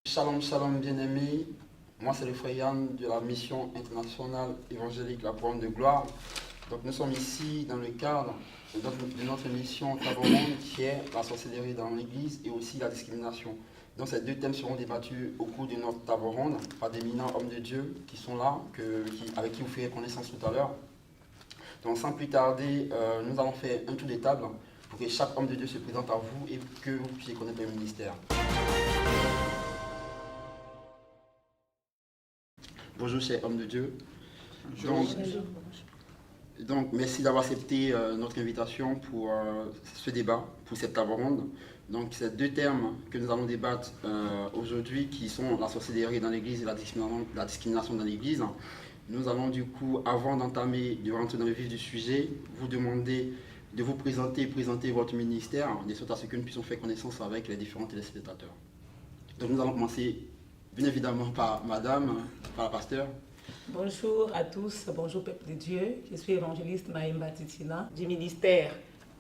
Shalom, shalom, bien-aimés. Moi, c'est le frère Yann de la mission internationale évangélique La Couronne de Gloire. Donc, nous sommes ici dans le cadre de notre mission Table Ronde qui est la sorcellerie dans l'Église et aussi la discrimination. Donc, ces deux thèmes seront débattus au cours de notre Table Ronde par d'éminents hommes de Dieu qui sont là, avec qui vous ferez connaissance tout à l'heure. Donc, sans plus tarder, nous allons faire un tour de table pour que chaque homme de Dieu se présente à vous et que vous puissiez connaître le ministère. Bonjour, chers hommes de Dieu. Donc, merci d'avoir accepté notre invitation pour ce débat, pour cette table ronde. Donc, ces deux termes que nous allons débattre aujourd'hui, qui sont la sorcellerie dans l'Église et la discrimination dans l'Église. Nous allons du coup, avant d'entamer, de rentrer dans le vif du sujet, vous demander de vous présenter votre ministère, de sorte à ce que nous puissions faire connaissance avec les différents téléspectateurs. Donc, nous allons commencer bien évidemment par madame, par la pasteur. Bonjour à tous, bonjour peuple de Dieu. Je suis évangéliste Maïmba Titina du ministère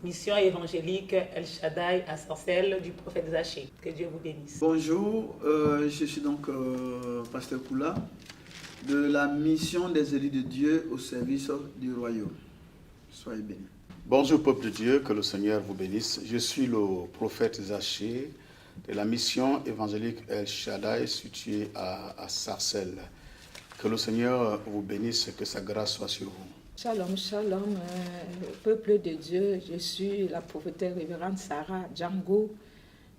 Mission évangélique El Shaddai à Sarcelles du prophète Zaché. Que Dieu vous bénisse. Bonjour, je suis donc pasteur Koula de la mission des élus de Dieu au service du royaume. Soyez bénis. Bonjour peuple de Dieu, que le Seigneur vous bénisse. Je suis le prophète Zaché de la mission évangélique El Shaddai située à Sarcelles. Que le Seigneur vous bénisse, que sa grâce soit sur vous. Shalom, shalom, peuple de Dieu. Je suis la prophétesse révérende Sarah Django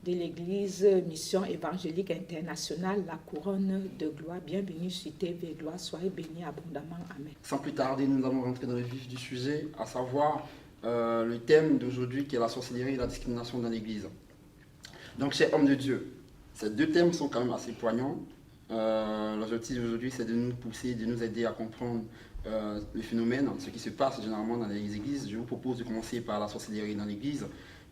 de l'église Mission évangélique internationale, la couronne de gloire. Bienvenue sur TV Gloire, soyez bénis abondamment. Amen. Sans plus tarder, nous allons rentrer dans le vif du sujet, à savoir le thème d'aujourd'hui qui est la sorcellerie et la discrimination dans l'Église. Donc, chers hommes de Dieu, ces deux thèmes sont quand même assez poignants. L'objectif aujourd'hui, c'est de nous pousser, de nous aider à comprendre le phénomène, ce qui se passe généralement dans les églises. Je vous propose de commencer par la sorcellerie dans l'église.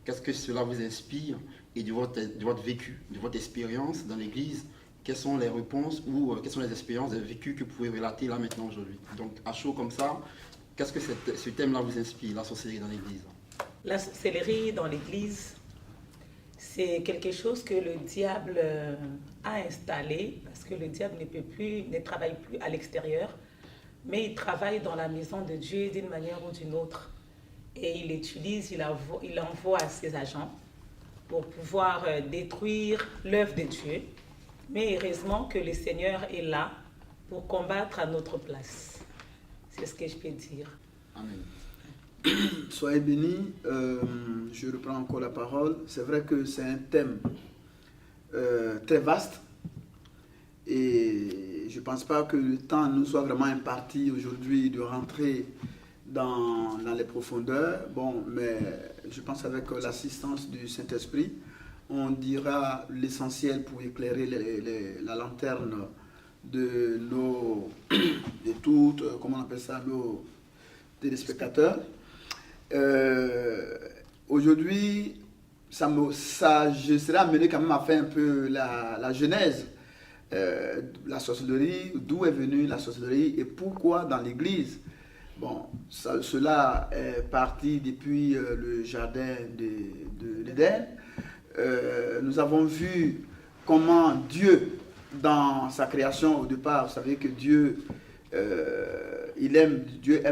Qu'est-ce que cela vous inspire et de votre vécu, de votre expérience dans l'église? Quelles sont les réponses ou quelles sont les expériences, les vécus que vous pouvez relater là maintenant aujourd'hui? Donc à chaud comme ça, qu'est-ce que ce thème-là vous inspire, la sorcellerie dans l'église? La sorcellerie dans l'église, c'est quelque chose que le diable a installé parce que le diable ne travaille plus à l'extérieur, mais il travaille dans la maison de Dieu d'une manière ou d'une autre. Et il envoie ses agents pour pouvoir détruire l'œuvre de Dieu. Mais heureusement que le Seigneur est là pour combattre à notre place. C'est ce que je peux dire. Amen. Soyez bénis. Je reprends encore la parole. C'est vrai que c'est un thème très vaste. Et je ne pense pas que le temps nous soit vraiment imparti aujourd'hui de rentrer dans les profondeurs. Bon, mais je pense qu'avec l'assistance du Saint-Esprit, on dira l'essentiel pour éclairer la lanterne de toutes, comment on appelle ça, nos téléspectateurs. Aujourd'hui, je serai amené quand même à faire un peu la genèse. La sorcellerie, d'où est venue la sorcellerie et pourquoi dans l'église. Bon, cela est parti depuis le jardin de l'Éden. Nous avons vu comment Dieu, dans sa création au départ, vous savez que Dieu aime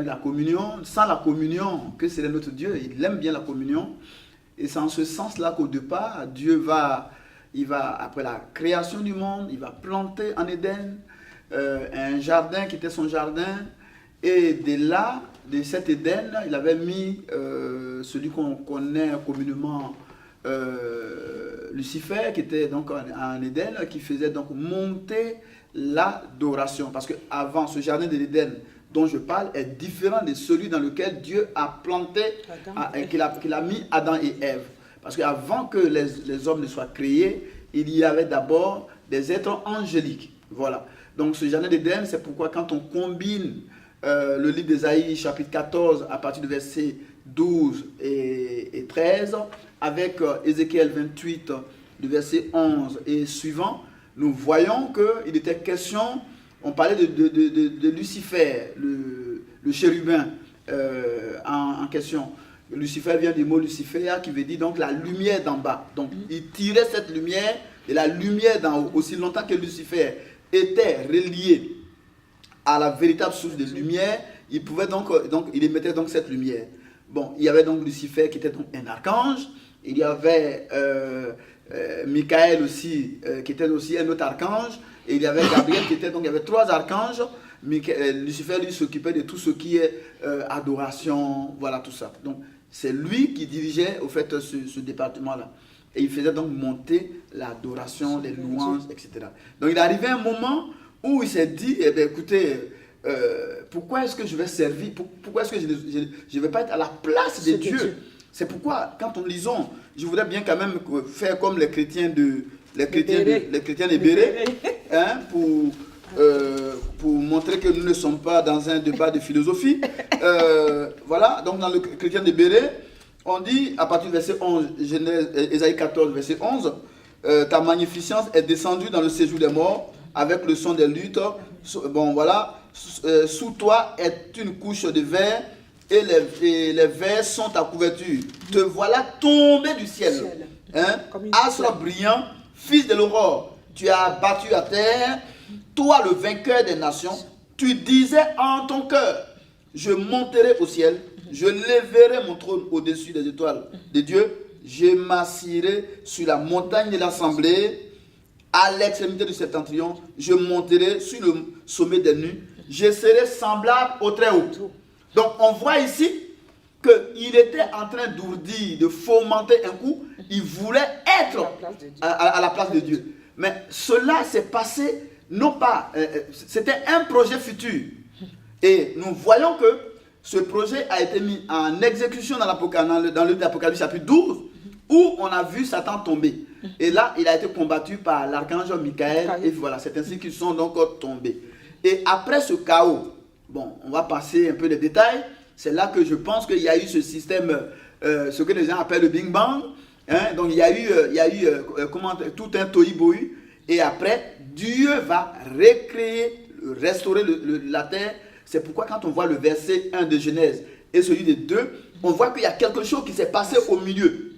la communion. Sans la communion, que serait notre Dieu? Il aime bien la communion. Et c'est en ce sens-là qu'au départ, Dieu après la création du monde, il va planter en Éden un jardin qui était son jardin. Et de cet Éden, il avait mis celui qu'on connaît communément, Lucifer, qui était donc en Éden, qui faisait donc monter l'adoration. Parce qu'avant, ce jardin de l'Éden dont je parle est différent de celui dans lequel Dieu a planté, qu'il a mis Adam et Ève. Parce qu'avant que les hommes ne soient créés, il y avait d'abord des êtres angéliques. Voilà. Donc ce jardin d'Éden, c'est pourquoi quand on combine le livre d'Ésaïe, chapitre 14, à partir du verset 12 et 13, avec Ézéchiel 28, du verset 11 et suivant, nous voyons qu'il était question, on parlait de Lucifer, le chérubin en question. Lucifer vient du mot Lucifer qui veut dire donc la lumière d'en bas. Donc il tirait cette lumière et la lumière d'en haut, aussi longtemps que Lucifer était relié à la véritable source de lumière, il pouvait donc il émettait donc cette lumière. Bon, il y avait donc Lucifer qui était donc un archange, il y avait Michael aussi, qui était aussi un autre archange, et il y avait Gabriel qui était donc, il y avait 3 archanges. Lucifer lui s'occupait de tout ce qui est adoration, voilà tout ça. Donc c'est lui qui dirigeait au fait ce département-là. Et il faisait donc monter l'adoration, les louanges, etc. Donc il est arrivé un moment où il s'est dit, eh bien, écoutez, pourquoi est-ce que je vais servir, pourquoi est-ce que je ne vais pas être à la place de Dieu? C'est pourquoi, quand nous lisons, je voudrais bien quand même faire comme les chrétiens de Béret, hein, pour montrer que nous ne sommes pas dans un débat de philosophie. Voilà, donc dans le chrétien de Béret, on dit, à partir du verset 11, Ésaïe 14, verset 11, ta magnificence est descendue dans le séjour des morts, avec le son des luttes. Bon, voilà, sous toi est une couche de verre, et les vers sont ta couverture. Te voilà tombé du ciel. Hein? Astre brillant, fils de l'aurore, tu as battu à terre, toi le vainqueur des nations. Tu disais en ton cœur, je monterai au ciel, je lèverai mon trône au-dessus des étoiles de Dieu, je m'assirai sur la montagne de l'assemblée, à l'extrémité du septentrion, je monterai sur le sommet des nues, je serai semblable au Très-Haut. Donc on voit ici qu'il était en train d'ourdir, de fomenter un coup, il voulait être à la place de Dieu. Mais cela s'est passé, non pas, c'était un projet futur. Et nous voyons que ce projet a été mis en exécution dans le livre d'Apocalypse chapitre 12, où on a vu Satan tomber. Et là, il a été combattu par l'archange Michael, et voilà, c'est ainsi qu'ils sont donc tombés. Et après ce chaos, bon, on va passer un peu les détails, c'est là que je pense qu'il y a eu ce système, ce que les gens appellent le Big Bang. Hein? Donc il y a eu tout un tohu-bohu, et après, Dieu va recréer, restaurer la terre. C'est pourquoi quand on voit le verset 1 de Genèse et celui de 2, on voit qu'il y a quelque chose qui s'est passé au milieu.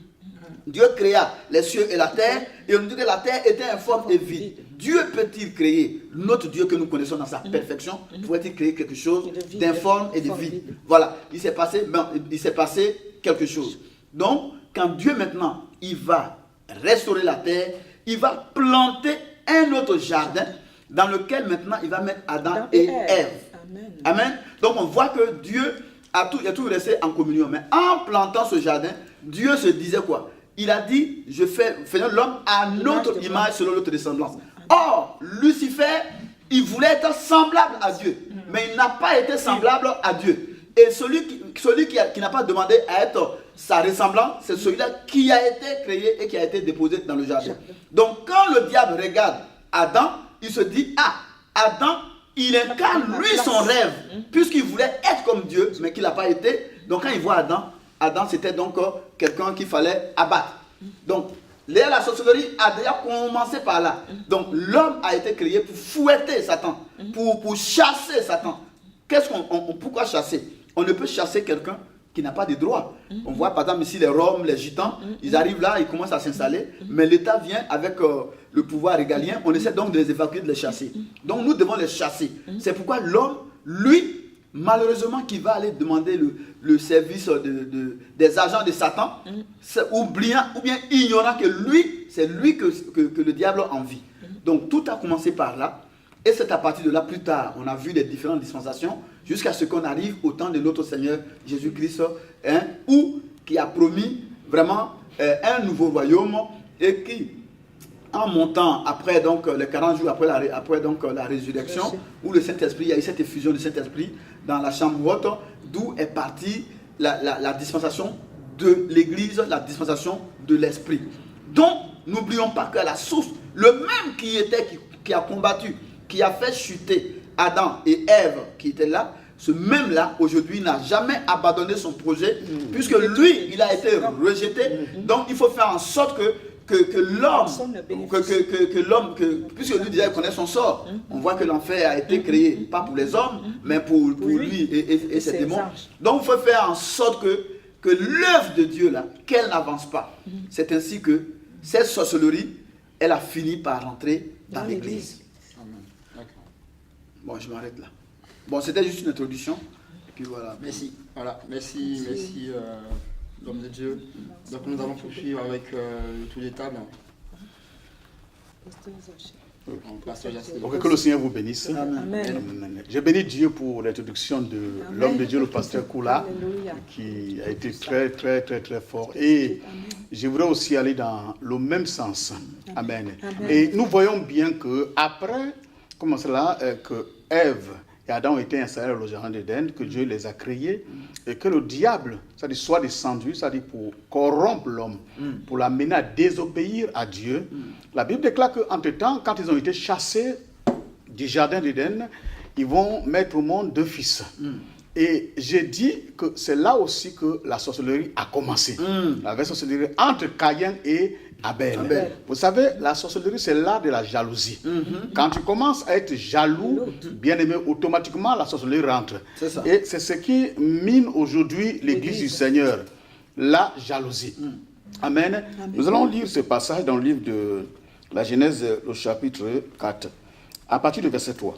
Dieu créa les cieux et la terre, et on nous dit que la terre était informe et vide. Dieu peut-il créer, notre Dieu que nous connaissons dans sa perfection, pourrait-il créer quelque chose d'informe et de vide? Voilà, il s'est passé quelque chose. Donc, quand Dieu maintenant, il va restaurer la terre, il va planter un autre jardin dans lequel maintenant il va mettre Adam et Ève. Amen. Amen. Donc on voit que Dieu a tout resté en communion. Mais en plantant ce jardin, Dieu se disait quoi? Il a dit, je fais l'homme à notre image selon notre ressemblance. Or, Lucifer, il voulait être semblable à Dieu. Mais il n'a pas été semblable à Dieu. Et celui qui n'a pas demandé à être sa ressemblance, c'est celui-là qui a été créé et qui a été déposé dans le jardin. Donc quand le diable regarde Adam, il se dit, ah, Adam, il incarne lui son rêve, puisqu'il voulait être comme Dieu, mais qu'il n'a pas été. Donc quand il voit Adam c'était donc quelqu'un qu'il fallait abattre. Donc la sorcellerie a déjà commencé par là. Donc l'homme a été créé pour fouetter Satan, pour chasser Satan. Pourquoi chasser? On ne peut chasser quelqu'un qui n'a pas de droit. On voit par exemple ici les Roms, les Gitans, ils arrivent là, ils commencent à s'installer, mais l'État vient avec le pouvoir régalien, on essaie donc de les évacuer, de les chasser. Donc nous devons les chasser. C'est pourquoi l'homme, lui, malheureusement, qui va aller demander le service des agents de Satan, oubliant ou bien ignorant que lui, c'est lui que le diable envie. Donc tout a commencé par là. Et c'est à partir de là, plus tard, on a vu les différentes dispensations, jusqu'à ce qu'on arrive au temps de notre Seigneur Jésus-Christ, hein, qui a promis vraiment un nouveau royaume, et qui, en montant après donc, les 40 jours après donc, la résurrection, où le Saint-Esprit, il y a eu cette effusion du Saint-Esprit dans la chambre haute, d'où est partie la dispensation de l'Église, la dispensation de l'Esprit. Donc, n'oublions pas qu'à la source, le même qui a combattu, qui a fait chuter Adam et Ève qui étaient là, ce même-là, aujourd'hui, n'a jamais abandonné son projet, puisque lui, il a été rejeté. Donc, il faut faire en sorte que l'homme, puisque lui déjà connaît son sort, on voit que l'enfer a été créé, pas pour les hommes, mais pour lui et ses démons. Donc, il faut faire en sorte que l'œuvre de Dieu, là, qu'elle n'avance pas. C'est ainsi que cette sorcellerie elle a fini par rentrer dans l'église. Amen. D'accord. Bon, je m'arrête là. Bon, c'était juste une introduction. Et puis voilà. Merci. Voilà. Merci, l'homme de Dieu. Donc nous allons poursuivre avec le tour des tables. Pasteur Jacques. Donc, que le Seigneur vous bénisse. Amen. Amen. Je bénis Dieu pour l'introduction de Amen. l'homme de Dieu, le pasteur Koula, Alléluia. qui a été très, très, très, très fort. Et je voudrais aussi aller dans le même sens. Amen. Amen. Et nous voyons bien que après, comment cela, que Ève et Adam ont été installés dans le jardin d'Éden, que Dieu les a créés, et que le diable, c'est-à-dire soit descendu, c'est-à-dire pour corrompre l'homme, pour l'amener à désobéir à Dieu. La Bible déclare qu'entre-temps, quand ils ont été chassés du jardin d'Éden, ils vont mettre au monde 2 fils. Et j'ai dit que c'est là aussi que la sorcellerie a commencé. La vraie sorcellerie entre Caïn et Abel. Vous savez, la sorcellerie, c'est l'art de la jalousie. Quand tu commences à être jaloux, bien aimé, automatiquement la sorcellerie rentre. C'est ça. Et c'est ce qui mine aujourd'hui l'Église du Seigneur, la jalousie. Amen. Nous allons lire ce passage dans le livre de la Genèse, le chapitre 4, à partir du verset 3.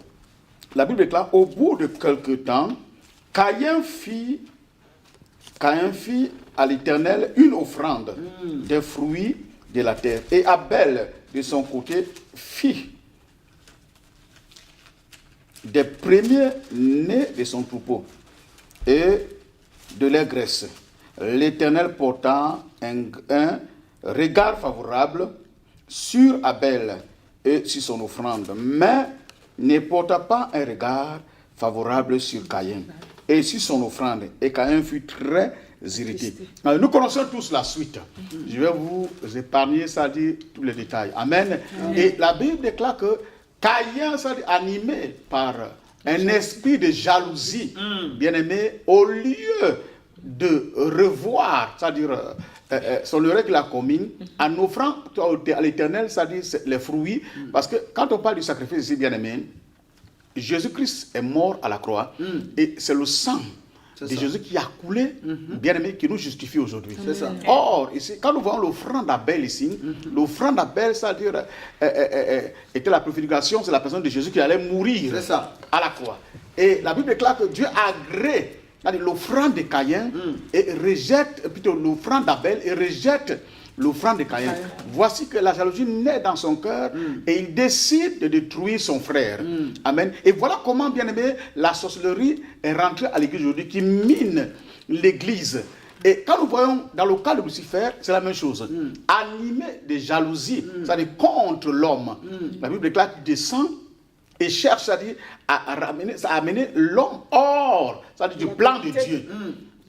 La Bible déclare, au bout de quelque temps, Caïn fit à l'Éternel une offrande des fruits de la terre. Et Abel, de son côté, fit des premiers-nés de son troupeau et de leur graisse. L'Éternel portant un regard favorable sur Abel et sur son offrande, mais ne porta pas un regard favorable sur Caïn et sur son offrande. Et Caïn fut très irrité. Alors, nous connaissons tous la suite. Je vais vous épargner, ça dit, tous les détails. Amen. Et la Bible déclare que Caïn, ça dit, animé par un esprit de jalousie, bien aimé, au lieu de revoir, c'est-à-dire son erreur qu'il a commis, en offrant à l'Éternel, c'est-à-dire les fruits, parce que quand on parle du sacrifice ici, bien aimé, Jésus-Christ est mort à la croix, et c'est le sang de Jésus qui a coulé, bien aimé, qui nous justifie aujourd'hui. C'est ça. Or, ici, quand nous voyons l'offrande d'Abel ici, l'offrande d'Abel, c'est-à-dire, était la préfiguration, c'est la personne de Jésus qui allait mourir C'est ça. à la croix. Et la Bible déclare que Dieu agrée l'offrande de Caïn et rejette, plutôt l'offrande d'Abel et rejette l'offrande de Caïn. Voici que la jalousie naît dans son cœur et il décide de détruire son frère. Amen. Et voilà comment, bien aimé, la sorcellerie est rentrée à l'église aujourd'hui, qui mine l'église. Et quand nous voyons dans le cas de Lucifer, c'est la même chose. Animé de jalousie, c'est-à-dire contre l'homme. La Bible déclare qu'il descend et cherche, c'est-à-dire à amener l'homme hors, c'est-à-dire du plan de Dieu,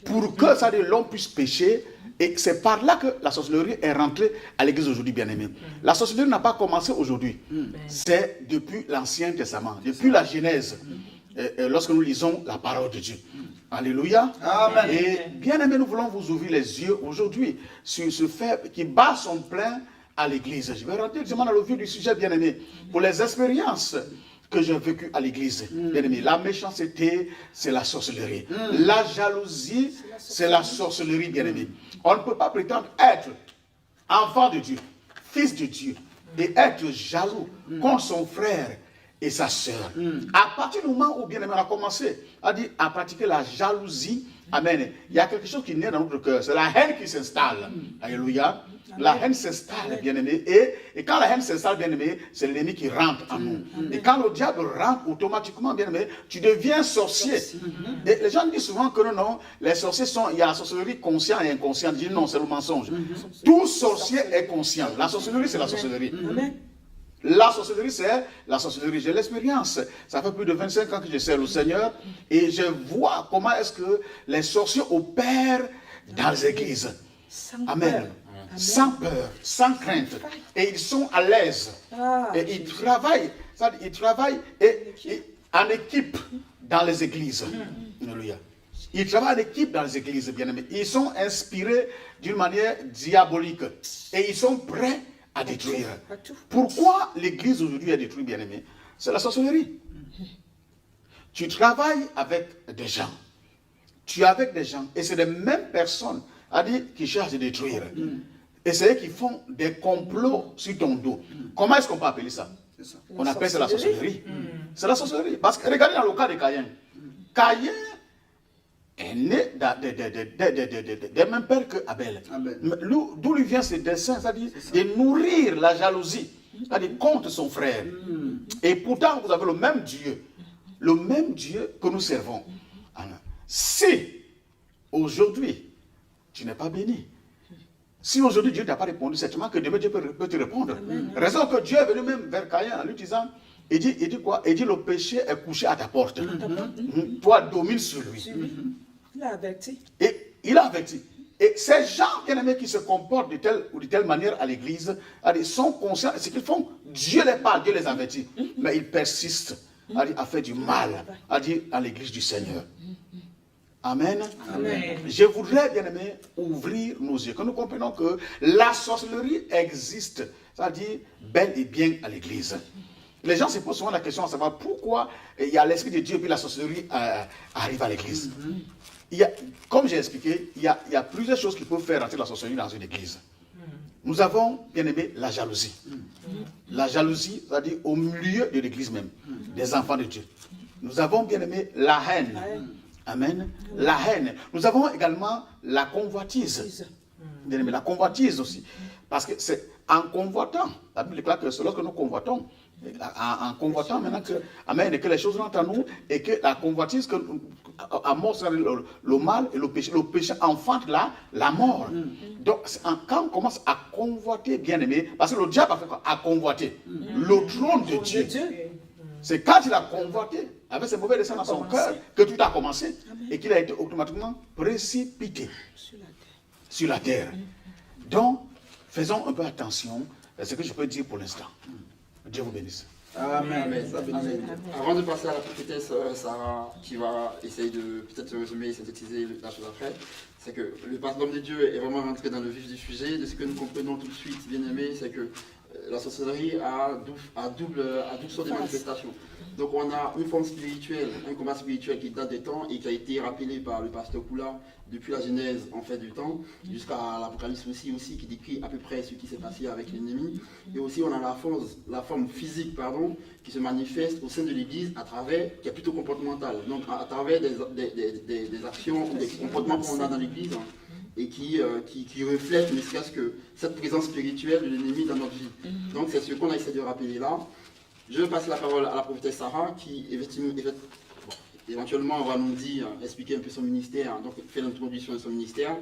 pour que, c'est-à-dire, l'homme puisse pécher. Et c'est par là que la sorcellerie est rentrée à l'église aujourd'hui, bien-aimé. La sorcellerie n'a pas commencé aujourd'hui. C'est depuis l'Ancien Testament, depuis la Genèse, lorsque nous lisons la parole de Dieu. Alléluia. Amen. Et bien-aimé, nous voulons vous ouvrir les yeux aujourd'hui sur ce fait qui bat son plein à l'église. Je vais rentrer directement dans le vif du sujet, bien-aimé, pour les expériences que j'ai vécues à l'église. Bien-aimé, la méchanceté, c'est la sorcellerie. La jalousie, c'est la sorcellerie, bien-aimé. On ne peut pas prétendre être enfant de Dieu, fils de Dieu, et être jaloux contre son frère et sa sœur. À partir du moment où, bien-aimé, on a commencé à pratiquer la jalousie, amen, il y a quelque chose qui naît dans notre cœur. C'est la haine qui s'installe. Alléluia. La haine s'installe, bien-aimé. Et quand la haine s'installe, bien-aimé, c'est l'ennemi qui rentre en nous. Et quand le diable rentre, automatiquement, bien-aimé, tu deviens sorcier. Et les gens disent souvent que non, les sorciers il y a la sorcellerie consciente et inconsciente. Ils disent non, c'est le mensonge. Tout sorcier est conscient. La sorcellerie, c'est la sorcellerie. La sorcellerie, c'est la sorcellerie. J'ai l'expérience. Ça fait plus de 25 ans que je sers le Seigneur. Et je vois comment est-ce que les sorciers opèrent dans les églises. Amen. Sans peur, sans crainte. Et ils sont à l'aise. Et ils travaillent en équipe dans les églises. Alléluia. Ils travaillent en équipe dans les églises, bien-aimés. Ils sont inspirés d'une manière diabolique. Et ils sont prêts à détruire. Pourquoi l'église aujourd'hui est détruite, bien-aimé? C'est la sorcellerie. Tu travailles avec des gens. Tu es avec des gens. Et c'est les mêmes personnes qui cherchent à détruire. Et c'est eux qui font des complots sur ton dos. Comment est-ce qu'on peut appeler ça? C'est ça. On appelle ça la sorcellerie. C'est la sorcellerie. Parce que regardez dans le cas de Caïn. Caïn est né des mêmes pères que Abel. D'où lui vient ce dessein, c'est-à-dire de nourrir la jalousie, c'est-à-dire contre son frère. Et pourtant, vous avez le même Dieu que nous servons. Alors, si aujourd'hui, tu n'es pas béni, si aujourd'hui Dieu ne t'a pas répondu, c'est certainement que demain Dieu peut te répondre. Raison que Dieu est venu même vers Caïn en lui disant, il dit quoi? Il dit le péché est couché à ta porte. Toi, domine sur lui. Il a averti. Et il a averti. Et ces gens, bien aimés, qui se comportent de telle ou de telle manière à l'église, ils sont conscients de ce qu'ils font. Dieu les parle, Dieu les avertit. Mais ils persistent à faire du mal à l'église du Seigneur. Amen. Amen. Je voudrais, bien aimé, ouvrir nos yeux, que nous comprenions que la sorcellerie existe, c'est-à-dire bel et bien à l'église. Les gens se posent souvent la question à savoir pourquoi il y a l'Esprit de Dieu et puis la sorcellerie arrive à l'église. Comme j'ai expliqué, il y a plusieurs choses qui peuvent faire entrer la sorcellerie dans une église. Nous avons, bien aimé, la jalousie. La jalousie, c'est-à-dire au milieu de l'église même, des enfants de Dieu. Nous avons, bien aimé, la haine. Amen. La haine. Nous avons également la convoitise. Bien aimé, la convoitise aussi. Parce que c'est en convoitant, la Bible déclare que c'est lorsque nous convoitons, en convoitant maintenant que, amen, et que les choses rentrent en nous, et que la convoitise amorce le mal et le péché enfante la mort. Donc, quand on commence à convoiter, bien aimé, parce que le diable a fait quoi? À convoiter le trône de Dieu. C'est quand il a convoité, avec ses mauvais desseins dans son cœur, que tout a commencé. Et qu'il a été automatiquement précipité sur la terre. Donc, faisons un peu attention à ce que je peux dire pour l'instant. Dieu vous bénisse. Amen. Amen. Avant de passer à la prophétesse Sarah, qui va essayer de peut-être résumer et synthétiser la chose après, c'est que le pasteur de Dieu est vraiment rentré dans le vif du sujet. De ce que nous comprenons tout de suite, bien aimé, c'est que la sorcellerie a double sorte de manifestation. Donc on a une forme spirituelle, un combat spirituel qui date des temps et qui a été rappelé par le pasteur Koula depuis la Genèse en fait du temps jusqu'à l'Apocalypse aussi qui décrit à peu près ce qui s'est passé avec l'ennemi. Et aussi on a la forme physique qui se manifeste au sein de l'Église à travers, qui est plutôt comportementale, donc à travers des actions ou des comportements qu'on a dans l'Église et qui reflètent ne serait-ce que cette présence spirituelle de l'ennemi dans notre vie. Donc c'est ce qu'on a essayé de rappeler là. Je vais passer la parole à la prophétesse Sarah qui éventuellement va nous dire, expliquer un peu son ministère, donc faire l'introduction de son ministère,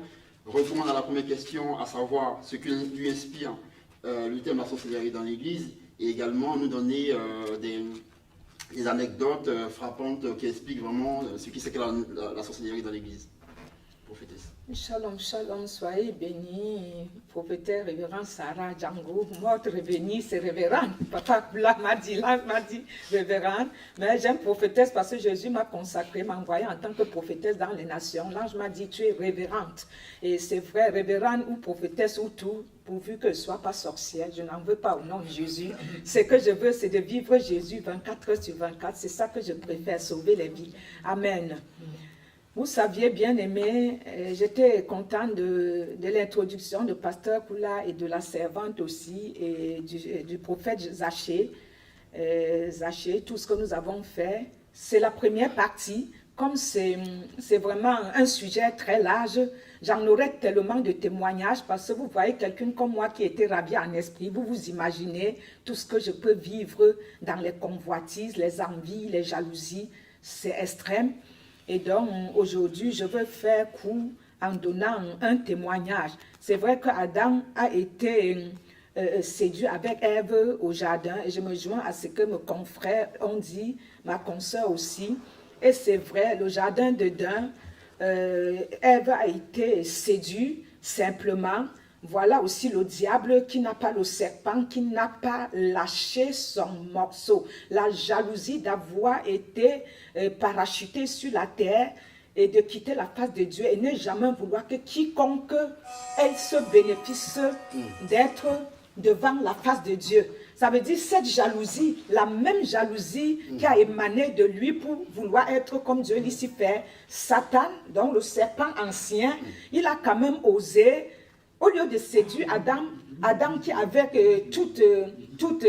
répondre à la première question, à savoir ce que lui inspire le thème de la sorcellerie dans l'Église et également nous donner des anecdotes frappantes qui expliquent vraiment ce qui c'est que la sorcellerie dans l'Église. Prophétesse. Shalom, shalom, soyez bénis, prophétesse révérend Sarah Django. Votre revenu, c'est révérend. Papa là m'a dit révérend. Mais j'aime prophétesse parce que Jésus m'a consacré, m'a envoyé en tant que prophétesse dans les nations. L'ange m'a dit, tu es révérente. Et c'est vrai, révérende ou prophétesse ou tout, pourvu que je ne sois pas sorcière. Je n'en veux pas au nom de Jésus. Ce que je veux, c'est de vivre Jésus 24 heures sur 24. C'est ça que je préfère, sauver les vies. Amen. Vous saviez, bien aimé, j'étais contente de l'introduction de Pasteur Koula et de la servante aussi, et du prophète Zaché. Zaché, tout ce que nous avons fait, c'est la première partie. Comme c'est vraiment un sujet très large, j'en aurais tellement de témoignages parce que vous voyez quelqu'un comme moi qui était ravi en esprit, vous vous imaginez tout ce que je peux vivre dans les convoitises, les envies, les jalousies, c'est extrême. Et donc, aujourd'hui, je veux faire court en donnant un témoignage. C'est vrai qu'Adam a été séduit avec Ève au jardin, et je me joins à ce que mes confrères ont dit, ma consoeur aussi. Et c'est vrai, le jardin d'Éden, Ève a été séduite simplement. Voilà aussi le diable qui n'a pas le serpent, qui n'a pas lâché son morceau. La jalousie d'avoir été parachuté sur la terre et de quitter la face de Dieu et ne jamais vouloir que quiconque ait ce bénéfice d'être devant la face de Dieu. Ça veut dire cette jalousie, la même jalousie qui a émané de lui pour vouloir être comme Dieu, Lucifer, Satan, donc le serpent ancien, il a quand même osé au lieu de séduire Adam, Adam qui avait toute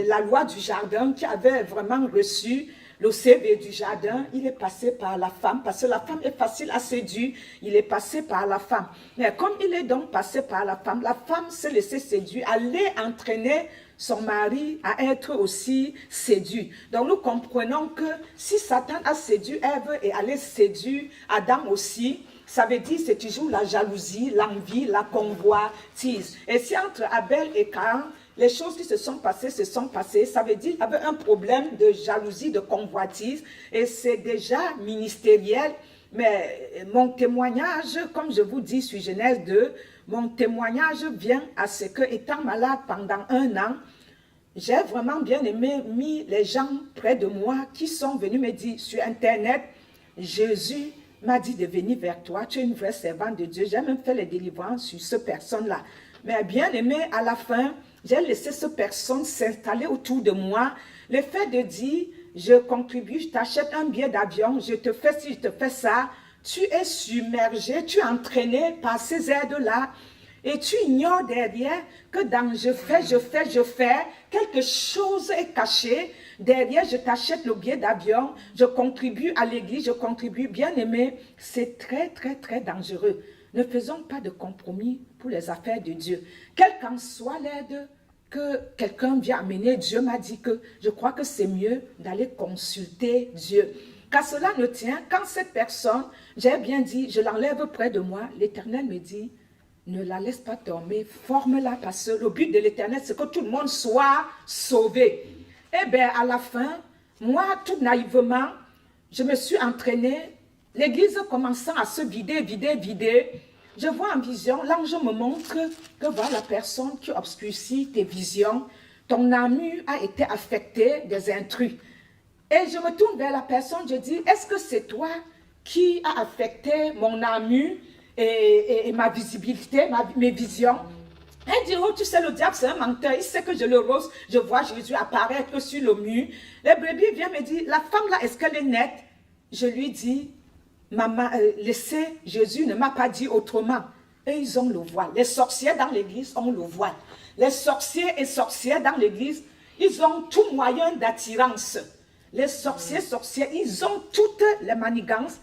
la loi du jardin, qui avait vraiment reçu le CV du jardin, il est passé par la femme, parce que la femme est facile à séduire, il est passé par la femme. Mais comme il est donc passé par la femme s'est laissée séduire, allait entraîner son mari à être aussi séduit. Donc nous comprenons que si Satan a séduit Ève et allait séduire Adam aussi, ça veut dire c'est toujours la jalousie, l'envie, la convoitise. Et si entre Abel et Caïn, les choses qui se sont passées, ça veut dire qu'il y avait un problème de jalousie, de convoitise, et c'est déjà ministériel. Mais mon témoignage, comme je vous dis sur Genèse 2, mon témoignage vient à ce que, étant malade pendant 1 an, j'ai vraiment bien aimé mis les gens près de moi qui sont venus me dire sur Internet, Jésus m'a dit de venir vers toi, tu es une vraie servante de Dieu. J'ai même fait les délivrances sur cette personne-là. Mais bien aimé, à la fin, j'ai laissé cette personne s'installer autour de moi. Le fait de dire, je contribue, je t'achète un billet d'avion, je te fais ci, je te fais ça, tu es submergé, tu es entraîné par ces aides-là. Et tu ignores derrière que dans je fais, quelque chose est caché. Derrière, je t'achète le billet d'avion, je contribue à l'église, je contribue, bien aimé. C'est très, très, très dangereux. Ne faisons pas de compromis pour les affaires de Dieu. Quelle qu'en soit l'aide que quelqu'un vient amener, Dieu m'a dit que je crois que c'est mieux d'aller consulter Dieu. Car cela ne tient, quand cette personne, j'ai bien dit, je l'enlève près de moi, l'Éternel me dit, ne la laisse pas tomber, forme-la parce que le but de l'Éternel, c'est que tout le monde soit sauvé. Eh bien, à la fin, moi, tout naïvement, je me suis entraînée. L'église commençant à se vider. Je vois en vision, l'ange me montre que voilà la personne qui obscurcit tes visions. Ton âme a été affectée des intrus. Et je me tourne vers la personne, je dis, est-ce que c'est toi qui a affecté mon âme et ma visibilité, mes visions? Elle dit, oh, tu sais, le diable, c'est un menteur. Il sait que je le rose. Je vois Jésus apparaître sur le mur. Les brebis viennent me dire, la femme là, est-ce qu'elle est nette? Je lui dis, maman, laissez, Jésus ne m'a pas dit autrement. Et ils ont le voile. Les sorciers dans l'église ont le voile. Les sorciers et sorcières dans l'église, ils ont tout moyen d'attirance. Les sorciers, ils ont toutes les manigances.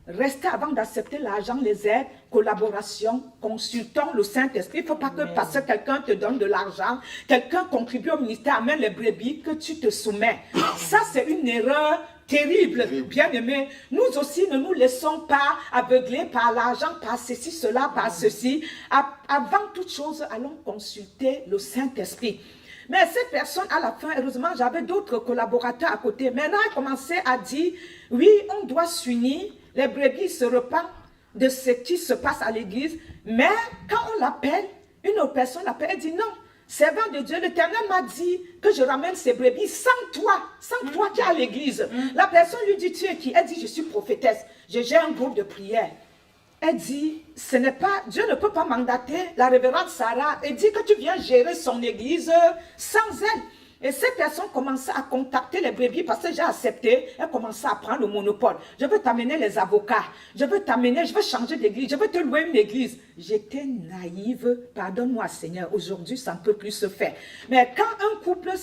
Restez avant d'accepter l'argent, les aides, collaboration, consultons le Saint-Esprit. Il ne faut pas que parce que quelqu'un te donne de l'argent, quelqu'un contribue au ministère, amène les brebis, que tu te soumets. Ça, c'est une erreur terrible, bien aimé. Nous aussi, ne nous laissons pas aveugler par l'argent, par ceci, cela, par ceci. Avant toute chose, allons consulter le Saint-Esprit. Mais cette personne, à la fin, heureusement, j'avais d'autres collaborateurs à côté. Maintenant, elle commençait à dire, oui, on doit s'unir. Les brebis se repentent de ce qui se passe à l'église. Mais quand on l'appelle, une autre personne l'appelle, elle dit non, servant de Dieu, l'Éternel m'a dit que je ramène ces brebis sans toi qui es à l'église. La personne lui dit, tu es qui? Elle dit, je suis prophétesse, j'ai un groupe de prière. Elle dit, ce n'est pas, Dieu ne peut pas mandater la révérende Sarah et dit que tu viens gérer son église sans elle. Et cette personne commençait à contacter les brebis parce que j'ai accepté. Elle commençait à prendre le monopole. Je veux t'amener les avocats. Je veux changer d'église. Je veux te louer une église. J'étais naïve. Pardonne-moi, Seigneur. Aujourd'hui, ça ne peut plus se faire. Mais quand un couple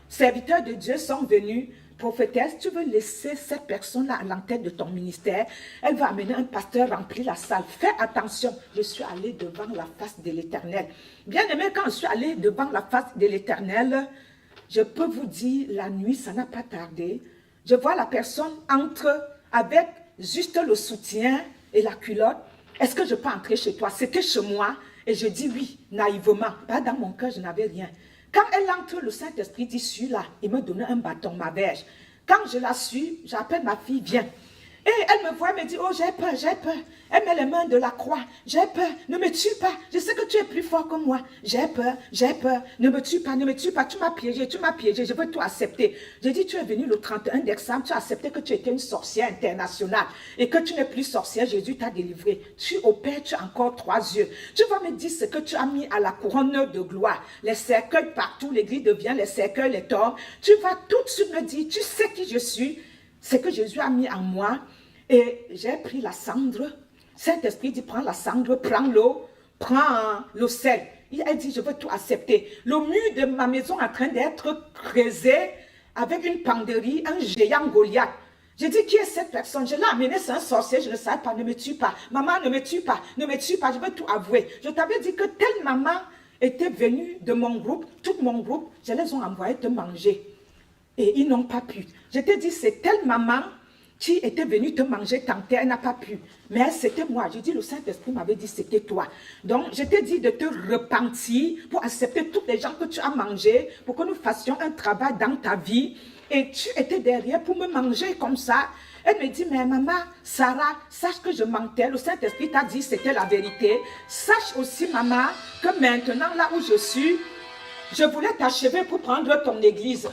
serviteurs de Dieu sont venus, prophétesse, tu veux laisser cette personne-là à l'entête de ton ministère. Elle va amener un pasteur remplir la salle. Fais attention. Je suis allée devant la face de l'Éternel. Bien aimé, quand je suis allée devant la face de l'Éternel, je peux vous dire, la nuit, ça n'a pas tardé. Je vois la personne entre avec juste le soutien et la culotte. Est-ce que je peux entrer chez toi? C'était chez moi. Et je dis oui, naïvement. Pas dans mon cœur, je n'avais rien. Quand elle entre, le Saint-Esprit dit, suis là. Il me donnait un bâton, ma verge. Quand je la suis, j'appelle ma fille, viens. Et elle me voit, elle me dit, oh, j'ai peur. Elle met les mains de la croix. J'ai peur, ne me tue pas. Je sais que tu es plus fort que moi. J'ai peur. Ne me tue pas. Tu m'as piégé. Je veux tout accepter. J'ai dit, tu es venu le 31 décembre, tu as accepté que tu étais une sorcière internationale et que tu n'es plus sorcière. Jésus t'a délivré. Tu opères, tu as encore 3 yeux. Tu vas me dire ce que tu as mis à la couronne de gloire. Les cercueils partout, l'église devient les cercueils, les tombes. Tu vas tout de suite me dire, tu sais qui je suis. C'est que Jésus a mis en moi. Et j'ai pris la cendre. Saint-Esprit dit, prends la cendre, prends l'eau, prends le sel. Elle dit, je veux tout accepter. Le mur de ma maison est en train d'être creusé avec une penderie, un géant Goliath. J'ai dit, qui est cette personne? Je l'ai amené, c'est un sorcier, je ne savais pas, ne me tue pas. Maman, ne me tue pas, ne me tue pas, je veux tout avouer. Je t'avais dit que telle maman était venue de mon groupe, tout mon groupe, je les ai envoyés te manger. Et ils n'ont pas pu. Je t'ai dit, c'est telle maman qui était venue te manger, tenter, elle n'a pas pu. Mais c'était moi. Je dis, le Saint-Esprit m'avait dit, c'était toi. Donc, je t'ai dit de te repentir pour accepter toutes les gens que tu as mangés, pour que nous fassions un travail dans ta vie. Et tu étais derrière pour me manger comme ça. Elle me dit, mais maman, Sarah, sache que je mentais. Le Saint-Esprit t'a dit, c'était la vérité. Sache aussi, maman, que maintenant, là où je suis, je voulais t'achever pour prendre ton église.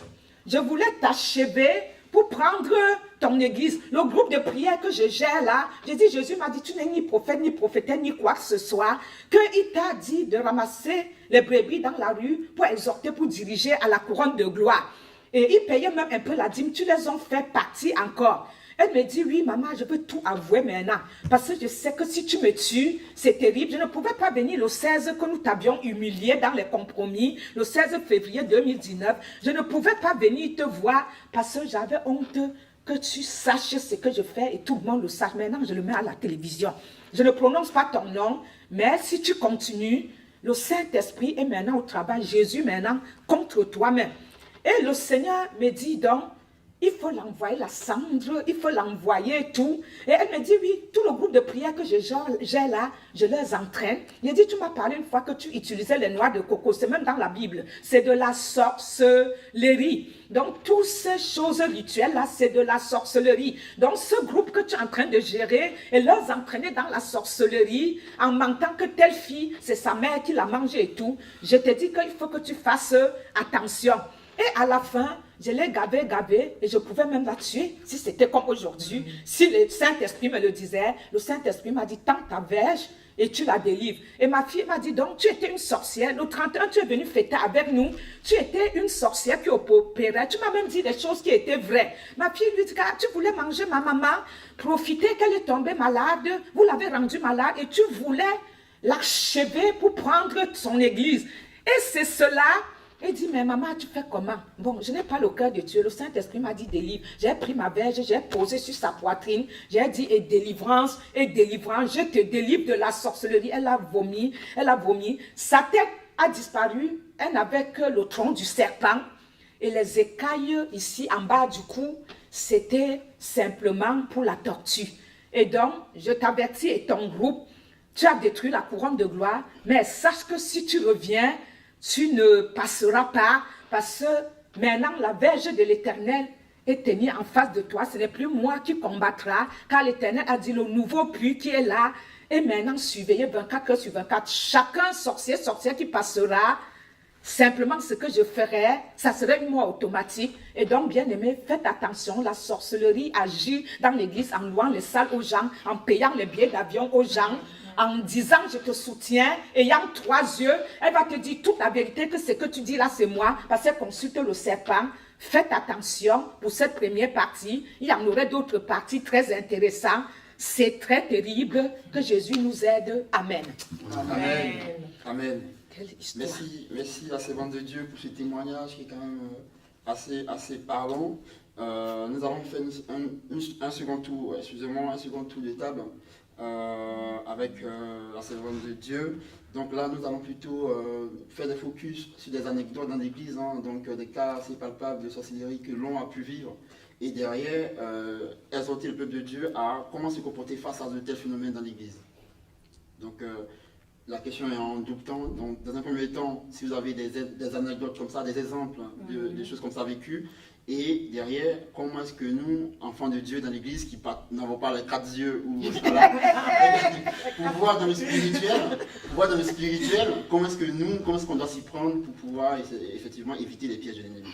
Je voulais t'achever pour prendre ton église. Le groupe de prière que je gère là, j'ai dit, Jésus m'a dit, tu n'es ni prophète, ni prophétesse, ni quoi que ce soit, qu'il t'a dit de ramasser les brebis dans la rue pour exhorter, pour diriger à la couronne de gloire. Et ils payaient même un peu la dîme, tu les as fait partie encore. Elle me dit, oui, maman, je peux tout avouer maintenant. Parce que je sais que si tu me tues, c'est terrible. Je ne pouvais pas venir le 16 que nous t'avions humilié dans les compromis, le 16 février 2019. Je ne pouvais pas venir te voir parce que j'avais honte que tu saches ce que je fais et tout le monde le sache. Maintenant, je le mets à la télévision. Je ne prononce pas ton nom, mais si tu continues, le Saint-Esprit est maintenant au travail. Jésus maintenant contre toi-même. Et le Seigneur me dit donc, il faut l'envoyer la cendre, il faut l'envoyer tout. Et elle me dit, oui, tout le groupe de prière que j'ai là, je les entraîne. Il dit, tu m'as parlé une fois que tu utilisais les noix de coco, c'est même dans la Bible. C'est de la sorcellerie. Donc, toutes ces choses rituelles-là, c'est de la sorcellerie. Donc, ce groupe que tu es en train de gérer et les entraîner dans la sorcellerie, en mentant que telle fille, c'est sa mère qui l'a mangée et tout, je te dis qu'il faut que tu fasses attention. Et à la fin, je l'ai gavé et je pouvais même la tuer si c'était comme aujourd'hui. Si le Saint-Esprit me le disait, le Saint-Esprit m'a dit, tends ta verge et tu la délivres. Et ma fille m'a dit, donc tu étais une sorcière. Le 31, tu es venue fêter avec nous. Tu étais une sorcière qui opérait. Tu m'as même dit des choses qui étaient vraies. Ma fille lui dit, tu voulais manger ma maman, profiter qu'elle est tombée malade. Vous l'avez rendue malade et tu voulais l'achever pour prendre son église. Et c'est cela. Elle dit, mais maman, tu fais comment? Bon, je n'ai pas le cœur de Dieu. Le Saint-Esprit m'a dit, délivre. J'ai pris ma verge, j'ai posé sur sa poitrine. J'ai dit, et délivrance, je te délivre de la sorcellerie. Elle a vomi, Sa tête a disparu. Elle n'avait que le tronc du serpent. Et les écailles ici, en bas du cou, c'était simplement pour la tortue. Et donc, je t'avertis et ton groupe, tu as détruit la couronne de gloire. Mais sache que si tu reviens, tu ne passeras pas parce que maintenant la verge de l'Éternel est tenue en face de toi. Ce n'est plus moi qui combattra, car l'Éternel a dit le nouveau puits qui est là. Et maintenant, surveillez 24 heures sur 24. Chacun sorcière qui passera, simplement ce que je ferai, ça serait une mort automatique. Et donc, bien aimé, faites attention, la sorcellerie agit dans l'église en louant les salles aux gens, en payant les billets d'avion aux gens, en disant je te soutiens, ayant 3 yeux, elle va te dire toute la vérité que ce que tu dis là c'est moi, parce qu'elle consulte le serpent. Faites attention pour cette première partie, il y en aurait d'autres parties très intéressantes. C'est très terrible, que Jésus nous aide. Amen. Amen. Amen. Quelle histoire. Merci à la servante de Dieu pour ce témoignage qui est quand même assez parlant. Nous allons faire un second tour, un second tour de table. Avec la servante de Dieu. Donc là, nous allons plutôt faire des focus sur des anecdotes dans l'église, donc des cas assez palpables de sorcellerie que l'on a pu vivre. Et derrière, exhorter le peuple de Dieu à comment se comporter face à de tels phénomènes dans l'église. Donc la question est en double temps. Donc dans un premier temps, si vous avez des anecdotes comme ça, des exemples de choses comme ça vécues, et derrière, comment est-ce que nous, enfants de Dieu dans l'église, qui n'avons pas les 4 yeux ou pour voir dans le spirituel, comment est-ce qu'on doit s'y prendre pour pouvoir effectivement éviter les pièges de l'ennemi.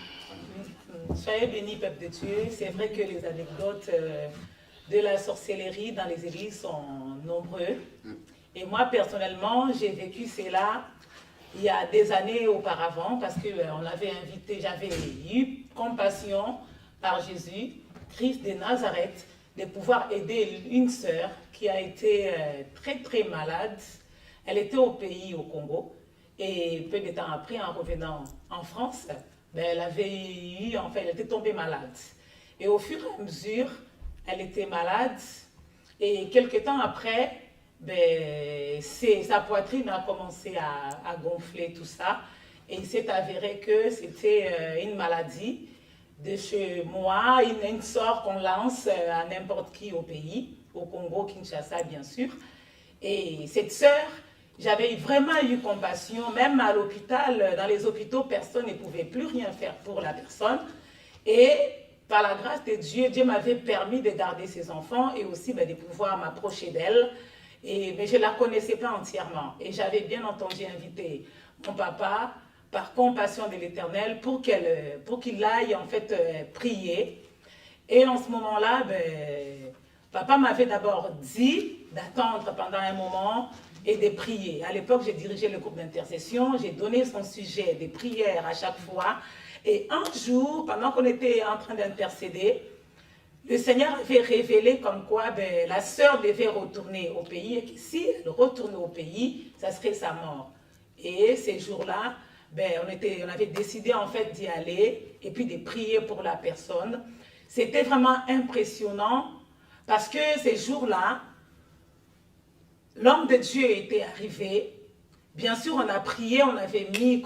Soyez bénis, peuple de Dieu. C'est vrai que les anecdotes de la sorcellerie dans les églises sont nombreuses. Et moi, personnellement, j'ai vécu cela il y a des années auparavant, parce qu'on l'avait invité, j'avais eu compassion par Jésus, Christ de Nazareth, de pouvoir aider une sœur qui a été très très malade. Elle était au pays, au Congo, et peu de temps après, en revenant en France, ben, elle était tombée malade. Et au fur et à mesure, elle était malade, et quelques temps après, ben, sa poitrine a commencé à gonfler, tout ça, et il s'est avéré que c'était une maladie de chez moi, une sorte qu'on lance à n'importe qui au pays, au Congo, Kinshasa bien sûr. Et cette sœur, j'avais vraiment eu compassion, même à l'hôpital, dans les hôpitaux, personne ne pouvait plus rien faire pour la personne. Et par la grâce de Dieu, Dieu m'avait permis de garder ses enfants et aussi de pouvoir m'approcher d'elle. Mais je ne la connaissais pas entièrement. Et j'avais bien entendu inviter mon papa, par compassion de l'Éternel, pour qu'il aille en fait prier. Et en ce moment-là, papa m'avait d'abord dit d'attendre pendant un moment et de prier. À l'époque, j'ai dirigé le groupe d'intercession, j'ai donné son sujet des prières à chaque fois. Et un jour, pendant qu'on était en train d'intercéder, le Seigneur avait révélé comme quoi la sœur devait retourner au pays et que si elle retournait au pays, ça serait sa mort. Et ces jours-là, on avait décidé en fait d'y aller et puis de prier pour la personne. C'était vraiment impressionnant parce que ces jours-là, l'homme de Dieu était arrivé. Bien sûr, on a prié, on avait mis,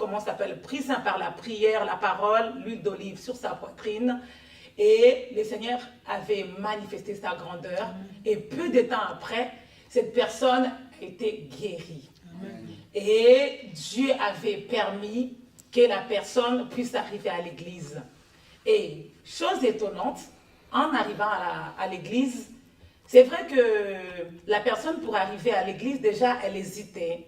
pris par la prière, la parole, l'huile d'olive sur sa poitrine. Et le Seigneur avait manifesté sa grandeur. Et peu de temps après, cette personne a été guérie. Amen. Et Dieu avait permis que la personne puisse arriver à l'église. Et chose étonnante, en arrivant à l'église, c'est vrai que la personne pour arriver à l'église, déjà, elle hésitait.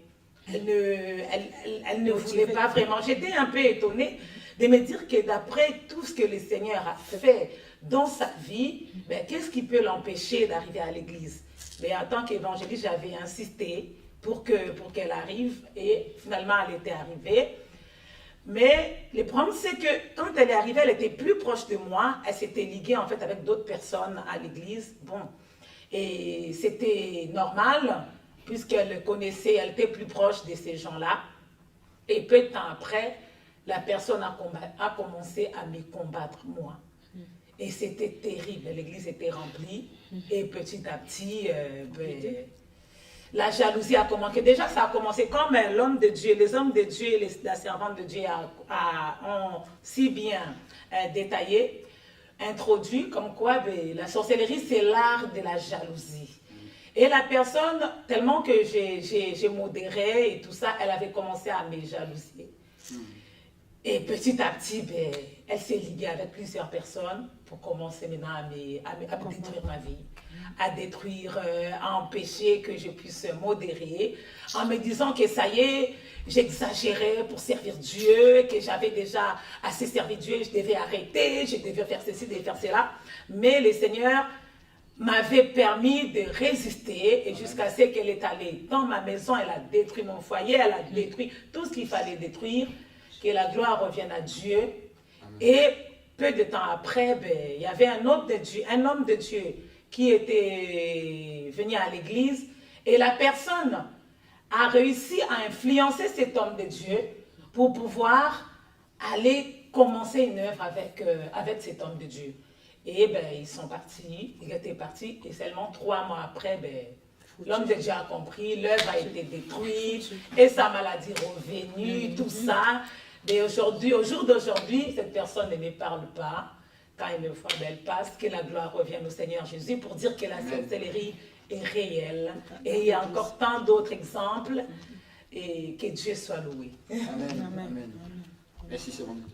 Elle ne voulait pas vraiment. J'étais un peu étonnée de me dire que d'après tout ce que le Seigneur a fait dans sa vie, qu'est-ce qui peut l'empêcher d'arriver à l'église? Mais en tant qu'évangéliste, j'avais insisté pour qu'elle arrive et finalement elle était arrivée. Mais le problème c'est que quand elle est arrivée, elle était plus proche de moi, elle s'était liguée en fait avec d'autres personnes à l'église. Bon, et c'était normal puisqu'elle connaissait, elle était plus proche de ces gens-là. Et peu de temps après, la personne a commencé à me combattre moi. Et c'était terrible, l'église était remplie et petit à petit, la jalousie a commencé. Déjà, ça a commencé comme l'homme de Dieu, les hommes de Dieu et la servante de Dieu ont si bien détaillé, introduit, comme quoi la sorcellerie, c'est l'art de la jalousie. Et la personne, tellement que j'ai modéré et tout ça, elle avait commencé à me jalouser. Et petit à petit, elle s'est liguée avec plusieurs personnes pour commencer maintenant à détruire ma vie, à détruire, à empêcher que je puisse modérer, en me disant que ça y est, j'exagérais pour servir Dieu, que j'avais déjà assez servi Dieu, je devais arrêter, je devais faire ceci, je devais faire cela. Mais le Seigneur m'avait permis de résister et jusqu'à ce qu'elle est allée dans ma maison, elle a détruit mon foyer, elle a détruit tout ce qu'il fallait détruire. Que la gloire revienne à Dieu. Et peu de temps après, il y avait un homme de Dieu qui était venu à l'église et la personne a réussi à influencer cet homme de Dieu pour pouvoir aller commencer une œuvre avec cet homme de Dieu. Et ils sont partis, ils étaient partis et seulement 3 mois après, l'homme de Dieu a compris, l'œuvre a été détruite et sa maladie revenue, tout ça. Et aujourd'hui, au jour d'aujourd'hui, cette personne ne me parle pas. Quand elle me voit, elle passe, que la gloire revienne au Seigneur Jésus pour dire que la sorcellerie est réelle. Et il y a encore tant d'autres exemples. Et que Dieu soit loué. Amen. Amen. Amen. Merci, c'est bon Dieu.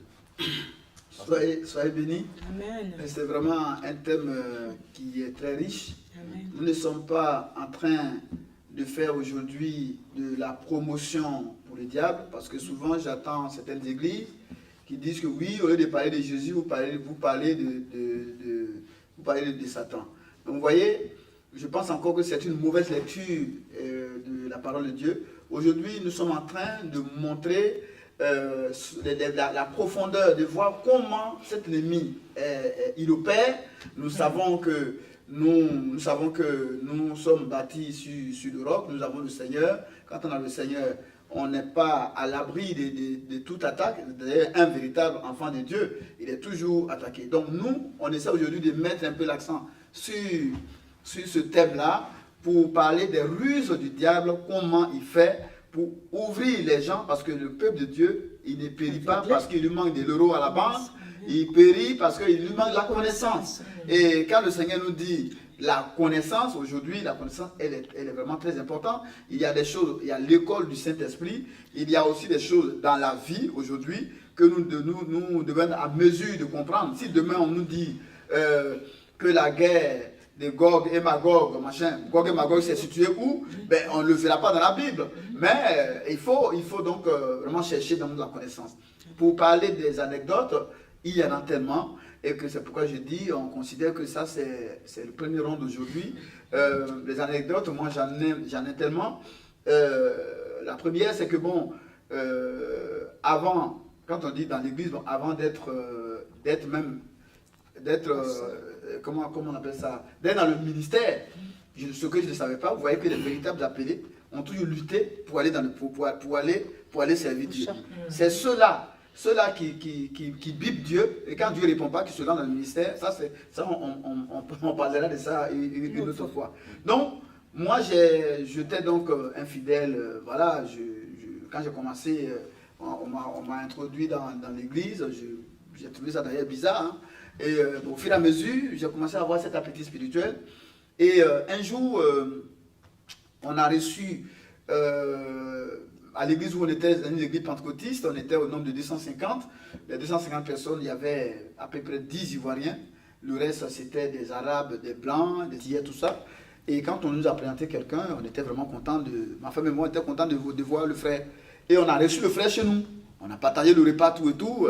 Soyez bénis. Amen. C'est vraiment un thème qui est très riche. Amen. Nous ne sommes pas en train de faire aujourd'hui de la promotion pour le diable, parce que souvent j'attends certaines églises qui disent que oui, au lieu de parler de Jésus, vous parlez de Satan. Donc vous voyez, je pense encore que c'est une mauvaise lecture de la parole de Dieu. Aujourd'hui, nous sommes en train de montrer la profondeur, de voir comment cet ennemi il opère. Nous savons que nous savons que nous sommes bâtis sur le roc, nous avons le Seigneur. Quand on a le Seigneur, on n'est pas à l'abri de toute attaque. D'ailleurs, un véritable enfant de Dieu, il est toujours attaqué. Donc nous, on essaie aujourd'hui de mettre un peu l'accent sur ce thème-là pour parler des ruses du diable, comment il fait pour ouvrir les gens, parce que le peuple de Dieu, il ne périt pas parce qu'il lui manque de l'euro à la banque, il périt parce qu'il lui manque la connaissance. Et quand le Seigneur nous dit la connaissance, aujourd'hui, la connaissance, elle est vraiment très importante. Il y a des choses, il y a l'école du Saint-Esprit, il y a aussi des choses dans la vie aujourd'hui que nous devons être à mesure de comprendre. Si demain on nous dit que la guerre de Gog et Magog, machin, Gog et Magog s'est situé où, ben, on ne le verra pas dans la Bible. Mais il faut donc vraiment chercher dans la connaissance. Pour parler des anecdotes, il y en a tellement, et que c'est pourquoi je dis, on considère que ça c'est le premier rond d'aujourd'hui. Les anecdotes, moi j'en ai tellement. La première, c'est que bon, avant, quand on dit dans l'église, bon, avant comment on appelle ça, d'être dans le ministère, ce que je ne savais pas, vous voyez que les véritables appelés ont toujours lutté pour aller pour aller servir Dieu. C'est ceux-là qui bipent Dieu, et quand Dieu ne répond pas, qui se lancent dans le ministère, on parlera de ça une autre fois. Donc, moi, j'étais donc infidèle, voilà, quand j'ai commencé, on m'a introduit dans l'église, j'ai trouvé ça d'ailleurs bizarre, hein. Et au fur et à mesure, j'ai commencé à avoir cet appétit spirituel. Et un jour, on a reçu, à l'église où on était, dans une église pentecôtiste, on était au nombre de 250. Les 250 personnes, il y avait à peu près 10 Ivoiriens. Le reste, c'était des Arabes, des Blancs, des Tiers, tout ça. Et quand on nous a présenté quelqu'un, on était vraiment content ma femme et moi, on était contents de voir le frère. Et on a reçu le frère chez nous. On a partagé le repas, tout et tout.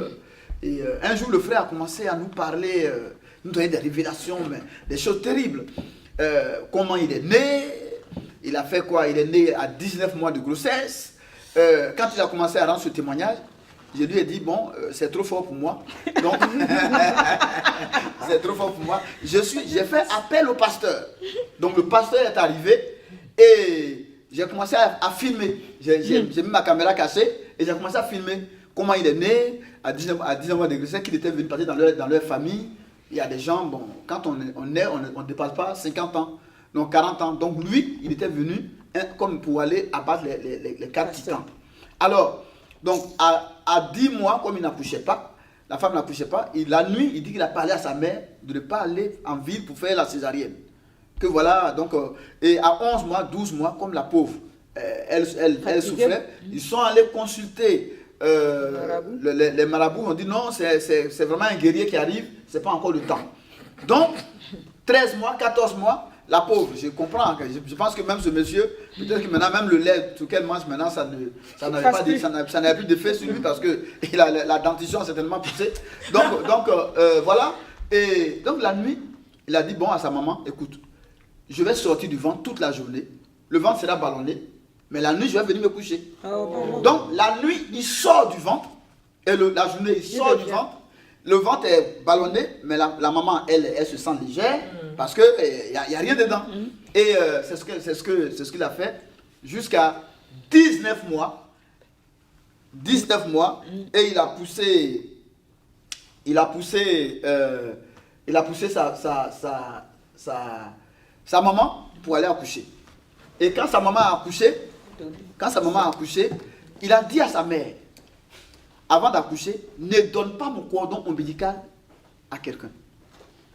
Et un jour, le frère a commencé à nous parler, nous donner des révélations, mais des choses terribles. Comment il est né, il a fait quoi? Il est né à 19 mois de grossesse. Quand il a commencé à rendre ce témoignage, je lui ai dit, bon, c'est trop fort pour moi. Donc, c'est trop fort pour moi. J'ai fait appel au pasteur. Donc, le pasteur est arrivé et j'ai commencé à filmer. J'ai mis ma caméra cachée et j'ai commencé à filmer comment il est né, à 19 mois de grossesse, qu'il était venu passer dans leur famille. Il y a des gens, bon, quand on ne dépasse pas 50 ans, donc 40 ans. Donc lui, il était venu comme pour aller abattre les 4 titans. Alors, donc à 10 mois, comme il n'accouchait pas, la femme n'accouchait pas, la nuit, il dit qu'il a parlé à sa mère de ne pas aller en ville pour faire la césarienne. Que voilà, donc, et à 11 mois, 12 mois, comme la pauvre, elle souffrait, ils sont allés consulter les marabouts. On dit non, c'est vraiment un guerrier qui arrive, c'est pas encore le temps. Donc, 13 mois, 14 mois, la pauvre, je comprends, je pense que même ce monsieur, peut-être que maintenant même le lait tout qu'elle mange maintenant, ça n'avait plus d'effet sur lui parce que la dentition a certainement poussé. Donc voilà, et donc la nuit, il a dit bon à sa maman, écoute, je vais sortir du ventre toute la journée, le ventre sera ballonné, mais la nuit je vais venir me coucher. Donc la nuit, il sort du ventre, et la journée, il sort du ventre. Le ventre est ballonné, mais la maman, elle se sent légère parce qu'il n'y a rien dedans. Et c'est ce qu'il a fait jusqu'à 19 mois. 19 mois, et il a poussé sa maman pour aller accoucher. Et quand sa maman a accouché, il a dit à sa mère, avant d'accoucher, ne donne pas mon cordon ombilical à quelqu'un.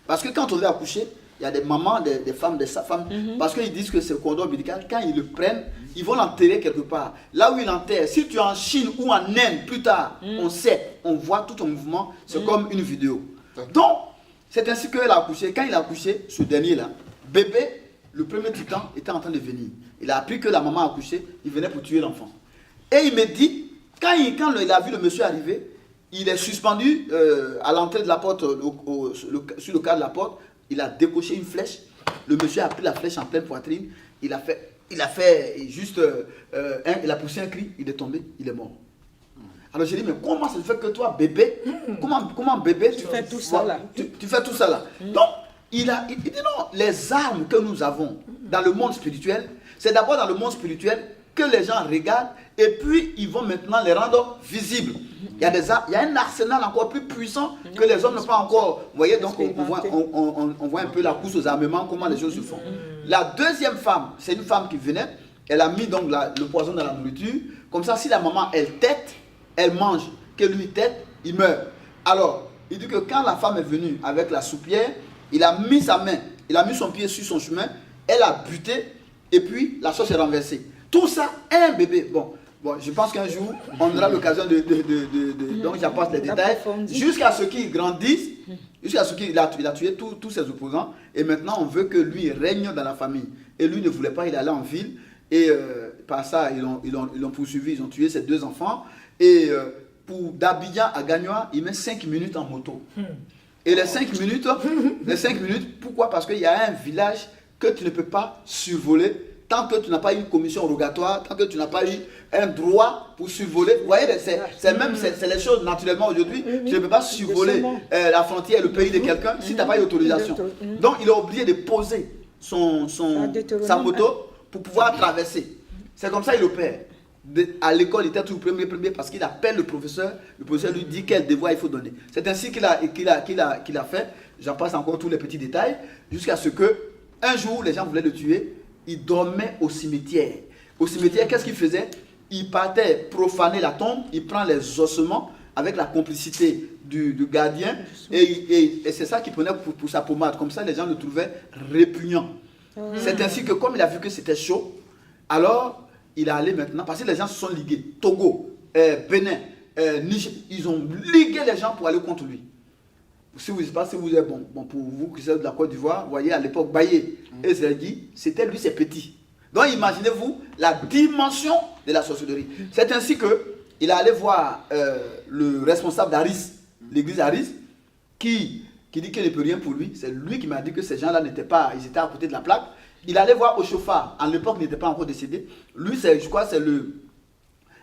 Parce que quand on veut accoucher, il y a des mamans, des femmes, des femmes, parce qu'ils disent que c'est le cordon ombilical, quand ils le prennent, ils vont l'enterrer quelque part. Là où ils l'enterrent, si tu es en Chine ou en Inde, plus tard, on sait, on voit tout ton mouvement, c'est comme une vidéo. Donc, c'est ainsi qu'il a accouché. Quand il a accouché, ce dernier-là, bébé, le premier titan était en train de venir. Il a appris que la maman a accouché, il venait pour tuer l'enfant. Et il me dit, quand il a vu le monsieur arriver, il est suspendu à l'entrée de la porte, sur le cadre de la porte, il a décoché une flèche, le monsieur a pris la flèche en pleine poitrine, il a poussé un cri, il est tombé, il est mort. Alors j'ai dit, mais comment ça se fait que toi, bébé, comment bébé, tu fais tout ça là. Tu fais tout ça là. Donc, il dit non, les armes que nous avons dans le monde spirituel, c'est d'abord dans le monde spirituel que les gens regardent et puis ils vont maintenant les rendre visibles. Il y a un arsenal encore plus puissant que les hommes n'ont pas encore. Vous voyez, donc on voit un peu la course aux armements, comment les choses se font. La deuxième femme, c'est une femme qui venait, elle a mis donc le poison dans la nourriture. Comme ça, si la maman, elle tète, elle mange, que lui tète, il meurt. Alors, il dit que quand la femme est venue avec la soupière, il a mis sa main, il a mis son pied sur son chemin, elle a buté, et puis la sauce est renversée. Tout ça, un bébé. Bon, je pense qu'un jour, on aura l'occasion donc j'apporte les détails, jusqu'à ce qu'il grandisse, jusqu'à ce qu'il a tué tous ses opposants, et maintenant on veut que lui règne dans la famille. Et lui ne voulait pas, il allait en ville, et par ça, ils l'ont poursuivi, ils ont tué ses 2 enfants, et pour d'Abidjan à Gagnoa, il met 5 minutes en moto. Et les 5 minutes, pourquoi? Parce qu'il y a un village que tu ne peux pas survoler tant que tu n'as pas eu une commission rogatoire, tant que tu n'as pas eu un droit pour survoler. Vous voyez, c'est les choses naturellement aujourd'hui. Tu ne peux pas survoler la frontière, le pays de quelqu'un si tu n'as pas eu autorisation. Donc il est obligé de poser sa moto pour pouvoir traverser. C'est comme ça qu'il opère. À l'école, il était toujours premier parce qu'il appelle le professeur lui dit quel devoir il faut donner. C'est ainsi qu'il a fait. J'en passe encore tous les petits détails, jusqu'à ce que un jour, les gens voulaient le tuer. Il dormait au cimetière. Au cimetière, qu'est-ce qu'il faisait? Il partait profaner la tombe, il prend les ossements avec la complicité du gardien, et c'est ça qu'il prenait pour sa pommade. Comme ça, les gens le trouvaient répugnant. C'est ainsi que, comme il a vu que c'était chaud, alors il est allé maintenant, parce que les gens se sont ligués. Togo, Bénin, Niger, ils ont ligué les gens pour aller contre lui. Si vous êtes bon pour vous qui êtes de la Côte d'Ivoire, vous voyez à l'époque Baye et Zerdi, c'était lui, c'est petit. Donc imaginez-vous la dimension de la sorcellerie. C'est ainsi que il est allé voir le responsable d'Aris, l'église Aris, qui dit qu'il ne peut rien pour lui. C'est lui qui m'a dit que ces gens-là n'étaient pas, ils étaient à côté de la plaque. Il allait voir Oshofar, à l'époque il n'était pas encore décédé. Lui, je crois, c'est le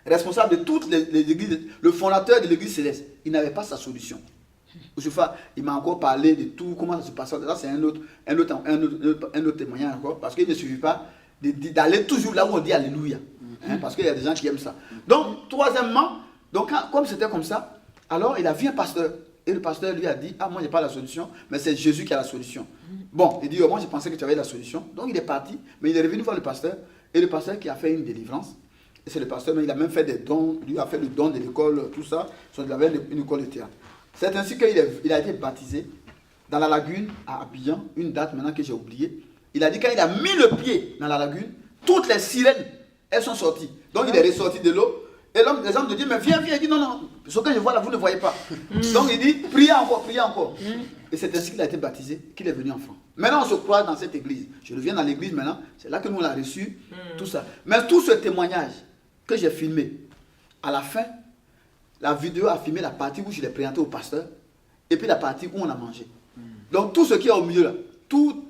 responsable de toutes les églises, le fondateur de l'église céleste. Il n'avait pas sa solution. Oshofar, il m'a encore parlé de tout, comment ça se passe. Là, c'est un autre témoignage encore, parce qu'il ne suffit pas d'aller toujours là où on dit Alléluia. Parce qu'il y a des gens qui aiment ça. Donc, troisièmement, comme c'était comme ça, alors il a vu un pasteur. Et le pasteur lui a dit, moi je n'ai pas la solution, mais c'est Jésus qui a la solution. Bon, il dit, moi je pensais que tu avais la solution. Donc il est parti, mais il est revenu voir le pasteur. Et le pasteur qui a fait une délivrance. Et c'est le pasteur, mais il a même fait des dons. Lui a fait le don de l'école, tout ça. Il avait une école de théâtre. C'est ainsi qu'il a été baptisé dans la lagune à Abidjan, une date maintenant que j'ai oubliée. Il a dit, quand il a mis le pied dans la lagune, toutes les sirènes, elles sont sorties. Donc il est ressorti de l'eau. Et les hommes te disent, mais viens. Il dit, non, ce que je vois là, vous ne voyez pas. Donc il dit, priez encore. Et c'est ainsi qu'il a été baptisé, qu'il est venu en France. Maintenant, on se croise dans cette église. Je reviens dans l'église maintenant, c'est là que nous on l'a reçu, tout ça. Mais tout ce témoignage que j'ai filmé, à la fin, la vidéo a filmé la partie où je l'ai présenté au pasteur, et puis la partie où on a mangé. Donc tout ce qui est au milieu là, tout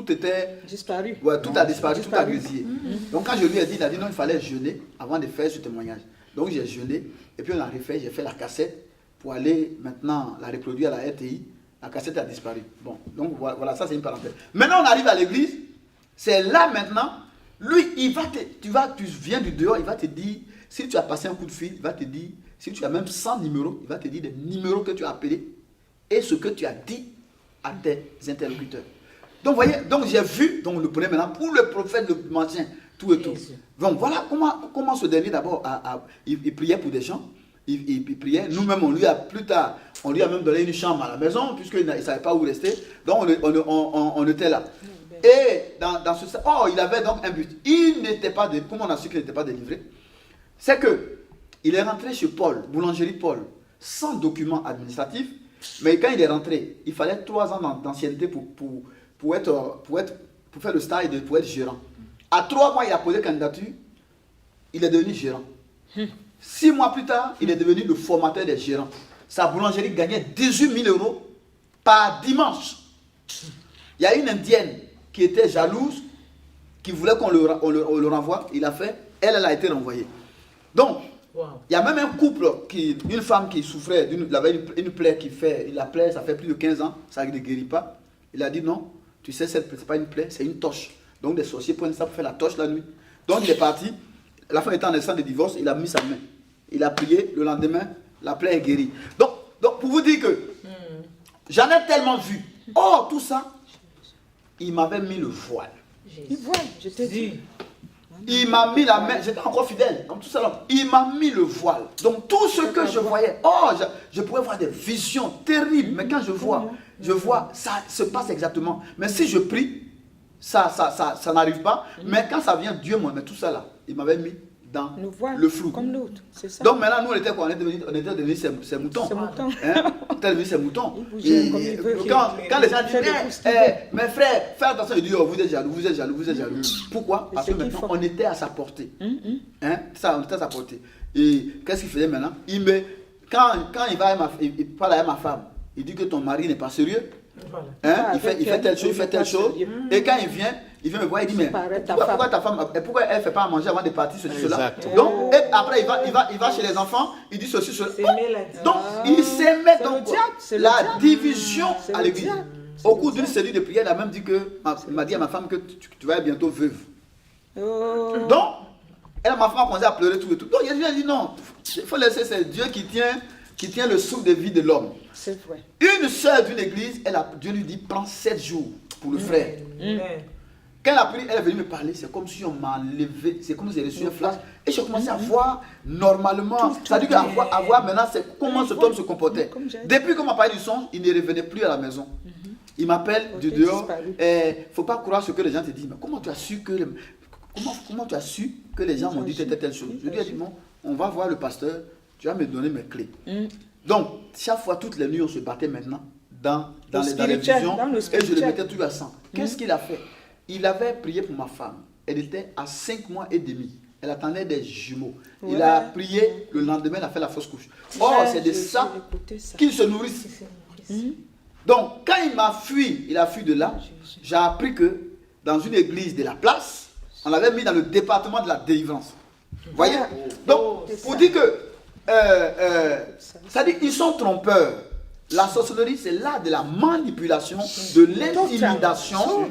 était disparu. Ouais, tout a disparu, tout a grésillé. Donc quand je lui ai dit, il a dit non, il fallait jeûner avant de faire ce témoignage. Donc j'ai jeûné, et puis on a refait, j'ai fait la cassette pour aller maintenant la reproduire à la RTI. La cassette a disparu. Bon, donc voilà, ça c'est une parenthèse. Maintenant on arrive à l'église, c'est là maintenant, lui, tu viens du dehors, il va te dire, si tu as passé un coup de fil, il va te dire, si tu as même 100 numéros, il va te dire des numéros que tu as appelés et ce que tu as dit à tes interlocuteurs. Donc, vous voyez, donc j'ai vu, donc le premier maintenant, pour le prophète, le maintien, tout et tout. Donc voilà comment ce dernier d'abord, il priait pour des gens, il priait. Nous-mêmes, on lui a même donné une chambre à la maison, puisqu'il ne savait pas où rester. Donc on était là. Et dans ce il avait donc un but. Il n'était pas, comment on a su qu'il n'était pas délivré? C'est que il est rentré chez Paul, boulangerie Paul, sans document administratif. Mais quand il est rentré, il fallait 3 ans d'ancienneté pour faire le stage pour être gérant. À 3 mois, il a posé candidature, il est devenu gérant. 6 mois plus tard, il est devenu le formateur des gérants. Sa boulangerie gagnait 18 000 € par dimanche. Il y a une Indienne qui était jalouse, qui voulait qu'on le renvoie. Il a fait, elle a été renvoyée. Donc, il y a même un couple, une femme qui souffrait, elle avait une plaie la plaie, ça fait plus de 15 ans, ça ne guérit pas. Il a dit non, tu sais, c'est pas une plaie, c'est une torche. Donc les sorciers prennent ça pour faire la torche la nuit. Donc il est parti. La femme était en instant de divorce, il a mis sa main. Il a prié, le lendemain, la plaie est guérie. Donc pour vous dire que j'en ai tellement vu. Oh, tout ça, il m'avait mis le voile. Il voit, je te dis. Il m'a mis la main, j'étais encore fidèle, comme tout ça là. Il m'a mis le voile. Donc tout ce que je voyais, je pouvais voir des visions terribles. Mais quand je vois, ça se passe exactement. Mais si je prie, ça n'arrive pas. Mais quand ça vient, Dieu m'a mis tout ça là. Il m'avait mis dans le flou. Comme l'autre, c'est ça. Donc maintenant, nous, on était quoi? On était devenus ses moutons. C'est mouton. Hein? On était devenus ses moutons. Il bougeait comme il veut. Quand les gens fait des disent, mes frères, faites attention, ils disent, oh, vous êtes jaloux, vous êtes jaloux, vous êtes jaloux. Pourquoi? Parce que maintenant, on était à sa portée. Hein? Ça, on était à sa portée. Et qu'est-ce qu'il faisait maintenant? Quand il parle à ma femme, il dit que ton mari n'est pas sérieux. Voilà. Hein? Il fait telle chose. Et quand il vient me voir, il dit, mais pourquoi ta femme, pourquoi elle ne fait pas à manger avant de partir, ceci, cela. Donc, et après, il va chez les enfants, il dit ceci, cela. Donc, il s'aimait. Donc, la division à l'église. Au cours d'une série de prières, il a même dit il m'a dit à ma femme que tu vas être bientôt veuve. Donc, ma femme a commencé à pleurer tout et tout. Donc, il a dit non, il faut laisser, c'est Dieu qui tient le souffle de vie de l'homme. C'est vrai. Une sœur d'une église, Dieu lui dit, prends 7 jours pour le frère. Quand elle a pris, elle est venue me parler, c'est comme si on m'a enlevé, c'est comme si j'ai reçu un flash. Et j'ai commencé à voir normalement. C'est-à-dire qu'à voir maintenant, c'est comment cet homme se comportait. Depuis qu'on m'a parlé du songe, il ne revenait plus à la maison. Il m'appelle du dehors. Il ne faut pas croire ce que les gens te disent. Mais comment tu as su que les gens m'ont dit telle chose? Je lui ai dit, non, on va voir le pasteur, tu vas me donner mes clés. Donc, chaque fois, toutes les nuits, on se battait maintenant dans les visions. Et je le mettais tout à 100. Qu'est-ce qu'il a fait? Il avait prié pour ma femme. Elle était à 5 mois et demi. Elle attendait des jumeaux. Ouais. Il a prié, le lendemain, elle a fait la fausse couche. Or, c'est de ça qu'ils se nourrissent. Donc, quand il a fui de là, j'ai appris que dans une église de la place, on l'avait mis dans le département de la délivrance. Vous voyez? Donc, pour dire que, c'est-à-dire qu'ils sont trompeurs. La sorcellerie, c'est l'art de la manipulation, de l'intimidation,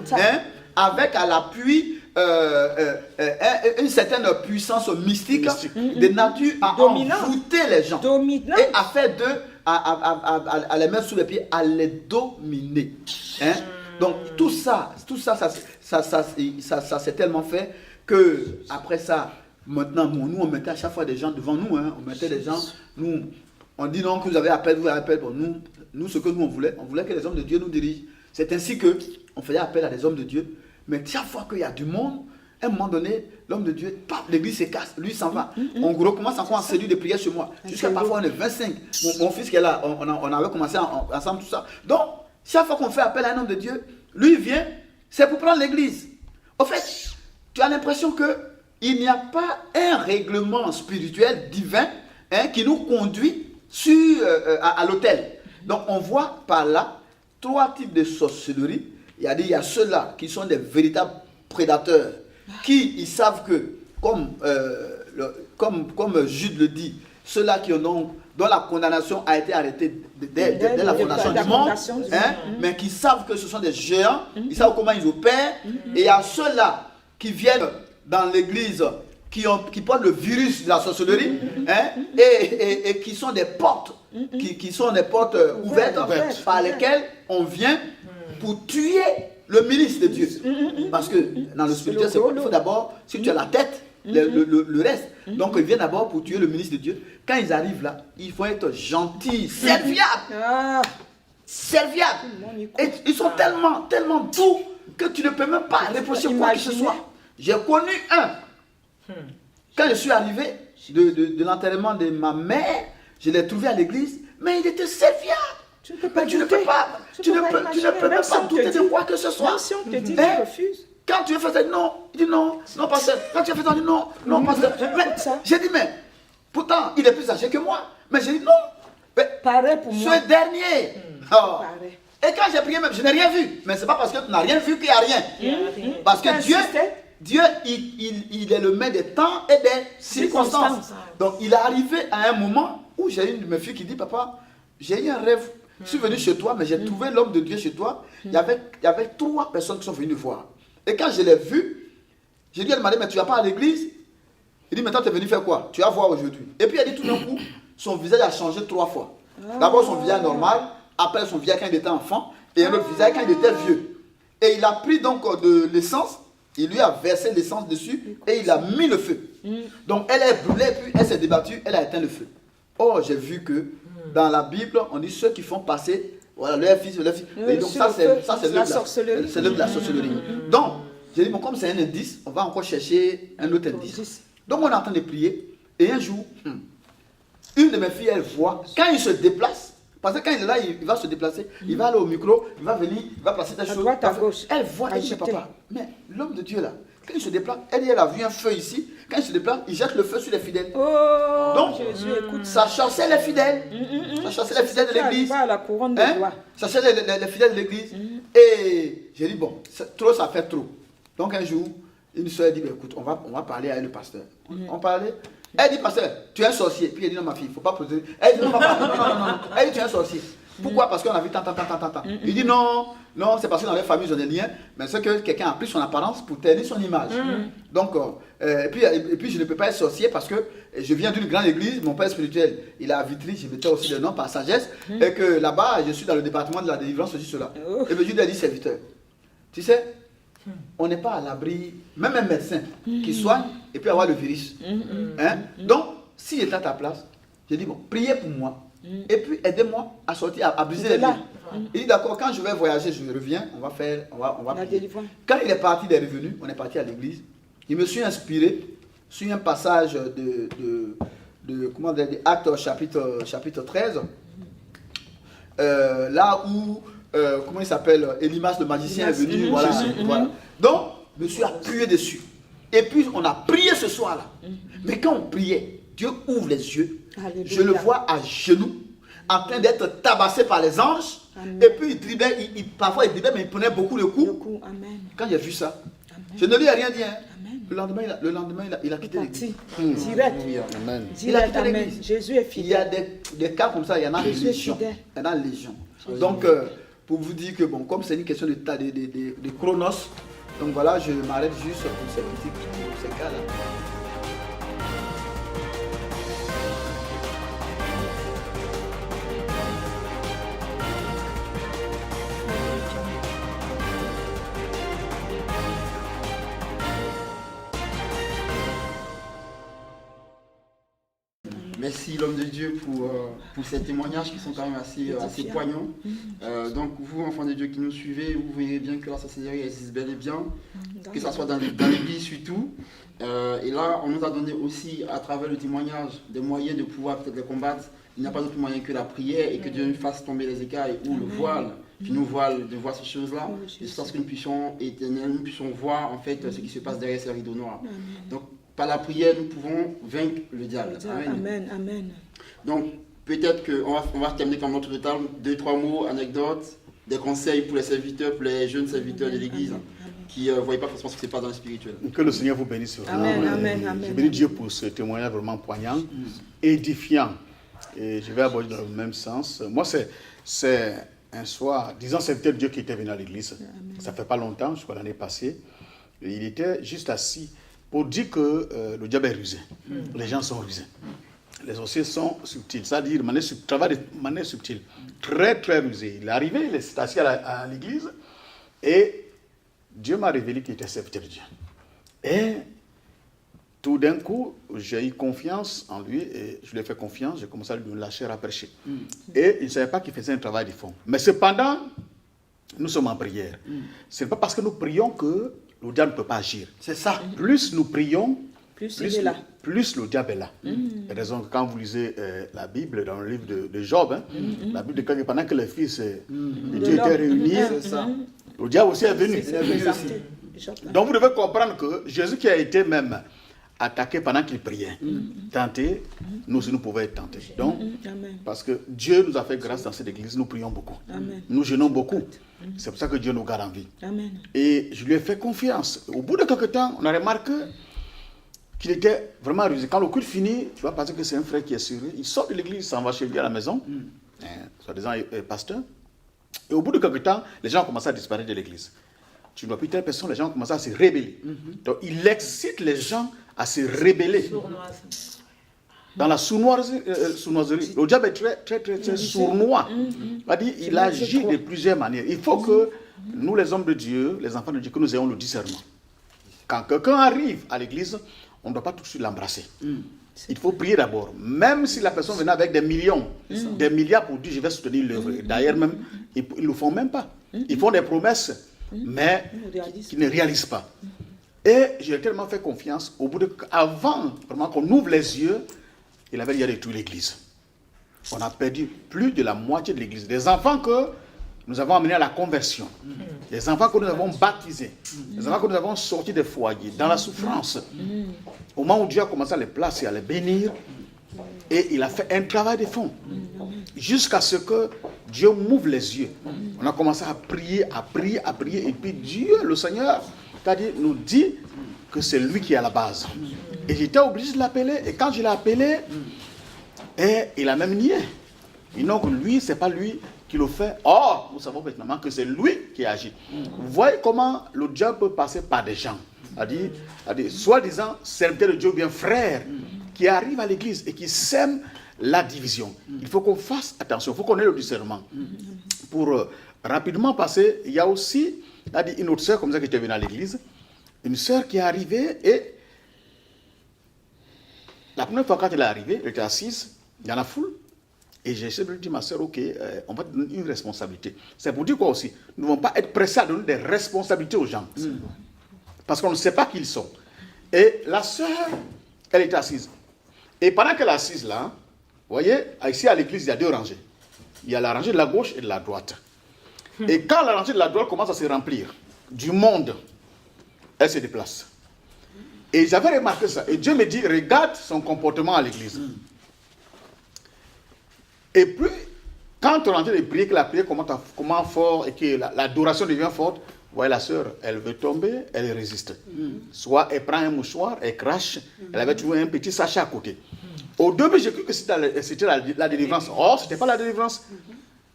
avec à l'appui une certaine puissance mystique de nature à envoûter les gens et à faire d'eux, à les mettre sous les pieds, à les dominer. Donc tout ça s'est tellement fait que après ça, maintenant, nous on mettait à chaque fois des gens devant nous, on mettait des gens, on dit non que vous avez appel pour nous ce que nous on voulait que les hommes de Dieu nous dirigent. C'est ainsi que on faisait appel à des hommes de Dieu. Mais chaque fois qu'il y a du monde, à un moment donné, l'homme de Dieu, l'église se casse, lui s'en va. On recommence encore en cellule de prière chez moi. Jusqu'à parfois on est 25. Mon fils qui est là, on avait commencé ensemble tout ça. Donc, chaque fois qu'on fait appel à un homme de Dieu, lui vient, c'est pour prendre l'église. Au fait, tu as l'impression qu'il n'y a pas un règlement spirituel divin qui nous conduit à l'autel. Donc on voit par là 3 types de sorcellerie. Il y a ceux-là qui sont des véritables prédateurs, qui ils savent que, comme Jude le dit, ceux-là qui dont la condamnation a été arrêtée dès la fondation du monde, mais qui savent que ce sont des géants, ils savent comment ils opèrent, et il y a ceux-là qui viennent dans l'église, qui portent le virus de la sorcellerie, et qui sont des portes, qui sont des portes ouvertes par lesquelles on vient pour tuer le ministre de Dieu. Parce que dans le spirituel, il faut d'abord, si tu as la tête, le reste. Donc ils viennent d'abord pour tuer le ministre de Dieu. Quand ils arrivent là, il faut être gentils, serviables. Serviables. Et ils sont tellement doux que tu ne peux même pas reprocher quoi que ce soit. J'ai connu un. Quand je suis arrivé de l'enterrement de ma mère, je l'ai trouvé à l'église, mais il était serviable. Tu ne peux pas douter de quoi que ce soit. Même si on te dit, tu refuses. Quand tu veux faire ça, non. Il dit non, pasteur. Quand tu veux faire ça, il dit non, pasteur. J'ai dit, mais pourtant, il est plus âgé que moi. Mais j'ai dit non. Pareil pour moi. Ce dernier. Et quand j'ai prié, même, je n'ai rien vu. Mais ce n'est pas parce que tu n'as rien vu qu'il n'y a rien. Parce que Dieu, il est le maître des temps et des circonstances. Donc, il est arrivé à un moment où j'ai une de mes filles qui dit, papa, j'ai eu un rêve. Je suis venu chez toi, mais j'ai trouvé l'homme de Dieu chez toi. Il y avait 3 personnes qui sont venues voir. Et quand je l'ai vu, j'ai dit, elle m'a dit, mais tu vas pas à l'église? Il dit, maintenant tu es venu faire quoi? Tu vas voir aujourd'hui. Et puis elle dit tout d'un coup, son visage a changé 3 fois. D'abord son visage normal, après son visage quand il était enfant, et un autre visage quand il était vieux. Et il a pris donc de l'essence, il lui a versé l'essence dessus, et il a mis le feu. Donc elle est brûlée, puis elle s'est débattue, elle a éteint le feu. Or, j'ai vu que dans la Bible, on dit ceux qui font passer voilà, leur fils. Et donc ça, c'est la sorcellerie. C'est l'œuvre de la sorcellerie. Donc, j'ai dit, bon, comme c'est un indice, on va encore chercher un autre indice. Donc, on est en train de prier. Et un jour, une de mes filles, elle voit, quand il se déplace, parce que quand il est là, il va se déplacer, il va aller au micro, il va venir, il va placer des choses. Droite à gauche. Elle voit, elle dit, papa, mais l'homme de Dieu là, quand il se déplace, elle a vu un feu ici, quand il se déplace, il jette le feu sur les fidèles. Oh, donc, Jésus, écoute. ça chassait les fidèles. Ça chassait les fidèles de l'église. Pas la couronne de gloire. Ça chassait les fidèles de l'église. Et j'ai dit, bon, trop, ça fait trop. Donc un jour, une soeur dit, écoute, on va parler avec le pasteur. On parlait. Elle dit, pasteur, tu es un sorcier. Puis elle dit, non, ma fille, il ne faut pas poser. Elle dit, non, non. Elle dit, tu es un sorcier. Pourquoi? Parce qu'on a vu tant. Il dit, non, c'est parce que dans les familles, ils ont des liens. Mais c'est que quelqu'un a pris son apparence pour ternir son image. Donc, et puis, je ne peux pas être sorcier parce que je viens d'une grande église. Mon père spirituel, il est à Vitry. Je mettais aussi le nom par sagesse. Et que là-bas, je suis dans le département de la délivrance, ceci, cela. Et le Dieu lui a dit, serviteur, tu sais, on n'est pas à l'abri, même un médecin qui soigne et puis avoir le virus. Donc, s'il est à ta place, je dis, bon, priez pour moi. Et puis aidez-moi à sortir, à briser les liens. Il dit d'accord, quand je vais voyager, je reviens, on va prier. Quand il est parti, il est revenu, on est parti à l'église. Je me suis inspiré sur un passage de Actes chapitre 13, là où, comment il s'appelle, Elimas le magicien est venu. Voilà. Donc, je me suis appuyé dessus. Et puis, on a prié ce soir-là. Mais quand on priait, Dieu ouvre les yeux. Alléluia. Je le vois à genoux, en train d'être tabassé par les anges. Amen. Et puis, il driblait, parfois il driblait, mais il prenait beaucoup de coups. Amen. Quand j'ai vu ça, je ne lui ai rien dit. Le lendemain, il a quitté l'église. Direct. Amen. Il a quitté l'église. Jésus est fidèle. Il y a des cas comme ça, il y en a des légions. Donc, pour vous dire que, bon, comme c'est une question de chronos, donc voilà, je m'arrête juste pour ces cas-là. Merci l'homme de Dieu pour ces témoignages qui sont quand même assez poignants. Donc vous, enfants de Dieu qui nous suivez, vous voyez bien que la sorcellerie existe bel et bien, que ce soit dans l'église surtout. Et là, on nous a donné aussi, à travers le témoignage, des moyens de pouvoir peut-être les combattre. Il n'y a pas d'autre moyen que la prière et que Dieu nous fasse tomber les écailles ou le voile, qui nous voile de voir ces choses-là, de sorte que nous puissions voir en fait ce qui se passe derrière ces rideaux noirs. Donc, par la prière, nous pouvons vaincre le diable. Amen. Donc, peut-être qu'on va terminer comme notre table, 2-3 mots, anecdotes, des conseils pour les serviteurs, pour les jeunes serviteurs de l'Église qui ne voient pas forcément ce qui se passe dans le spirituel. Que le Seigneur vous bénisse. Amen. Je bénis Dieu pour ce témoignage vraiment poignant, édifiant. Et je vais aborder dans le même sens. Moi, c'est un soir, disons, c'est peut-être Dieu qui était venu à l'église. Ça fait pas longtemps, je crois l'année passée. Et il était juste assis pour dire que le diable est rusé. Les gens sont rusés. Les sorciers sont subtils. C'est-à-dire, travail de manière subtile. Très, très rusé. Il est arrivé, il est assis à l'église. Et Dieu m'a révélé qu'il était serviteur de Dieu. Et tout d'un coup, j'ai eu confiance en lui et je lui ai fait confiance. J'ai commencé à lui lâcher à prêcher. Et il ne savait pas qu'il faisait un travail de fond. Mais cependant, nous sommes en prière. Ce n'est pas parce que nous prions que le diable ne peut pas agir. C'est ça. Plus nous prions, plus le diable est là. Raison que quand vous lisez la Bible, dans le livre de Job, la Bible dit que pendant que les fils de Dieu étaient réunis, le diable aussi est venu. Donc vous devez comprendre que Jésus qui a été même attaqué pendant qu'il priait, tenté, nous aussi nous pouvons être tentés. Donc, parce que Dieu nous a fait grâce dans cette église, nous prions beaucoup. Nous jeûnons beaucoup. C'est pour ça que Dieu nous garde en vie. Et je lui ai fait confiance. Au bout de quelques temps, on a remarqué qu'il était vraiment rusé. Quand le culte finit, tu vas penser que c'est un frère qui est sur lui. Il sort de l'église, il s'en va chez lui à la maison. soi-disant pasteur. Et au bout de quelques temps, les gens ont commencé à disparaître de l'église. Tu ne vois plus telle personne, les gens ont commencé à se rébeller. Donc il excite les gens à se rébeller. Sournoise. Dans la sournoiserie, le diable est très sournois. Il agit de plusieurs manières. Il faut que nous, les hommes de Dieu, les enfants de Dieu, que nous ayons le discernement. Quand quelqu'un arrive à l'église, on ne doit pas tout de suite l'embrasser. Il faut prier d'abord. Même si la personne venait avec des millions, des milliards pour dire je vais soutenir l'œuvre. D'ailleurs, même, ils ne le font même pas. Ils font des promesses, mais qui ne réalisent pas. Et j'ai tellement fait confiance, au bout de, avant vraiment qu'on ouvre les yeux, il avait déjà détruit l'église. On a perdu plus de la moitié de l'église. Des enfants que nous avons amenés à la conversion. Des enfants que nous avons baptisés. Des enfants que nous avons sortis des foyers, dans la souffrance. Au moment où Dieu a commencé à les placer, à les bénir, et il a fait un travail de fond. Jusqu'à ce que Dieu m'ouvre les yeux. On a commencé à prier, et puis Dieu, le Seigneur, nous dit que c'est lui qui est à la base. Et j'étais obligé de l'appeler. Et quand je l'ai appelé, et il a même nié. Et donc lui, c'est pas lui qui le fait. Or, nous savons maintenant que c'est lui qui agit. Vous voyez comment le diable peut passer par des gens. Soi-disant, serviteurs de Dieu, bien frères, qui arrivent à l'église et qui sèment la division. Il faut qu'on fasse attention, il faut qu'on ait le discernement. Pour rapidement passer, il y a aussi une autre sœur comme ça qui était venue à l'église. Une sœur qui est arrivée et la première fois quand elle est arrivée, elle était assise dans la foule et j'ai essayé de lui dire, ma sœur, ok, on va te donner une responsabilité. C'est pour dire quoi aussi? Nous ne devons pas être pressés à donner des responsabilités aux gens parce qu'on ne sait pas qui ils sont. Et la sœur, elle était assise. Et pendant qu'elle est assise là, vous voyez, ici à l'église, il y a deux rangées. Il y a la rangée de la gauche et de la droite. Et quand la rangée de la droite commence à se remplir du monde, elle se déplace. Et j'avais remarqué ça. Et Dieu me dit, regarde son comportement à l'église. Et puis, quand on est en train de prier, que la prière commence fort et que l'adoration devient forte, vous voyez la sœur, elle veut tomber, elle résiste. Soit elle prend un mouchoir, elle crache, elle avait trouvé un petit sachet à côté. Au début, j'ai cru que c'était la délivrance. Or, ce n'était pas la délivrance.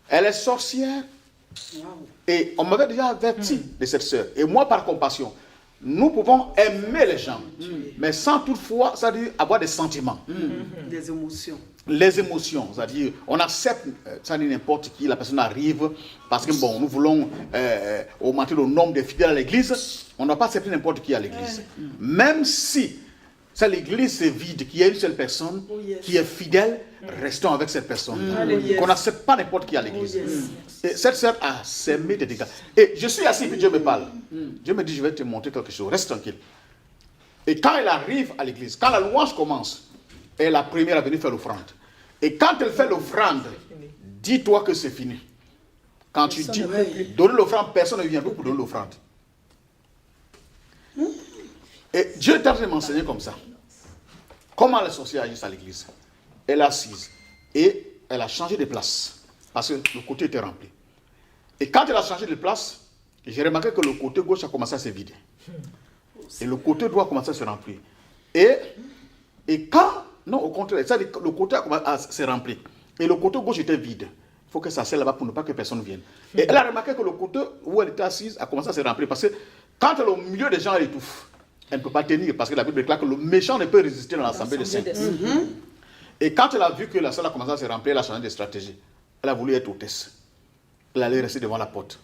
Elle est sorcière. Et on m'avait déjà averti de cette sœur. Et moi, par compassion, nous pouvons aimer les gens, mais sans toutefois, c'est-à-dire avoir des sentiments. Des émotions. Les émotions, c'est-à-dire, on accepte, c'est-à-dire n'importe qui, la personne arrive, parce que bon, nous voulons augmenter le nombre de fidèles à l'église, on ne doit pas accepter n'importe qui à l'église. Même si l'église est vide, qu'il y a une seule personne qui est fidèle, restons avec cette personne. Qu'on n'accepte pas n'importe qui à l'église. Et cette sœur a sémé des dégâts. Et je suis assis, puis Dieu me parle. Dieu me dit, je vais te montrer quelque chose, reste tranquille. Et quand elle arrive à l'église, quand la louange commence, elle est la première à venir faire l'offrande. Et quand elle fait l'offrande, dis-toi que c'est fini. Quand tu dis, donner l'offrande, personne ne vient plus pour donner l'offrande. Et Dieu est en train de m'enseigner comme ça. Comment les sorciers agissent à l'église. Elle est assise. Et elle a changé de place. Parce que le côté était rempli. Et quand elle a changé de place, j'ai remarqué que le côté gauche a commencé à se vider. Et le côté droit a commencé à se remplir. Et quand, non, au contraire, le côté a commencé à se remplir. Et le côté gauche était vide. Il faut que ça s'aille là-bas pour ne pas que personne vienne. Et elle a remarqué que le côté où elle était assise a commencé à se remplir. Parce que quand elle est au milieu des gens, elle étouffe. Elle ne peut pas tenir parce que la Bible déclare que le méchant ne peut résister dans l'assemblée des saints. Et quand elle a vu que la salle a commencé à se remplir, elle a changé de stratégie. Elle a voulu être hôtesse. Elle allait rester devant la porte.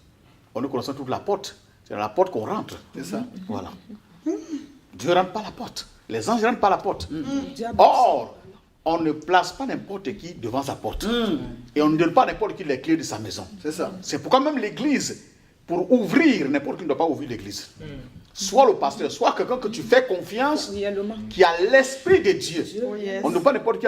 On ne connaissant toute la porte. C'est dans la porte qu'on rentre. C'est ça. Voilà. Dieu ne rentre pas à la porte. Les anges ne rentrent pas à la porte. Or, on ne place pas n'importe qui devant sa porte. Et on ne donne pas n'importe qui les clés de sa maison. C'est ça. C'est pourquoi même l'église, pour ouvrir, n'importe qui ne doit pas ouvrir l'église. Soit le pasteur, soit quelqu'un que tu fais confiance, qui a l'esprit de Dieu. On ne doit pas n'importe qui.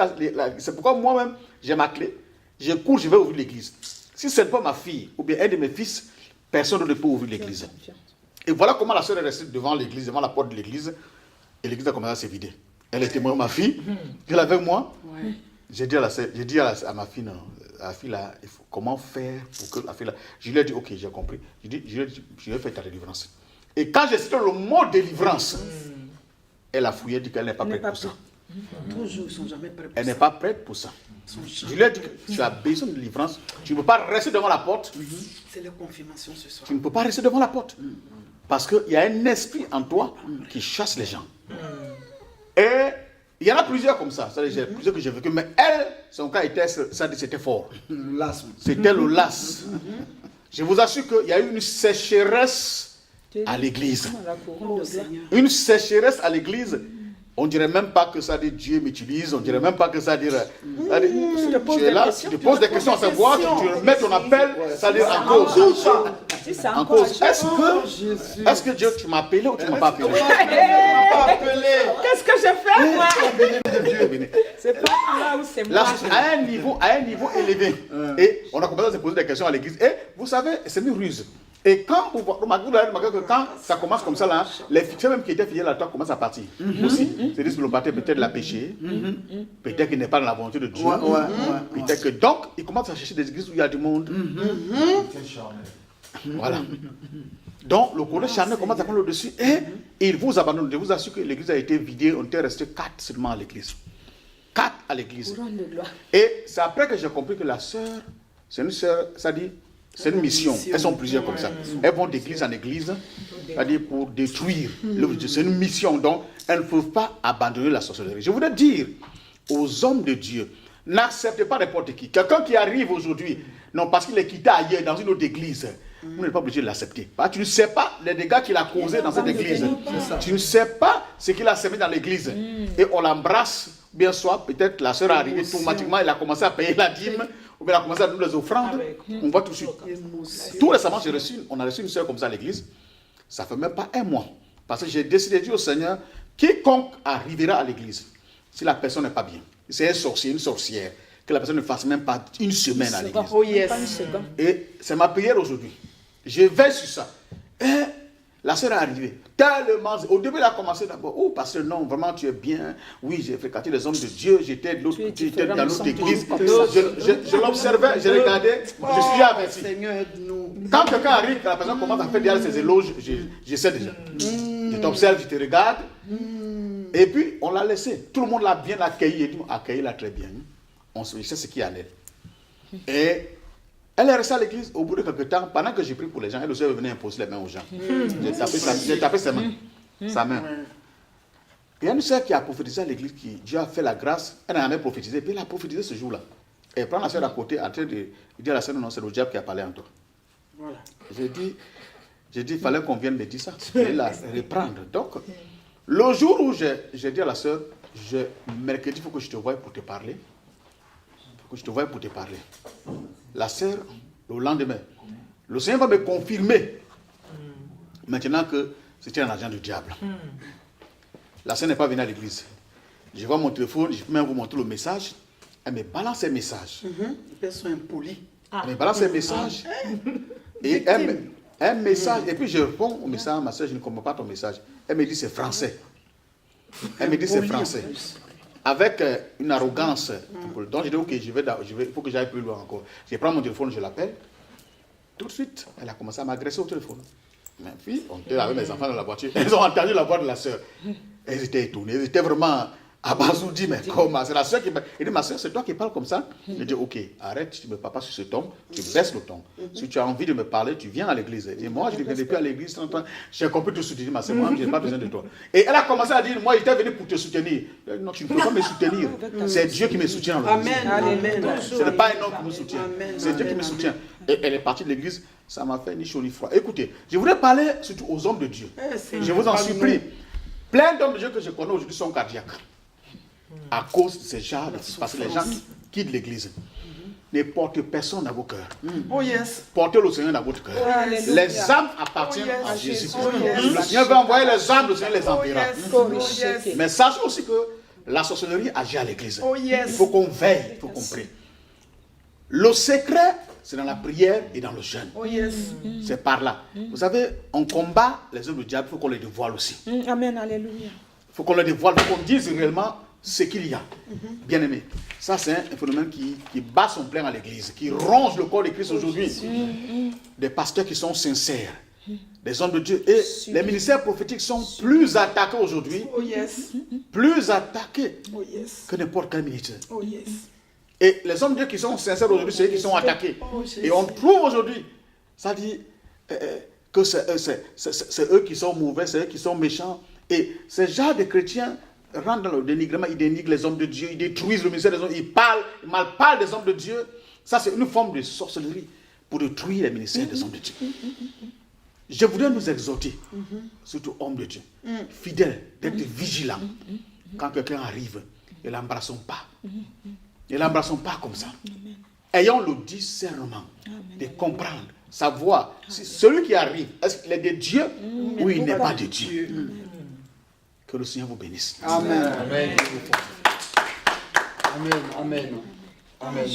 C'est pourquoi moi-même, j'ai ma clé. Je cours, je vais ouvrir l'église. Si ce n'est pas ma fille ou bien un de mes fils, personne ne peut ouvrir l'église. Et voilà comment la sœur est restée devant l'église, devant la porte de l'église. Et l'église a commencé à se vider. Elle était ma fille, elle est avec moi. J'ai dit à ma fille, non, la fille là, comment faire pour que la fille là. Je lui ai dit, ok, j'ai compris. Je vais faire ta délivrance. Et quand j'ai cité le mot délivrance, elle a fouillé, dit qu'elle n'est pas prête pour ça. Toujours, ils sont jamais prêts pour Elle n'est ça. pas prête pour ça. Je lui ai dit que tu as besoin de délivrance. Tu ne peux pas rester devant la porte. C'est la confirmation ce soir. Tu ne peux pas rester devant la porte. Parce qu'il y a un esprit en toi qui chasse les gens. Et il y en a plusieurs comme ça. C'est plusieurs que j'ai vécu. Mais elle, son cas était, c'était fort. L'asthme. C'était le las. Je vous assure qu'il y a eu une sécheresse à l'église. La couronne Oh de gloire. Seigneur. Une sécheresse à l'église. On ne dirait même pas que ça dit Dieu m'utilise. On ne dirait même pas que ça dit... tu es là, tu te poses des questions à savoir, tu mets ton appel, ça dit en cause. Si c'est En encore cause. à chaque Est-ce que Dieu, tu m'as appelé ou tu ne m'as pas appelé? Qu'est-ce que je fais, moi? C'est pas là où c'est Là, moi. à un niveau élevé. Et on a commencé à se poser des questions à l'église. Et vous savez, c'est une ruse. Et quand vous remarquez que quand ça commence comme ça, là, les filles même qui étaient fidèles à toi commencent à partir. Aussi, c'est dit que le parti peut-être l'a péché, peut-être qu'il n'est pas dans la volonté de Dieu. Peut-être que donc, il commence à chercher des églises où il y a du monde. Voilà. Donc, le côté charnel commence à prendre le dessus et il vous abandonne. Je vous assure que l'église a été vidée, on était resté 4 seulement à l'église. 4 à l'église. Couronne de gloire. Et c'est après que j'ai compris que la sœur, c'est une sœur, ça dit, c'est une mission. Elles sont plusieurs comme ça. Elles vont d'église en église, c'est-à-dire pour détruire l'œuvre de Dieu. C'est une mission, donc elles ne peuvent pas abandonner la sorcellerie. Je voudrais dire aux hommes de Dieu, n'acceptez pas n'importe qui. Quelqu'un qui arrive aujourd'hui, non parce qu'il est quitté ailleurs, dans une autre église, vous n'êtes pas obligé de l'accepter. Tu ne sais pas les dégâts qu'il a causés dans cette église. Tu ne sais pas ce qu'il a semé dans l'église. Et on l'embrasse, bien soit, peut-être la sœur est arrivée automatiquement, elle a commencé à payer la dîme, ou bien elle a commencé à donner les offrandes. On voit tout de suite. Tout récemment, on a reçu une sœur comme ça à l'église. Ça ne fait même pas un mois. Parce que j'ai décidé de dire au Seigneur, quiconque arrivera à l'église, si la personne n'est pas bien, c'est un sorcier, une sorcière, que la personne ne fasse même pas une semaine à l'église. Oh yes. Pas une seconde. Et c'est ma prière aujourd'hui. Je vais sur ça. Et la sœur est arrivée. Tellement. Au début, elle a commencé d'abord. Oh, parce que non, vraiment, tu es bien. Oui, j'ai fréquenté les hommes de Dieu. J'étais dans l'autre église. Je l'observais, je regardais. Je suis averti. Seigneur, aide-nous. Quand quelqu'un arrive, la personne commence à faire derrière ses éloges, je sais déjà. Je t'observe, je te regarde. Et puis, on l'a laissé. Tout le monde l'a bien accueilli. Et dit, accueilli-la très bien. On sait ce qui allait. Et elle est restée à l'église au bout de quelques temps. Pendant que j'ai pris pour les gens, elle aussi venait imposer les mains aux gens. J'ai tapé sa main. Sa main. Il y a une sœur qui a prophétisé à l'église, qui Dieu a fait la grâce. Elle n'a jamais prophétisé. Puis elle a prophétisé ce jour-là. Et elle prend la sœur à côté, en train de dire à la sœur, non, c'est le diable qui a parlé en toi. Voilà. J'ai dit, il fallait qu'on vienne me dire ça. Et la reprendre. Donc, le jour où j'ai dit à la sœur, mercredi, il faut que je te voie pour te parler. La sœur, le lendemain, le Seigneur va me confirmer maintenant que c'était un agent du diable. La sœur n'est pas venue à l'église. Je vois mon téléphone, je peux même vous montrer le message. Elle me balance un message. Les personnes impolies. Elle me balance un message. Et un message. Et puis je réponds au message, ma soeur, je ne comprends pas ton message. Elle me dit c'est français. Avec une arrogance. Donc je dis ok, il faut que j'aille plus loin encore. Je prends mon téléphone, je l'appelle. Tout de suite, elle a commencé à m'agresser au téléphone. Ma fille, on était avec mes enfants dans la voiture. Ils ont entendu la voix de la soeur. Elles étaient étonnées. Elles étaient vraiment abasourdies. Mais comment? C'est la soeur qui m'a dit, ma soeur, c'est toi qui parles comme ça? Je dis, ok, arrête, tu ne me parles pas sur ce ton. Tu baisses le ton. Si tu as envie de me parler, tu viens à l'église. Et moi, je ne venais plus à l'église. J'ai compris tout soutenir, ma soeur. Moi, je n'ai pas besoin de toi. Et elle a commencé à dire, moi, j'étais venu pour te soutenir. Non, tu ne peux pas me soutenir. C'est Dieu qui me soutient dans l'église. Amen. Ce n'est pas un homme qui me soutient. C'est Dieu qui me soutient. Et elle est partie de l'église. Ça m'a fait ni chaud ni froid. Écoutez, je voudrais parler surtout aux hommes de Dieu. Je vous en supplie. Plein d'hommes de Dieu que je connais aujourd'hui sont cardiaques. À cause de ces gens, parce que les gens quittent l'église. Ne portez personne dans vos cœurs. Oh yes. Portez le Seigneur dans votre cœur. Alléluia. Les âmes appartiennent à Jésus. yes. Le Seigneur veut envoyer les âmes, le Seigneur les enverra. Oh yes. Mais sachez aussi que la sorcellerie agit à l'église. Oh yes. Il faut qu'on veille, il faut qu'on prie. Le secret, c'est dans la prière et dans le jeûne. Oh yes. C'est par là. Vous savez, on combat les œuvres du diable, il faut qu'on les dévoile aussi. Amen, alléluia. Il faut qu'on les dévoile, il faut qu'on dise réellement ce qu'il y a. Bien aimé. Ça, c'est un phénomène qui bat son plein à l'église, qui ronge le corps de Christ aujourd'hui. Des pasteurs qui sont sincères, des hommes de Dieu. Et les ministères prophétiques sont plus attaqués aujourd'hui, Oh yes. plus attaqués Oh yes. que n'importe quel ministère. Oh yes. Et les hommes de Dieu qui sont sincères aujourd'hui, c'est eux qui sont attaqués. Oh, Et on trouve aujourd'hui, ça dit que c'est eux qui sont mauvais, c'est eux qui sont méchants. Et ces genres de chrétiens rentrent dans le dénigrement, ils dénigrent les hommes de Dieu, ils détruisent le ministère des hommes, ils malparlent des hommes de Dieu. Ça, c'est une forme de sorcellerie pour détruire les ministères des hommes de Dieu. Je voudrais nous exhorter, surtout hommes de Dieu, fidèles, d'être vigilants. Quand quelqu'un arrive, ne l'embrassons pas. Ne l'embrassons pas comme ça. Ayons le discernement de comprendre, savoir si celui qui arrive, est-ce qu'il est de Dieu ou il n'est pas de Dieu. Que le Seigneur vous bénisse. Amen. Amen. Amen. Amen. Amen.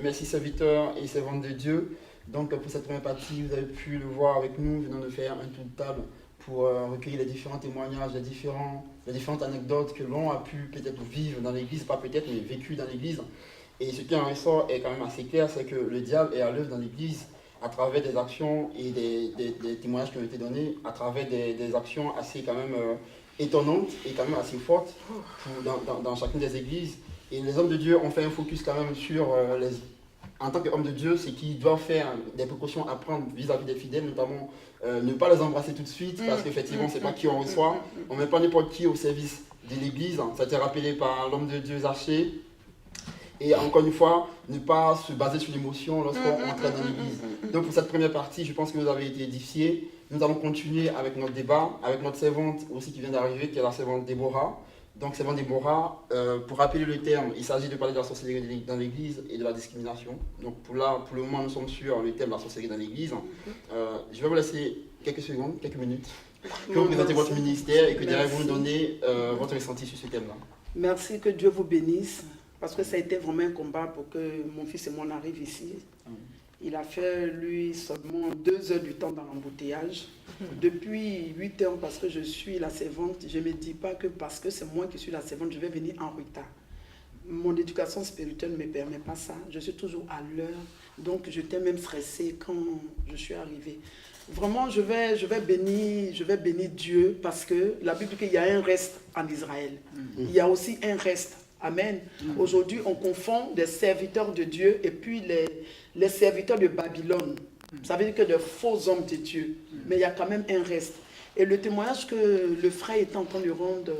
Merci serviteurs et servantes de Dieu. Donc pour cette première partie, vous avez pu le voir avec nous, venons de faire un tour de table pour recueillir les différents témoignages, les différentes anecdotes que l'on a pu peut-être vivre dans l'église, pas peut-être, mais vécu dans l'église. Et ce qui en ressort est quand même assez clair, c'est que le diable est à l'œuvre dans l'église à travers des actions et des témoignages qui ont été donnés, à travers des actions assez quand même étonnantes et quand même assez fortes dans chacune des églises. Et les hommes de Dieu ont fait un focus quand même sur en tant qu'hommes de Dieu, c'est qu'ils doivent faire des précautions à prendre vis-à-vis des fidèles, notamment ne pas les embrasser tout de suite, parce qu'effectivement, c'est pas qui on reçoit. On ne met pas n'importe qui au service de l'église. Ça a été rappelé par l'homme de Dieu Zaché. Et encore une fois, ne pas se baser sur l'émotion lorsqu'on entre dans l'église. Donc pour cette première partie, je pense que vous avez été édifiés. Nous allons continuer avec notre débat, avec notre servante aussi qui vient d'arriver, qui est la servante Déborah. Donc servante Déborah, pour rappeler le terme, il s'agit de parler de la sorcellerie dans l'église et de la discrimination. Donc pour le moment, nous sommes sur le thème de la sorcellerie dans l'église. Je vais vous laisser quelques secondes, quelques minutes, que vous présentez votre ministère et que derrière vous nous donnez votre ressenti sur ce thème-là. Merci, que Dieu vous bénisse. Parce que ça a été vraiment un combat pour que mon fils et moi on arrive ici. Il a fait, lui, seulement 2 heures du temps dans l'embouteillage. Depuis 8 heures, parce que je suis la servante, je ne me dis pas que parce que c'est moi qui suis la servante, je vais venir en retard. Mon éducation spirituelle ne me permet pas ça. Je suis toujours à l'heure. Donc, j'étais même stressée quand je suis arrivée. Vraiment, je vais bénir Dieu parce que la Bible dit qu'il y a un reste en Israël. Il y a aussi un reste. Amen. Aujourd'hui, on confond des serviteurs de Dieu et puis les serviteurs de Babylone. Ça veut dire que de faux hommes de Dieu. Mais il y a quand même un reste. Et le témoignage que le frère est en train de rendre,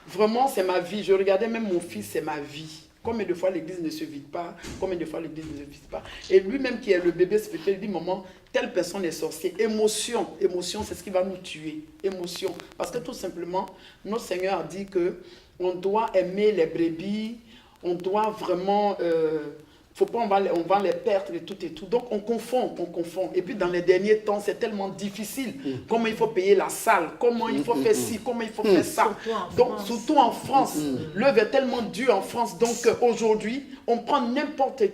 vraiment, c'est ma vie. Je regardais même mon fils, c'est ma vie. Combien de fois l'église ne se vide pas, combien de fois l'église ne se vide pas. Et lui-même qui est le bébé spirituel, il dit, maman, telle personne est sorcière. Émotion, c'est ce qui va nous tuer. Émotion. Parce que tout simplement, notre Seigneur a dit que on doit aimer les brebis, on doit vraiment, faut pas, on va les perdre et tout. Donc on confond. Et puis dans les derniers temps, c'est tellement difficile. Comment il faut payer la salle, comment il faut faire ci, comment il faut faire ça. Surtout en France. L'œuvre est tellement dure en France. Donc aujourd'hui, on prend n'importe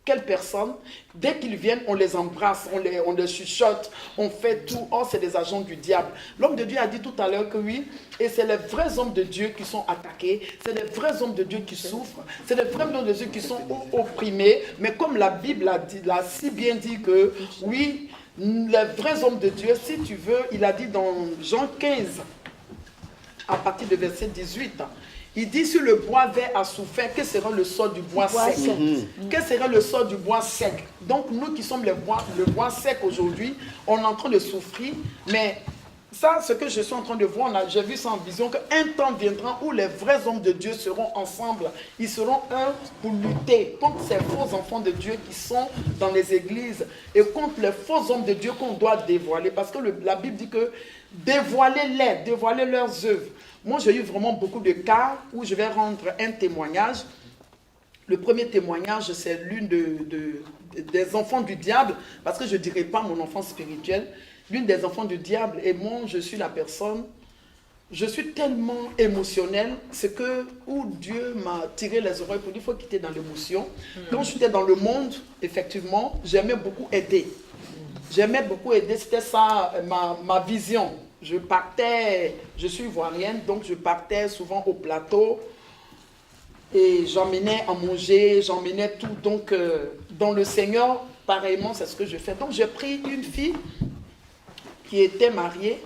quelle personne, dès qu'ils viennent, on les embrasse, on les chuchote, on fait tout. Oh, c'est des agents du diable. L'homme de Dieu a dit tout à l'heure que oui, et c'est les vrais hommes de Dieu qui sont attaqués, c'est les vrais hommes de Dieu qui souffrent, c'est les vrais hommes de Dieu qui sont opprimés. Mais comme la Bible l'a si bien dit que oui, les vrais hommes de Dieu, si tu veux, il a dit dans Jean 15, à partir de verset 18, il dit, si le bois vert a souffert, que sera le sort du bois sec? Que sera le sort du bois sec? Donc nous qui sommes le bois sec aujourd'hui, on est en train de souffrir. Mais ça, ce que je suis en train de voir, j'ai vu ça en vision, qu'un temps viendra où les vrais hommes de Dieu seront ensemble. Ils seront un pour lutter contre ces faux enfants de Dieu qui sont dans les églises et contre les faux hommes de Dieu qu'on doit dévoiler. Parce que la Bible dit que dévoiler leurs œuvres. Moi, j'ai eu vraiment beaucoup de cas où je vais rendre un témoignage. Le premier témoignage, c'est l'une des enfants du diable, parce que je ne dirais pas mon enfant spirituel, l'une des enfants du diable, et moi, je suis la personne, je suis tellement émotionnelle, c'est que où Dieu m'a tiré les oreilles pour dire qu'il faut quitter dans l'émotion. Quand j'étais dans le monde, effectivement, j'aimais beaucoup aider. C'était ça ma vision. Je suis ivoirienne, donc je partais souvent au plateau et j'emmenais à manger, j'emmenais tout. Donc, dans le Seigneur, pareillement, c'est ce que je fais. Donc, j'ai pris une fille, qui était mariée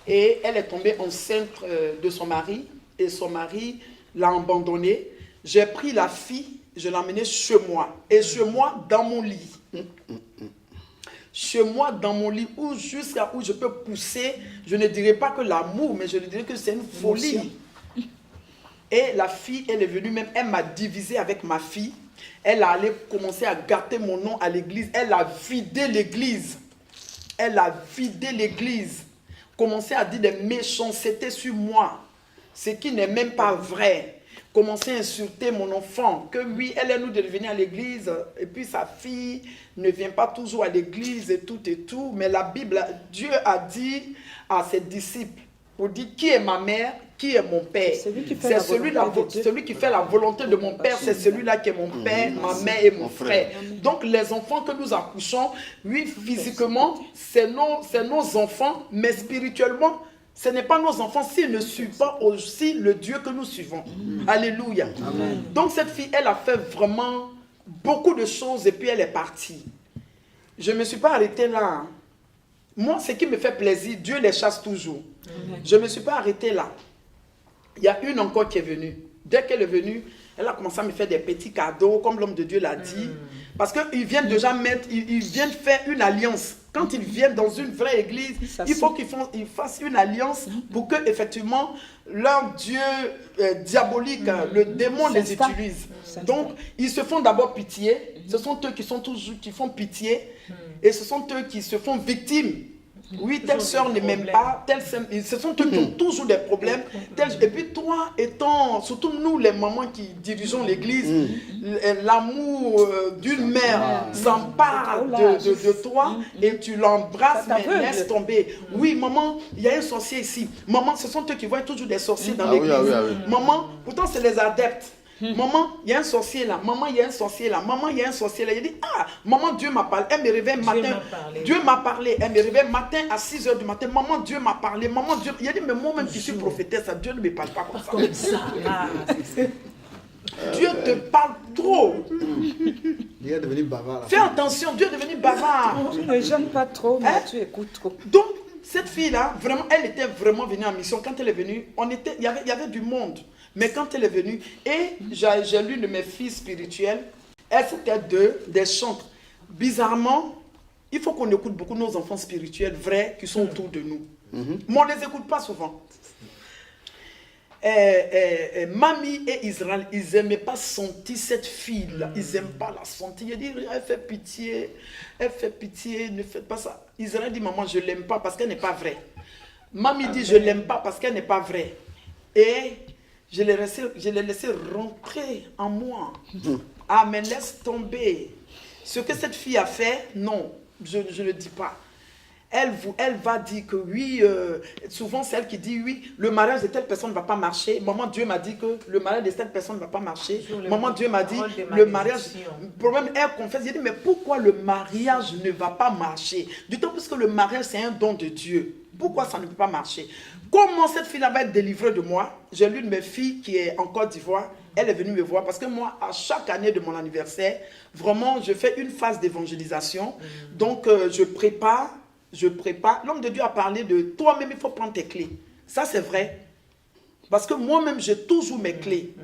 et elle est tombée enceinte de son mari et son mari l'a abandonnée. J'ai pris la fille, je l'ai emmenée chez moi et chez moi dans mon lit. Chez moi dans mon lit jusqu'à où je peux pousser, je ne dirais pas que l'amour, mais je dirais que c'est une folie. Et la fille, elle est venue même, elle m'a divisé avec ma fille. Elle a allé commencer à gâter mon nom à l'église. Elle a vidé l'église. Elle a vidé l'église. Commencé à dire des méchancetés sur moi. Ce qui n'est même pas vrai. Commencer à insulter mon enfant. Que oui, elle est nous de venir à l'église. Et puis sa fille ne vient pas toujours à l'église et tout et tout. Mais la Bible, Dieu a dit à ses disciples, pour dire qui est ma mère, qui est mon père. C'est celui qui fait la volonté de mon père, c'est celui-là qui est mon père, ma mère et mon frère. Donc les enfants que nous accouchons, oui, physiquement, c'est nos enfants, mais spirituellement, ce n'est pas nos enfants s'ils ne suivent pas aussi le Dieu que nous suivons. Alléluia. Amen. Donc cette fille, elle a fait vraiment beaucoup de choses et puis elle est partie. Je ne me suis pas arrêtée là. Moi, ce qui me fait plaisir, Dieu les chasse toujours. Amen. Je ne me suis pas arrêtée là. Il y a une encore qui est venue. Dès qu'elle est venue, elle a commencé à me faire des petits cadeaux, comme l'homme de Dieu l'a dit. Parce qu'ils viennent déjà mettre, ils viennent faire une alliance. Quand ils viennent dans une vraie église, il faut qu'ils fassent une alliance pour que, effectivement, leur Dieu diabolique, le démon les utilise. Donc, ils se font d'abord pitié. Ce sont eux qui font pitié. Et ce sont eux qui se font victimes. Oui, telle sœur ne m'aime pas, ce sont eux qui ont toujours des problèmes. Et puis toi, étant, surtout nous les mamans qui dirigeons l'église, l'amour d'une mère s'empare de toi et tu l'embrasses, mais laisse tomber. Oui, maman, il y a un sorcier ici. Maman, ce sont eux qui voient toujours des sorciers dans l'église. Maman, pourtant c'est les adeptes. Maman, il y a un sorcier là. Maman, il y a un sorcier là. Maman, il y a un sorcier là. Il dit, ah, maman, Dieu m'a parlé. Elle me réveille matin. Dieu m'a parlé. Elle me réveille matin à 6 h du matin. Maman, Dieu m'a parlé. Maman, Dieu. Il a dit, mais moi-même qui suis prophétesse, Dieu ne me parle pas comme ça. Dieu te parle trop. Il est devenu bavard. Fais attention, Dieu est devenu bavard. Tu ne gênes pas trop, mais tu écoutes trop. Donc, cette fille-là, vraiment, elle était vraiment venue en mission. Quand elle est venue, il y avait du monde. Mais quand elle est venue, et j'ai lu de mes filles spirituelles, elles c'était des chantres. Bizarrement, il faut qu'on écoute beaucoup nos enfants spirituels vrais qui sont autour de nous. Mais on ne les écoute pas souvent. Mamie et Israël, ils n'aimaient pas sentir cette fille-là. Ils n'aiment pas la sentir. Ils disent, elle fait pitié, ne faites pas ça. Israël dit, maman, je ne l'aime pas parce qu'elle n'est pas vraie. Mamie dit, je ne l'aime pas parce qu'elle n'est pas vraie. Et je l'ai laissé rentrer en moi. Ah, mais laisse tomber. Ce que cette fille a fait, non, je ne le dis pas. Elle va dire que oui, souvent c'est elle qui dit oui, le mariage de telle personne ne va pas marcher. Maman, Dieu m'a dit que le mariage de telle personne ne va pas marcher. Maman, Dieu m'a dit le mariage. Le problème, elle confesse, elle dit mais pourquoi le mariage ne va pas marcher? D'autant plus que le mariage c'est un don de Dieu. Pourquoi ça ne peut pas marcher? Comment cette fille-là va être délivrée de moi? J'ai l'une de mes filles qui est en Côte d'Ivoire. Elle est venue me voir parce que moi, à chaque année de mon anniversaire, vraiment, je fais une phase d'évangélisation. Donc, je prépare. L'homme de Dieu a parlé de toi-même, il faut prendre tes clés. Ça, c'est vrai. Parce que moi-même, j'ai toujours mes clés.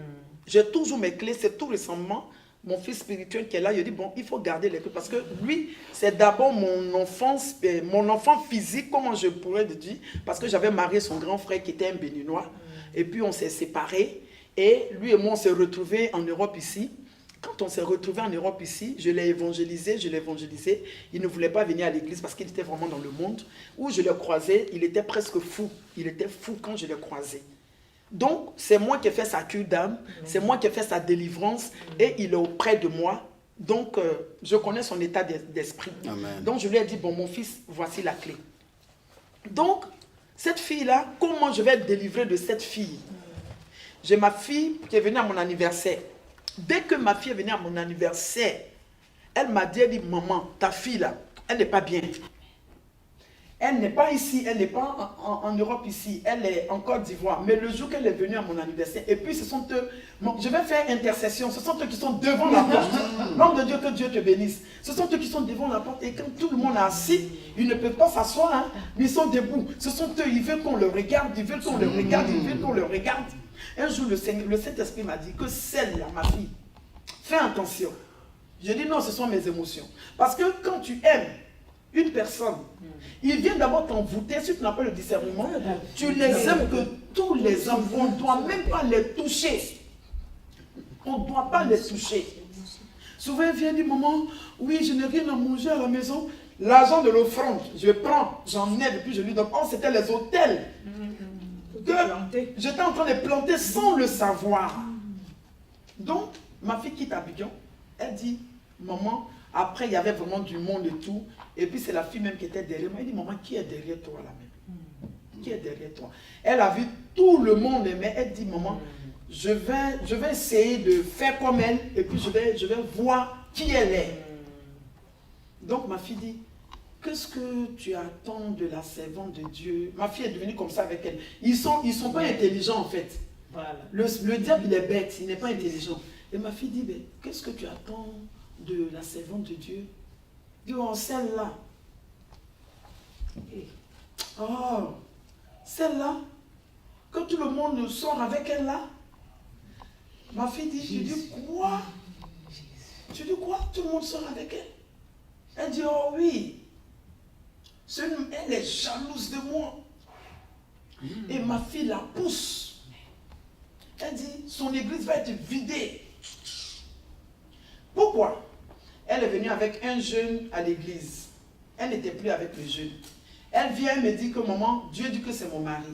J'ai toujours mes clés. C'est tout récemment, mon fils spirituel qui est là, il dit, bon, il faut garder les clés. Parce que lui, c'est d'abord mon enfant physique, comment je pourrais le dire. Parce que j'avais marié son grand frère qui était un Béninois. Et puis, on s'est séparés. Et lui et moi, on s'est retrouvés en Europe ici. Quand on s'est retrouvés en Europe ici, je l'ai évangélisé. Il ne voulait pas venir à l'église parce qu'il était vraiment dans le monde. Où je l'ai croisé, il était presque fou. Il était fou quand je l'ai croisé. Donc, c'est moi qui ai fait sa cure d'âme. C'est moi qui ai fait sa délivrance. Et il est auprès de moi. Donc, je connais son état d'esprit. Amen. Donc, je lui ai dit, bon, mon fils, voici la clé. Donc, cette fille-là, comment je vais être délivré de cette fille? J'ai ma fille qui est venue à mon anniversaire. Dès que ma fille est venue à mon anniversaire, elle m'a dit, maman, ta fille là, elle n'est pas bien. Elle n'est pas ici, elle n'est pas en Europe ici, elle est en Côte d'Ivoire. Mais le jour qu'elle est venue à mon anniversaire, et puis ce sont eux, je vais faire intercession, ce sont eux qui sont devant la porte. L'homme de Dieu, que Dieu te bénisse. Ce sont eux qui sont devant la porte et quand tout le monde est assis, ils ne peuvent pas s'asseoir, hein, mais ils sont debout. Ce sont eux, ils veulent qu'on le regarde, ils veulent qu'on le regarde, ils veulent qu'on le regarde. Un jour, le Saint-Esprit m'a dit que celle-là, ma fille, fais attention. Je dis non, ce sont mes émotions. Parce que quand tu aimes une personne, il vient d'abord t'envoûter, si tu n'as pas le discernement, tu les aimes que tous les hommes, on ne doit même pas les toucher. On ne doit pas les toucher. Souvent, il vient du moment, oui, je n'ai rien à manger à la maison, l'argent de l'offrande, je prends, j'en ai, et puis je lui donne. Oh, c'était les hôtels que j'étais en train de planter sans le savoir. Donc, ma fille quitte Abidjan, elle dit, maman, après il y avait vraiment du monde et tout, et puis c'est la fille même qui était derrière moi. Elle dit, maman, qui est derrière toi là même? Qui est derrière toi? Elle a vu tout le monde, mais elle dit, maman, je vais essayer de faire comme elle, et puis je vais voir qui elle est. Donc ma fille dit, qu'est-ce que tu attends de la servante de Dieu? Ma fille est devenue comme ça avec elle. Ils sont pas intelligents en fait. Voilà. Le diable il est bête, il n'est pas intelligent. Et ma fille dit, ben, qu'est-ce que tu attends de la servante de Dieu? Dit, oh, celle-là. Oh, celle-là, quand tout le monde sort avec elle là, ma fille dit, je dis quoi? Tu dis quoi? Tout le monde sort avec elle? Elle dit, oh oui. Elle est jalouse de moi. Et ma fille la pousse. Elle dit, son église va être vidée. Pourquoi? Elle est venue avec un jeune à l'église. Elle n'était plus avec le jeune. Elle vient et me dit que maman, Dieu dit que c'est mon mari.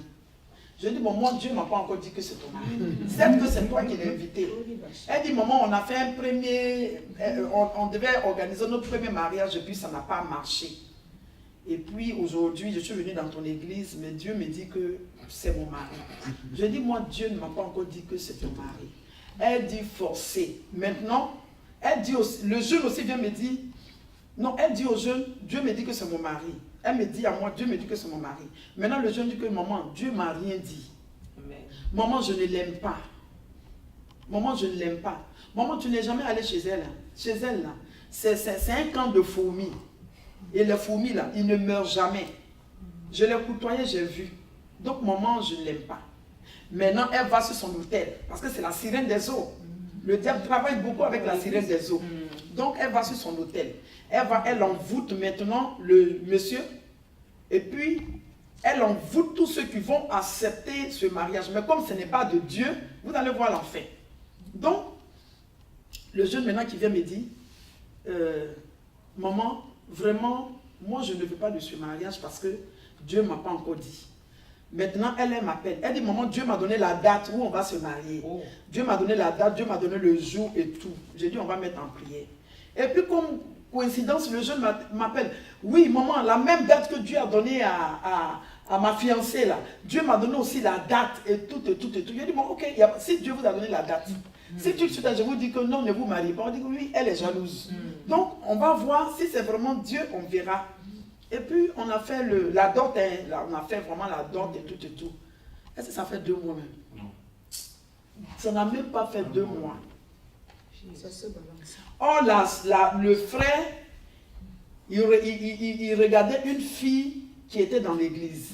Je dis, maman, Dieu ne m'a pas encore dit que c'est ton mari. C'est que c'est toi qui l'as invité. Elle dit, maman, on a fait un premier, on devait organiser notre premier mariage et puis ça n'a pas marché. Et puis aujourd'hui, je suis venue dans ton église, mais Dieu me dit que c'est mon mari. Je dis, moi, Dieu ne m'a pas encore dit que c'est ton mari. Elle dit, forcé. Maintenant, elle dit aussi, le jeune aussi vient me dire, non, elle dit au jeune, Dieu me dit que c'est mon mari. Elle me dit à moi, Dieu me dit que c'est mon mari. Maintenant, le jeune dit que maman, Dieu m'a rien dit. Amen. Maman, je ne l'aime pas. Maman, je ne l'aime pas. Maman, tu n'es jamais allé chez elle. Chez elle, là, c'est un camp de fourmis. Et les fourmis, là, ils ne meurent jamais. Je l'ai côtoyé, j'ai vu. Donc, maman, je ne l'aime pas. Maintenant, elle va sur son hôtel. Parce que c'est la sirène des eaux. Le diable travaille beaucoup avec la sirène des eaux. Donc, elle va sur son hôtel. Elle envoûte maintenant le monsieur. Et puis, elle envoûte tous ceux qui vont accepter ce mariage. Mais comme ce n'est pas de Dieu, vous allez voir l'enfer. Donc, le jeune maintenant qui vient me dire, maman, vraiment, moi je ne veux pas de ce mariage parce que Dieu ne m'a pas encore dit. Maintenant, elle m'appelle. Elle dit, maman, Dieu m'a donné la date où on va se marier. Oh. Dieu m'a donné la date, Dieu m'a donné le jour et tout. J'ai dit, on va mettre en prière. Et puis, comme coïncidence, le jeune m'appelle. Oui, maman, la même date que Dieu a donnée à ma fiancée, là. Dieu m'a donné aussi la date et tout, et tout, et tout. J'ai dit, bon, ok, si Dieu vous a donné la date, si tout de suite, je vous dis que non, ne vous mariez pas, on dit que oui, elle est jalouse. Donc, on va voir si c'est vraiment Dieu, on verra. Et puis, on a fait la dot, on a fait vraiment la dot et tout, et tout. Est-ce que ça fait 2 mois même? Non. Ça n'a même pas fait 2 mois. Ça se balance. Oh, le frère, il regardait une fille qui était dans l'église.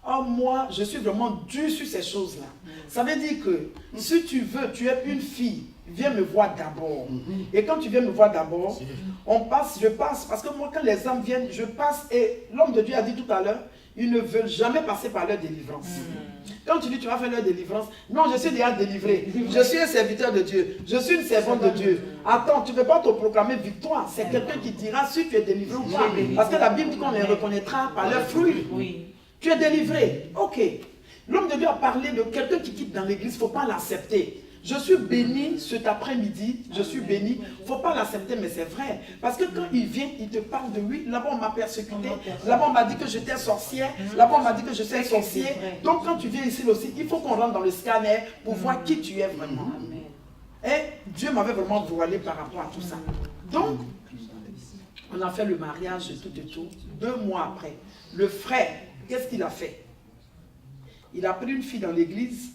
Oh, moi, je suis vraiment dur sur ces choses-là. Ça veut dire que si tu veux, tu es une fille, viens me voir d'abord. Et quand tu viens me voir d'abord, je passe, parce que moi, quand les hommes viennent, je passe, et l'homme de Dieu a dit tout à l'heure, ils ne veulent jamais passer par leur délivrance. Quand tu dis tu vas faire leur délivrance, non, je suis déjà délivré. Je suis un serviteur de Dieu. Je suis une servante de Dieu. Attends, tu ne peux pas te proclamer victoire. C'est quelqu'un qui dira si tu es délivré ou pas. Parce que la Bible dit qu'on les reconnaîtra par leurs fruits. Tu es délivré. Ok. L'homme de Dieu a parlé de quelqu'un qui quitte dans l'église. Il ne faut pas l'accepter. Je suis béni cet après-midi, je suis béni. Il ne faut pas l'accepter, mais c'est vrai. Parce que quand il vient, il te parle de lui. Là-bas, on m'a persécuté. Là-bas, on m'a dit que j'étais sorcière. Là-bas, on m'a dit que je suis un sorcier. Donc, quand tu viens ici aussi, il faut qu'on rentre dans le scanner pour voir qui tu es vraiment. Et Dieu m'avait vraiment voilé par rapport à tout ça. Donc, On a fait le mariage et tout. 2 mois après, le frère, qu'est-ce qu'il a fait? Il a pris une fille dans l'église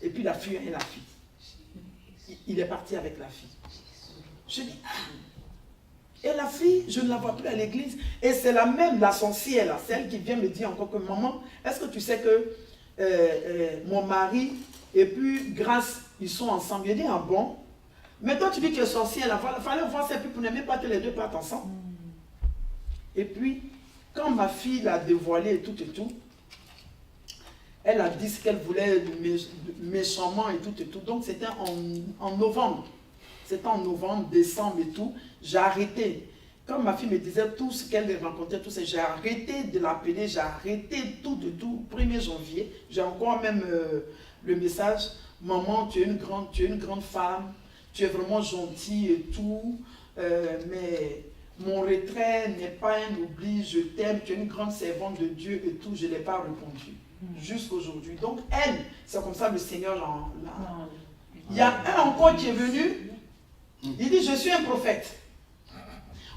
et puis il a fui la fille. Il est parti avec la fille. Je dis, ah. Et la fille, je ne la vois plus à l'église. Et c'est la sorcière, là, celle qui vient me dire encore que maman, est-ce que tu sais que mon mari et puis Grâce, ils sont ensemble? Je dis, ah bon? Mais toi tu dis que tu es sorcière, il fallait voir ça pour n'aimer pas que les deux partent ensemble. Et puis, quand ma fille l'a dévoilé et tout, elle a dit ce qu'elle voulait méchamment et tout. Donc c'était en novembre. C'était en novembre, décembre et tout. J'ai arrêté. Quand ma fille me disait tout ce qu'elle rencontrait, tout ça, j'ai arrêté de l'appeler, j'ai arrêté tout. 1er janvier, j'ai encore même le message. Maman, tu es une grande femme, tu es vraiment gentille et tout, mais mon retrait n'est pas un oubli, je t'aime, tu es une grande servante de Dieu et tout, je ne l'ai pas répondu. Jusqu'aujourd'hui. Donc elle, c'est comme ça le Seigneur là. Il y a un encore qui est venu, il dit, je suis un prophète.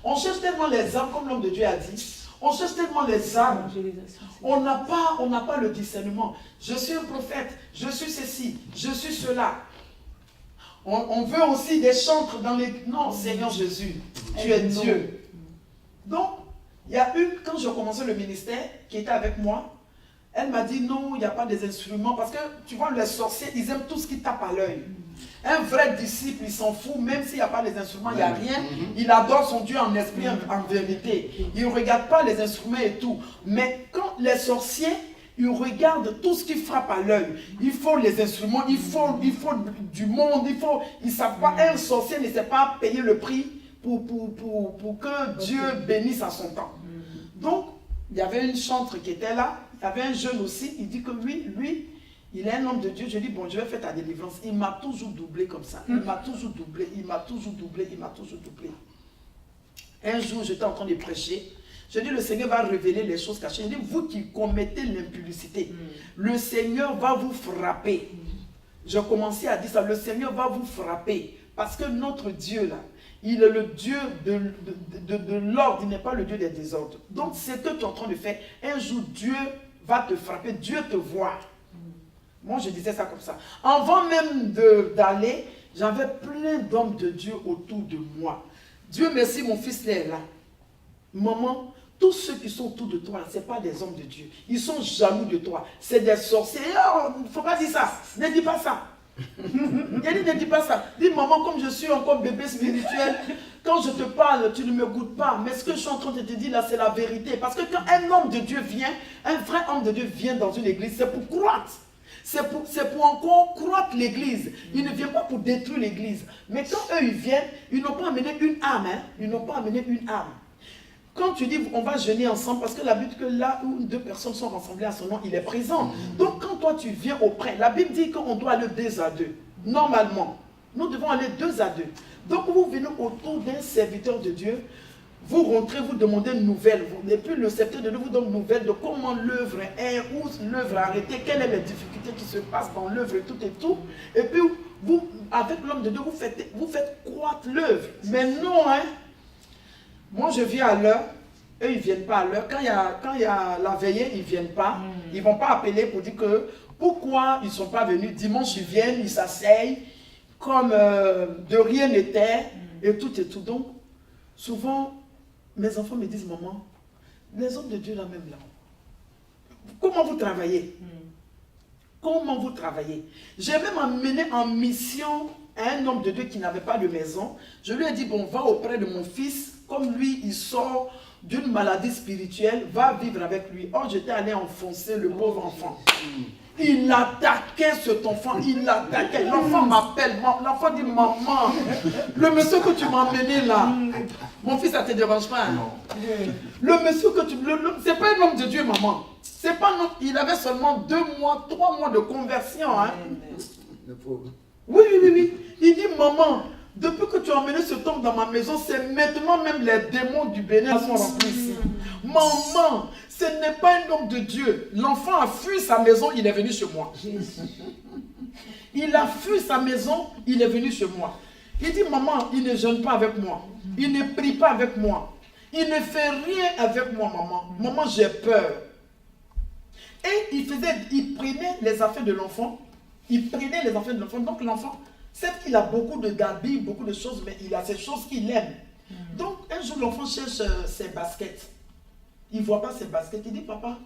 On cherche tellement les âmes, comme l'homme de Dieu a dit, on cherche tellement les âmes, on n'a pas le discernement. Je suis un prophète, je suis ceci, je suis cela. On veut aussi des chantres dans les... Non, Seigneur Jésus, tu es Dieu. Donc, il y a une, quand j'ai commencé le ministère, qui était avec moi, elle m'a dit non, il n'y a pas des instruments, parce que tu vois, les sorciers, ils aiment tout ce qui tape à l'œil. Un vrai disciple, il s'en fout, même s'il n'y a pas les instruments, il n'y a rien. Il adore son Dieu en esprit, en vérité. Il ne regarde pas les instruments et tout. Mais quand les sorciers, ils regardent tout ce qui frappe à l'œil. Il faut les instruments, il faut du monde, ils ne savent pas. Un sorcier ne sait pas payer le prix pour que Dieu bénisse à son temps. Donc, il y avait une chantre qui était là, il y avait un jeune aussi, il dit que lui, il est un homme de Dieu. Je dis, bon, je vais faire ta délivrance. Il m'a toujours doublé comme ça. Il m'a toujours doublé. Un jour, j'étais en train de prêcher. Je dis, le Seigneur va révéler les choses cachées. Je dis, vous qui commettez l'impudicité, le Seigneur va vous frapper. J'ai commencé à dire ça, le Seigneur va vous frapper. Parce que notre Dieu, là, il est le Dieu de l'ordre, il n'est pas le Dieu des désordres. Donc, c'est ce que tu es en train de faire. Un jour, Dieu va te frapper, Dieu te voit. Moi, je disais ça comme ça. Avant même d'aller, j'avais plein d'hommes de Dieu autour de moi. Dieu merci, mon fils est là. Maman, tous ceux qui sont autour de toi, ce n'est pas des hommes de Dieu. Ils sont jaloux de toi. C'est des sorciers. Il ne faut pas dire ça. Ne dis pas ça. Ne dis pas ça. Dis, maman, comme je suis encore bébé spirituel, quand je te parle, tu ne me goûtes pas. Mais ce que je suis en train de te dire là, c'est la vérité. Parce que quand un homme de Dieu vient, un vrai homme de Dieu vient dans une église, c'est pour croître. C'est pour encore croître l'église. Ils ne viennent pas pour détruire l'église. Mais quand eux, ils viennent, ils n'ont pas amené une âme. Ils n'ont pas amené une âme. Quand tu dis, on va jeûner ensemble, parce que la Bible dit que là où 2 personnes sont rassemblées à son nom, il est présent. Donc quand toi, tu viens auprès, la Bible dit qu'on doit aller 2 à 2. Normalement, nous devons aller 2 à 2. Donc vous venez autour d'un serviteur de Dieu, vous rentrez, vous demandez une nouvelle. Et puis le serviteur de Dieu vous donne une nouvelle de comment l'œuvre est, où l'œuvre a arrêté, quelles sont les difficultés qui se passent dans l'œuvre et tout et tout. Et puis vous, avec l'homme de Dieu, vous faites croître l'œuvre. Mais non, hein. Moi, je viens à l'heure, eux, ils ne viennent pas à l'heure. Quand il y a la veillée, ils ne viennent pas. Ils ne vont pas appeler pour dire que pourquoi ils ne sont pas venus. Dimanche, ils viennent, ils s'asseyent comme de rien n'était et tout et tout. Donc, souvent, mes enfants me disent, maman, les hommes de Dieu là même là, comment vous travaillez? Comment vous travaillez? J'ai même amené en mission un homme de Dieu qui n'avait pas de maison. Je lui ai dit, bon, va auprès de mon fils. Comme lui, il sort d'une maladie spirituelle, va vivre avec lui. Or, j'étais allé enfoncer le pauvre enfant. Il attaquait cet enfant, il l'attaquait. L'enfant m'appelle, l'enfant dit, maman, le monsieur que tu m'as emmené là, mon fils, ça ne te dérange pas. Hein? Le monsieur que tu... C'est pas un homme de Dieu, maman. C'est pas un homme, il avait seulement 2 mois, 3 mois de conversion. Hein? Le pauvre. Oui. Il dit, maman, depuis que tu as emmené cet homme dans ma maison, c'est maintenant même les démons du Bénin sont remplis ici. Maman, ce n'est pas un homme de Dieu. L'enfant a fui sa maison, il est venu chez moi. Il a fui sa maison, il est venu chez moi. Il dit, maman, il ne jeûne pas avec moi. Il ne prie pas avec moi. Il ne fait rien avec moi, maman. Maman, j'ai peur. Et il prenait les affaires de l'enfant. Donc l'enfant, certes qu'il a beaucoup d'habits, beaucoup de choses, mais il a ces choses qu'il aime. Donc un jour, l'enfant cherche ses baskets. Il ne voit pas ses baskets. Il dit, papa,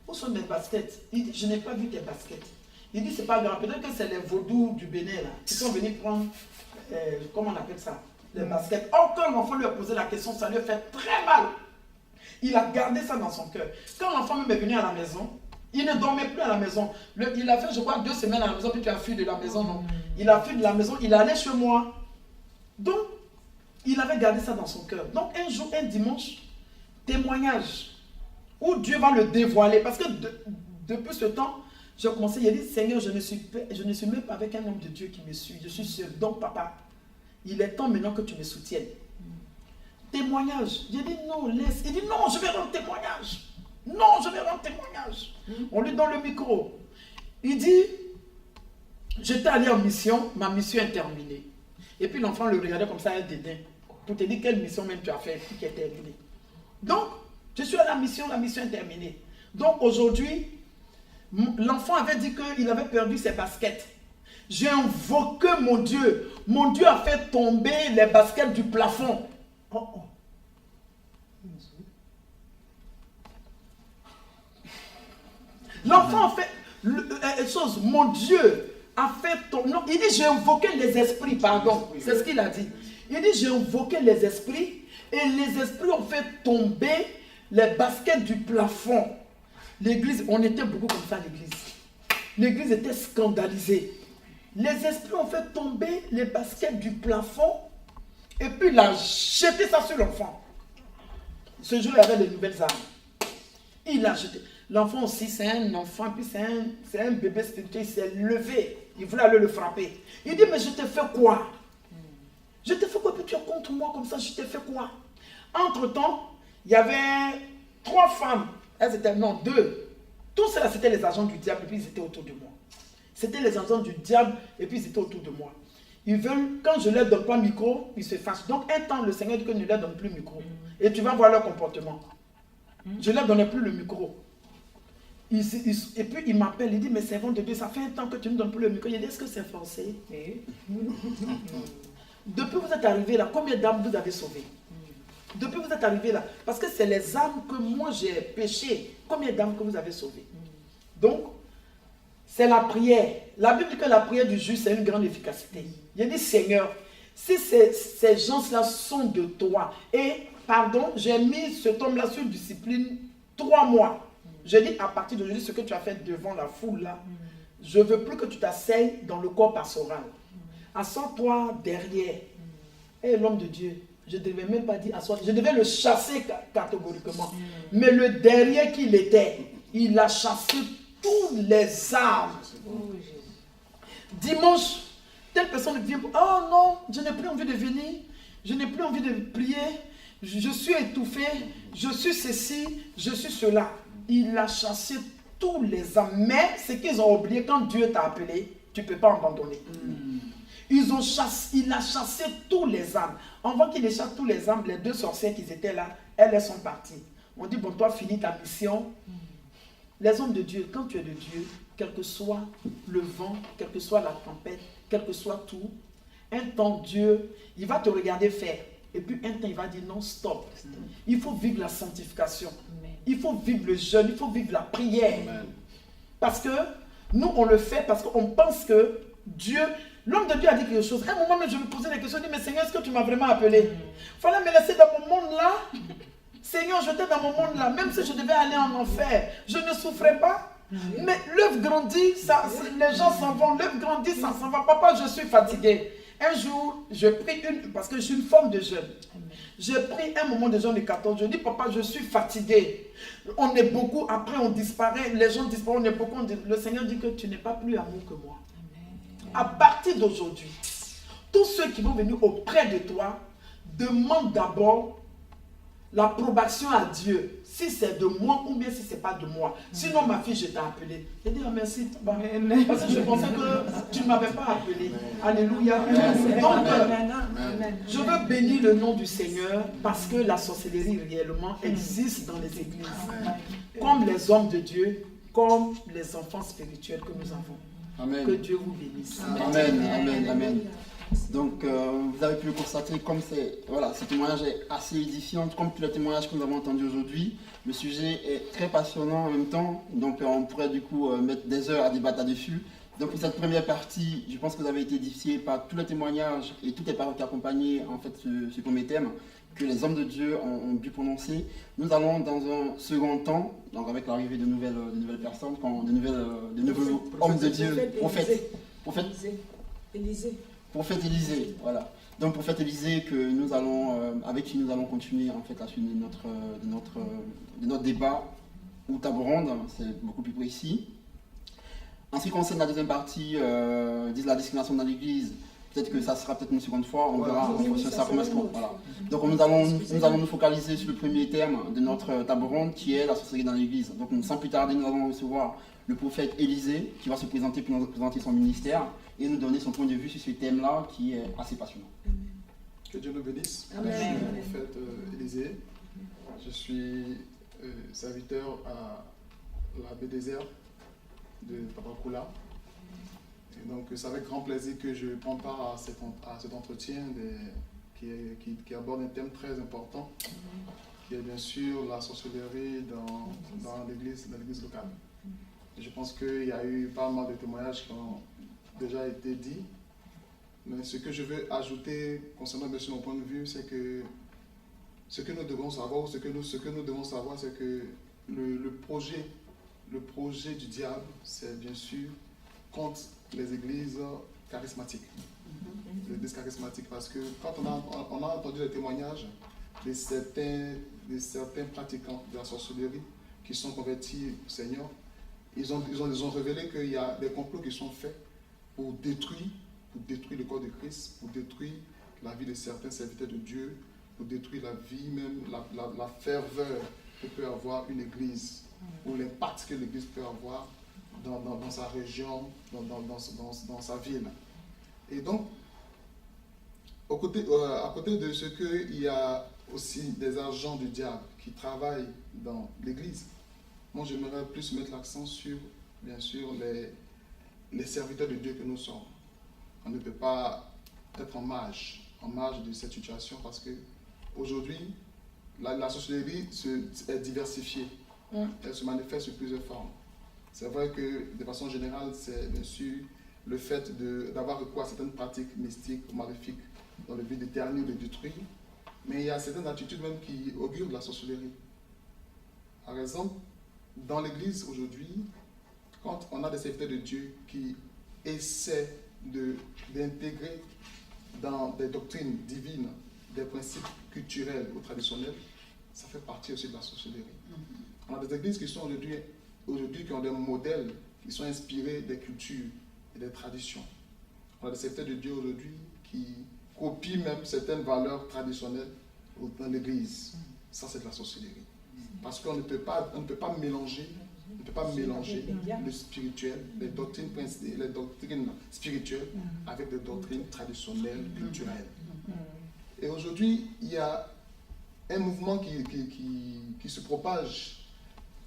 où sont mes baskets? Il dit, je n'ai pas vu tes baskets. Il dit, c'est pas grave. Peut-être que c'est les vaudous du Bénin, là, qui sont venus prendre, comment on appelle ça, les baskets. Or, quand l'enfant lui a posé la question, ça lui a fait très mal. Il a gardé ça dans son cœur. Quand l'enfant même est venu à la maison, il ne dormait plus à la maison. Il a fait, je crois, 2 semaines à la maison, puis tu as fui de la maison, non? Il a fui de la maison, il allait chez moi. Donc, il avait gardé ça dans son cœur. Donc, un jour, un dimanche, témoignage, où Dieu va le dévoiler. Parce que depuis ce temps, j'ai commencé, il a dit, Seigneur, je ne suis même pas avec un homme de Dieu qui me suit. Je suis seul. Donc, papa, il est temps maintenant que tu me soutiennes. Témoignage. J'ai dit, non, laisse. Il dit, non, je vais rendre témoignage. Non, je vais rendre témoignage. On lui donne le micro. Il dit, j'étais allé en mission, ma mission est terminée. Et puis l'enfant le regardait comme ça, un dédain. Pour te dire quelle mission même tu as fait, qui est terminée. Donc, je suis à la mission est terminée. Donc aujourd'hui, l'enfant avait dit qu'il avait perdu ses baskets. J'ai invoqué mon Dieu. Mon Dieu a fait tomber les baskets du plafond. Oh, oh. L'enfant a fait chose, mon Dieu a fait tomber. Non, il dit j'ai invoqué les esprits, pardon. C'est ce qu'il a dit. Il dit j'ai invoqué les esprits et les esprits ont fait tomber les baskets du plafond. L'église, on était beaucoup comme ça à l'église. L'église était scandalisée. Les esprits ont fait tomber les baskets du plafond et puis il a jeté ça sur l'enfant. Ce jour, il y avait de nouvelles armes. Il a jeté. L'enfant aussi, c'est un enfant, puis c'est un bébé spirituel, il s'est levé. Il voulait aller le frapper. Il dit, mais je t'ai fait quoi? Je t'ai fait quoi? Puis tu es contre moi comme ça, je t'ai fait quoi? Entre-temps, il y avait 3 femmes. Elles étaient, non, 2. Tout cela, c'était les agents du diable, et puis ils étaient autour de moi. C'était les agents du diable, et puis ils étaient autour de moi. Ils veulent, quand je ne leur donne pas le micro, ils se fâchent. Donc, un temps, le Seigneur dit que ne leur donne plus le micro. Et tu vas voir leur comportement. Je ne leur donnais plus le micro. Et puis il m'appelle, il dit, mais servant de Dieu, ça fait un temps que tu ne donnes plus le micro. Il dit, est-ce que c'est forcé? Depuis que vous êtes arrivé là, combien d'âmes vous avez sauvées? Depuis que vous êtes arrivé là, parce que c'est les âmes que moi j'ai péché. Combien d'âmes que vous avez sauvées? Donc, c'est la prière. La Bible dit que la prière du juste, c'est une grande efficacité. Il dit, Seigneur, si ces gens-là sont de toi, et pardon, j'ai mis cet homme-là sur discipline 3 mois. Je dis à partir d'aujourd'hui, ce que tu as fait devant la foule là, je ne veux plus que tu t'asseyes dans le corps pastoral. Assois-toi derrière. Et l'homme de Dieu, je ne devais même pas dire assois, je devais le chasser catégoriquement. Mais le derrière qu'il était, il a chassé tous les armes. Dimanche, telle personne vient, oh non, je n'ai plus envie de venir, je n'ai plus envie de prier, je suis étouffé, je suis ceci, je suis cela. Il a chassé tous les âmes. Mais ce qu'ils ont oublié, quand Dieu t'a appelé, tu ne peux pas abandonner. Il a chassé tous les âmes. On voit qu'il chasse tous les âmes. Les 2 sorcières qui étaient là, elles sont parties. On dit, bon, toi, finis ta mission. Les hommes de Dieu, quand tu es de Dieu, quel que soit le vent, quelle que soit la tempête, quel que soit tout, un temps, Dieu, il va te regarder faire. Et puis un temps, il va dire non, stop. Il faut vivre la sanctification. Il faut vivre le jeûne, il faut vivre la prière. Amen. Parce que nous, on le fait parce qu'on pense que Dieu, l'homme de Dieu a dit quelque chose. À un moment, je me posais la question, je dis, mais Seigneur, est-ce que tu m'as vraiment appelé? Il fallait me laisser dans mon monde là. Seigneur, j'étais dans mon monde là. Même si je devais aller en enfer, je ne souffrais pas. Mais l'œuvre grandit, ça, les gens s'en vont. L'œuvre grandit, ça s'en va. Papa, je suis fatigué. Un jour, je prie parce que je suis une femme de jeûne. J'ai pris un moment de jeûne de 14 jours. Je dis, papa, je suis fatigué. On est beaucoup, après on disparaît, les gens disparaissent, on est beaucoup. Le Seigneur dit que tu n'es pas plus amour que moi. À partir d'aujourd'hui, tous ceux qui vont venir auprès de toi, demandent d'abord l'approbation à Dieu, si c'est de moi ou bien si c'est pas de moi. Sinon, ma fille, je t'ai appelé. J'ai dit, merci, parce que je pensais que tu ne m'avais pas appelé. Alléluia. Donc, je veux bénir le nom du Seigneur parce que la sorcellerie réellement existe dans les églises. Comme les hommes de Dieu, comme les enfants spirituels que nous avons. Amen. Que Dieu vous bénisse. Amen, amen, amen. Donc, vous avez pu le constater, comme ce témoignage est assez édifiant, comme tous les témoignages que nous avons entendus aujourd'hui. Le sujet est très passionnant en même temps, donc on pourrait du coup mettre des heures à débattre là-dessus. Donc, pour cette première partie, je pense que vous avez été édifiés par tous les témoignages et toutes les paroles qui accompagnaient en fait ce premier thème que les hommes de Dieu ont dû prononcer. Nous allons dans un second temps, donc avec l'arrivée de nouvelles personnes, de nouveaux hommes de Dieu, prophètes. Prophète Élisée, voilà. Donc prophète Élisée avec qui nous allons continuer en fait la suite de notre débat ou table ronde, c'est beaucoup plus précis. En ce qui concerne la deuxième partie, la discrimination dans l'Église, peut-être que ça sera peut-être une seconde fois, on verra en fonction de sa promesse. Voilà. Donc nous allons nous focaliser sur le premier thème de notre table ronde qui est la sorcellerie dans l'Église. Donc sans plus tarder, nous allons recevoir le prophète Élisée qui va se présenter pour nous présenter son ministère et nous donner son point de vue sur ce thème-là qui est assez passionnant. Que Dieu nous bénisse. Amen. Je suis le prophète Élisée. Je suis serviteur à la baie désert de Papakoula. Et donc c'est avec grand plaisir que je prends part à cet entretien qui aborde un thème très important, qui est bien sûr la sorcellerie dans l'église locale. Et je pense qu'il y a eu pas mal de témoignages qui ont déjà été dits. Mais ce que je veux ajouter concernant bien sûr mon point de vue, c'est que ce que nous devons savoir, ce que nous devons savoir, c'est que le projet du diable, c'est bien sûr contre les églises charismatiques. Les églises charismatiques, parce que quand on a entendu les témoignages de certains pratiquants de la sorcellerie qui sont convertis au Seigneur, ils ont révélé qu'il y a des complots qui sont faits pour détruire le corps de Christ, pour détruire la vie de certains serviteurs de Dieu, pour détruire la vie, même la ferveur que peut avoir une église, ou l'impact que l'église peut avoir dans sa région, dans sa ville. Et donc, à côté de ce qu'il y a aussi des agents du diable qui travaillent dans l'église, moi j'aimerais plus mettre l'accent sur, bien sûr, les serviteurs de Dieu que nous sommes. On ne peut pas être en marge de cette situation parce que aujourd'hui, la sorcellerie est diversifiée. Elle se manifeste sous plusieurs formes. C'est vrai que de façon générale, c'est bien sûr le fait d'avoir recours à certaines pratiques mystiques ou maléfiques dans le but de ternir ou de détruire. Mais il y a certaines attitudes même qui augurent de la sorcellerie. Par exemple, dans l'église aujourd'hui, quand on a des serviteurs de Dieu qui essaient d'intégrer dans des doctrines divines des principes culturels ou traditionnels, ça fait partie aussi de la sorcellerie. On a des églises qui sont aujourd'hui qui ont des modèles qui sont inspirés des cultures et des traditions. On a des serviteurs de Dieu aujourd'hui qui copient même certaines valeurs traditionnelles dans l'église. Ça, c'est de la sorcellerie. Parce qu'on ne peut pas mélanger le spirituel, les doctrines spirituelles avec des doctrines traditionnelles, culturelles. Et aujourd'hui, il y a un mouvement qui se propage,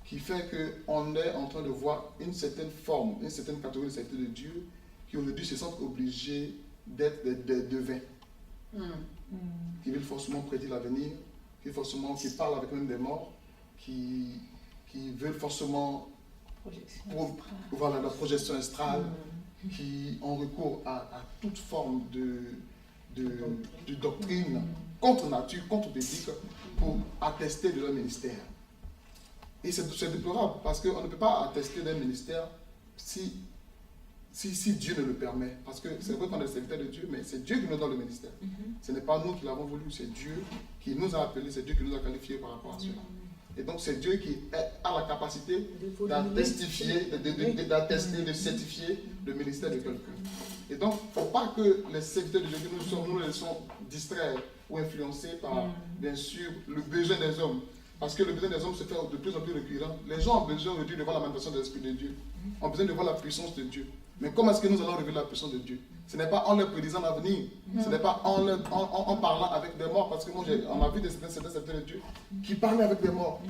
qui fait qu'on est en train de voir une certaine forme, une certaine catégorie de serviteurs de Dieu qui aujourd'hui se sentent obligés d'être des devins, qui veulent forcément prédire l'avenir, qui parlent avec même des morts, qui veulent forcément voir la projection astrale, qui ont recours à toute forme de doctrine contre nature, contre biblique, pour attester de leur ministère. Et c'est déplorable parce qu'on ne peut pas attester d'un ministère si Dieu ne le permet. Parce que c'est vrai qu'on est serviteur de Dieu, mais c'est Dieu qui nous donne le ministère. Ce n'est pas nous qui l'avons voulu, c'est Dieu qui nous a appelés, c'est Dieu qui nous a qualifiés par rapport à cela. Et donc c'est Dieu qui a la capacité d'attester, de certifier le ministère de quelqu'un. Et donc, il ne faut pas que les serviteurs de Dieu nous laissons distraire ou influencés par, bien sûr, le besoin des hommes. Parce que le besoin des hommes se fait de plus en plus récurrent. Les gens ont besoin aujourd'hui de voir la manifestation de l'Esprit de Dieu. Ont besoin de voir la puissance de Dieu. Mais comment est-ce que nous allons révéler la puissance de Dieu? Ce n'est pas en leur prédisant l'avenir. Ce n'est pas en parlant avec des morts. Parce que moi, on a vu certains serviteurs de Dieu qui parlaient avec des morts.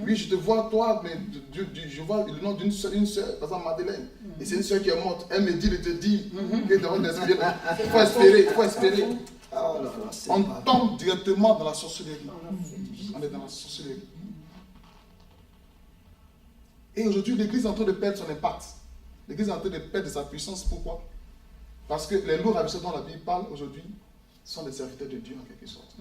Oui, je te vois, toi, mais je vois le nom d'une soeur, par exemple Madeleine. Et c'est une soeur qui est morte. Elle me dit de te dire que devant l'esprit, il faut espérer, il faut espérer. On tombe directement dans la sorcellerie. On est dans la sorcellerie. Et aujourd'hui, l'Église est en train de perdre son impact. L'Église est en train de perdre sa puissance. Pourquoi? Parce que les lourds ravisseurs dont la Bible parle aujourd'hui sont des serviteurs de Dieu en quelque sorte.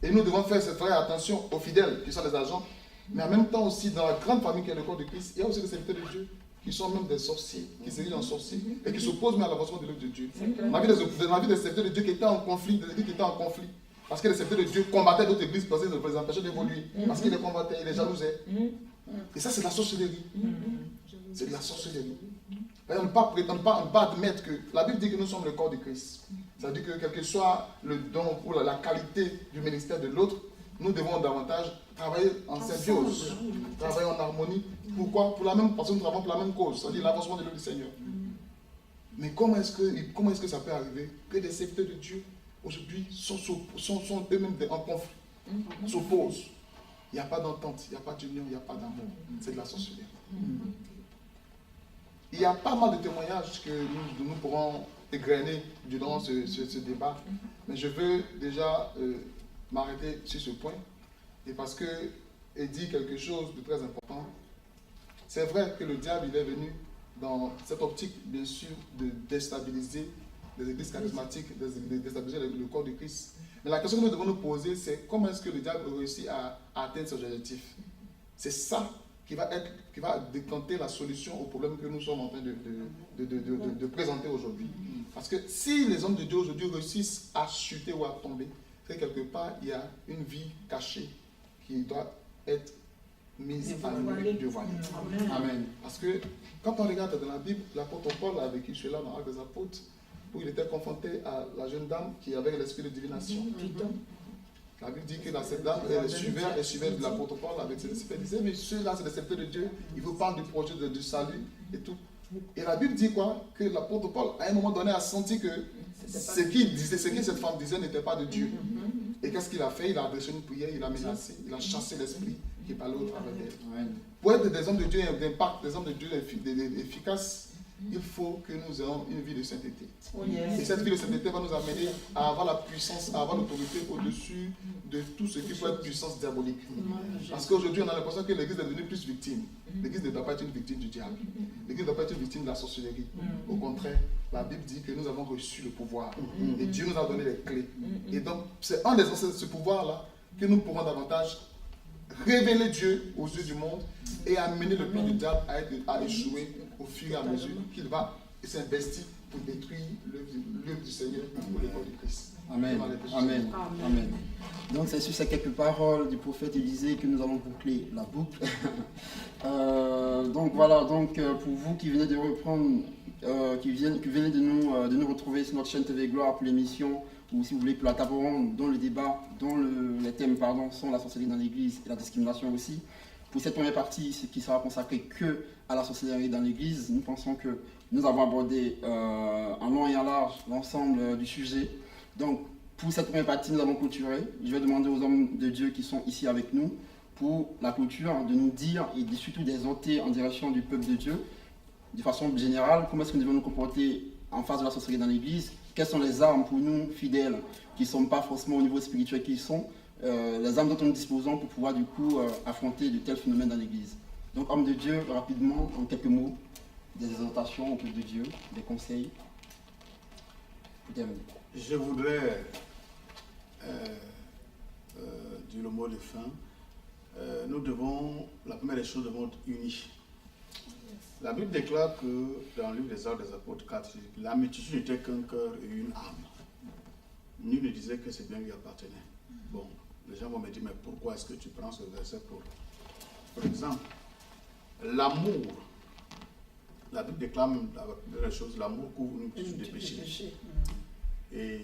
Et nous devons faire cette vraie attention aux fidèles qui sont les agents, mais en même temps aussi dans la grande famille qui est le corps de Christ, il y a aussi des serviteurs de Dieu qui sont même des sorciers, qui s'érigent en sorciers et qui s'opposent même à l'avancement de l'œuvre de Dieu. Dans la vie des serviteurs de Dieu qui étaient en conflit, des églises qui étaient en conflit, parce que les serviteurs de Dieu combattaient d'autres églises parce qu'ils les empêchaient d'évoluer, parce qu'ils les combattaient, ils les jalousaient. Et ça, c'est de la sorcellerie. C'est de la sorcellerie. On ne peut pas admettre que la Bible dit que nous sommes le corps de Christ. Ça veut dire que quel que soit le don ou la qualité du ministère de l'autre, nous devons davantage travailler en symbiose, travailler en harmonie. Pourquoi? Parce que nous travaillons pour la même cause, c'est-à-dire l'avancement de l'œuvre du Seigneur. Mais comment est-ce que ça peut arriver que des serviteurs de Dieu aujourd'hui sont eux-mêmes en conflit, s'opposent? Il n'y a pas d'entente, il n'y a pas d'union, il n'y a pas d'amour. C'est de la sorcellerie. Il y a pas mal de témoignages que nous pourrons égrener durant ce débat. Mais je veux déjà m'arrêter sur ce point. Et parce qu'il dit quelque chose de très important. C'est vrai que le diable il est venu dans cette optique, bien sûr, de déstabiliser les églises charismatiques, de déstabiliser le corps de Christ. Mais la question que nous devons nous poser, c'est comment est-ce que le diable réussit à atteindre ses objectifs? C'est ça qui va décanter la solution au problème que nous sommes en train de présenter aujourd'hui. Parce que si les hommes de Dieu aujourd'hui réussissent à chuter ou à tomber, c'est quelque part, il y a une vie cachée qui doit être mise à nu, dévoilée. Amen. Parce que quand on regarde dans la Bible, l'apôtre Paul a vécu cela dans l'Acte des Apôtres, où il était confronté à la jeune dame qui avait l'esprit de divination. La Bible dit que cette dame, elle suivait de l'apôtre Paul avec ses disciples. Elle disait, mais ceux-là, c'est des serviteurs de Dieu, ils vous parlent du projet du salut et tout. Et la Bible dit quoi? Que l'apôtre Paul, à un moment donné, a senti que ce que cette femme disait n'était pas de Dieu. Et qu'est-ce qu'il a fait? Il a adressé une prière, il a menacé, il a chassé l'esprit qui parlait au travers d'elle. Pour être des hommes de Dieu d'impact, des hommes de Dieu efficaces, il faut que nous ayons une vie de sainteté. Et cette vie de sainteté va nous amener à avoir la puissance, à avoir l'autorité au-dessus de tout ce qui peut être puissance diabolique. Parce qu'aujourd'hui, on a l'impression que l'Église est devenue plus victime. L'Église ne doit pas être une victime du diable. L'Église ne doit pas être une victime de la sorcellerie. Au contraire, la Bible dit que nous avons reçu le pouvoir. Et Dieu nous a donné les clés. Et donc, c'est un des aspects de ce pouvoir-là que nous pourrons davantage révéler Dieu aux yeux du monde et amener le plan du diable à échouer au fur et à mesure qu'il va s'investir pour détruire l'œuvre du Seigneur pour le corps de Christ. Amen. Amen. Amen. Donc c'est sur ces quelques paroles du prophète Élisée que nous allons boucler la boucle. Donc voilà, pour vous qui venez de reprendre, qui venez de nous retrouver sur notre chaîne TV Gloire pour l'émission, ou si vous voulez pour la table ronde, dont le débat, dont les thèmes sont la sorcellerie dans l'église et la discrimination aussi. Pour cette première partie, ce qui sera consacré que à la sorcellerie dans l'église, nous pensons que nous avons abordé en long et en large l'ensemble du sujet. Donc, pour cette première partie, nous avons clôturé. Je vais demander aux hommes de Dieu qui sont ici avec nous, pour la clôture, de nous dire et surtout d'exhorter en direction du peuple de Dieu, de façon générale, comment est-ce que nous devons nous comporter en face de la sorcellerie dans l'église, quelles sont les armes pour nous, fidèles, qui ne sont pas forcément au niveau spirituel qu'ils sont, les armes dont nous disposons pour pouvoir du coup affronter de tels phénomènes dans l'église. Donc, hommes de Dieu, rapidement, en quelques mots, des exhortations au peuple de Dieu, des conseils. Je voudrais dire le mot de fin. La première des choses, nous devons être unis. La Bible déclare que dans le livre des Actes des Apôtres 4, la multitude n'était qu'un cœur et une âme. Nul ne disait que c'est bien lui appartenait. Bon, les gens vont me dire, mais pourquoi est-ce que tu prends ce verset pour exemple? L'amour la Bible déclame la chose, l'amour couvre une multitude de péchés. Et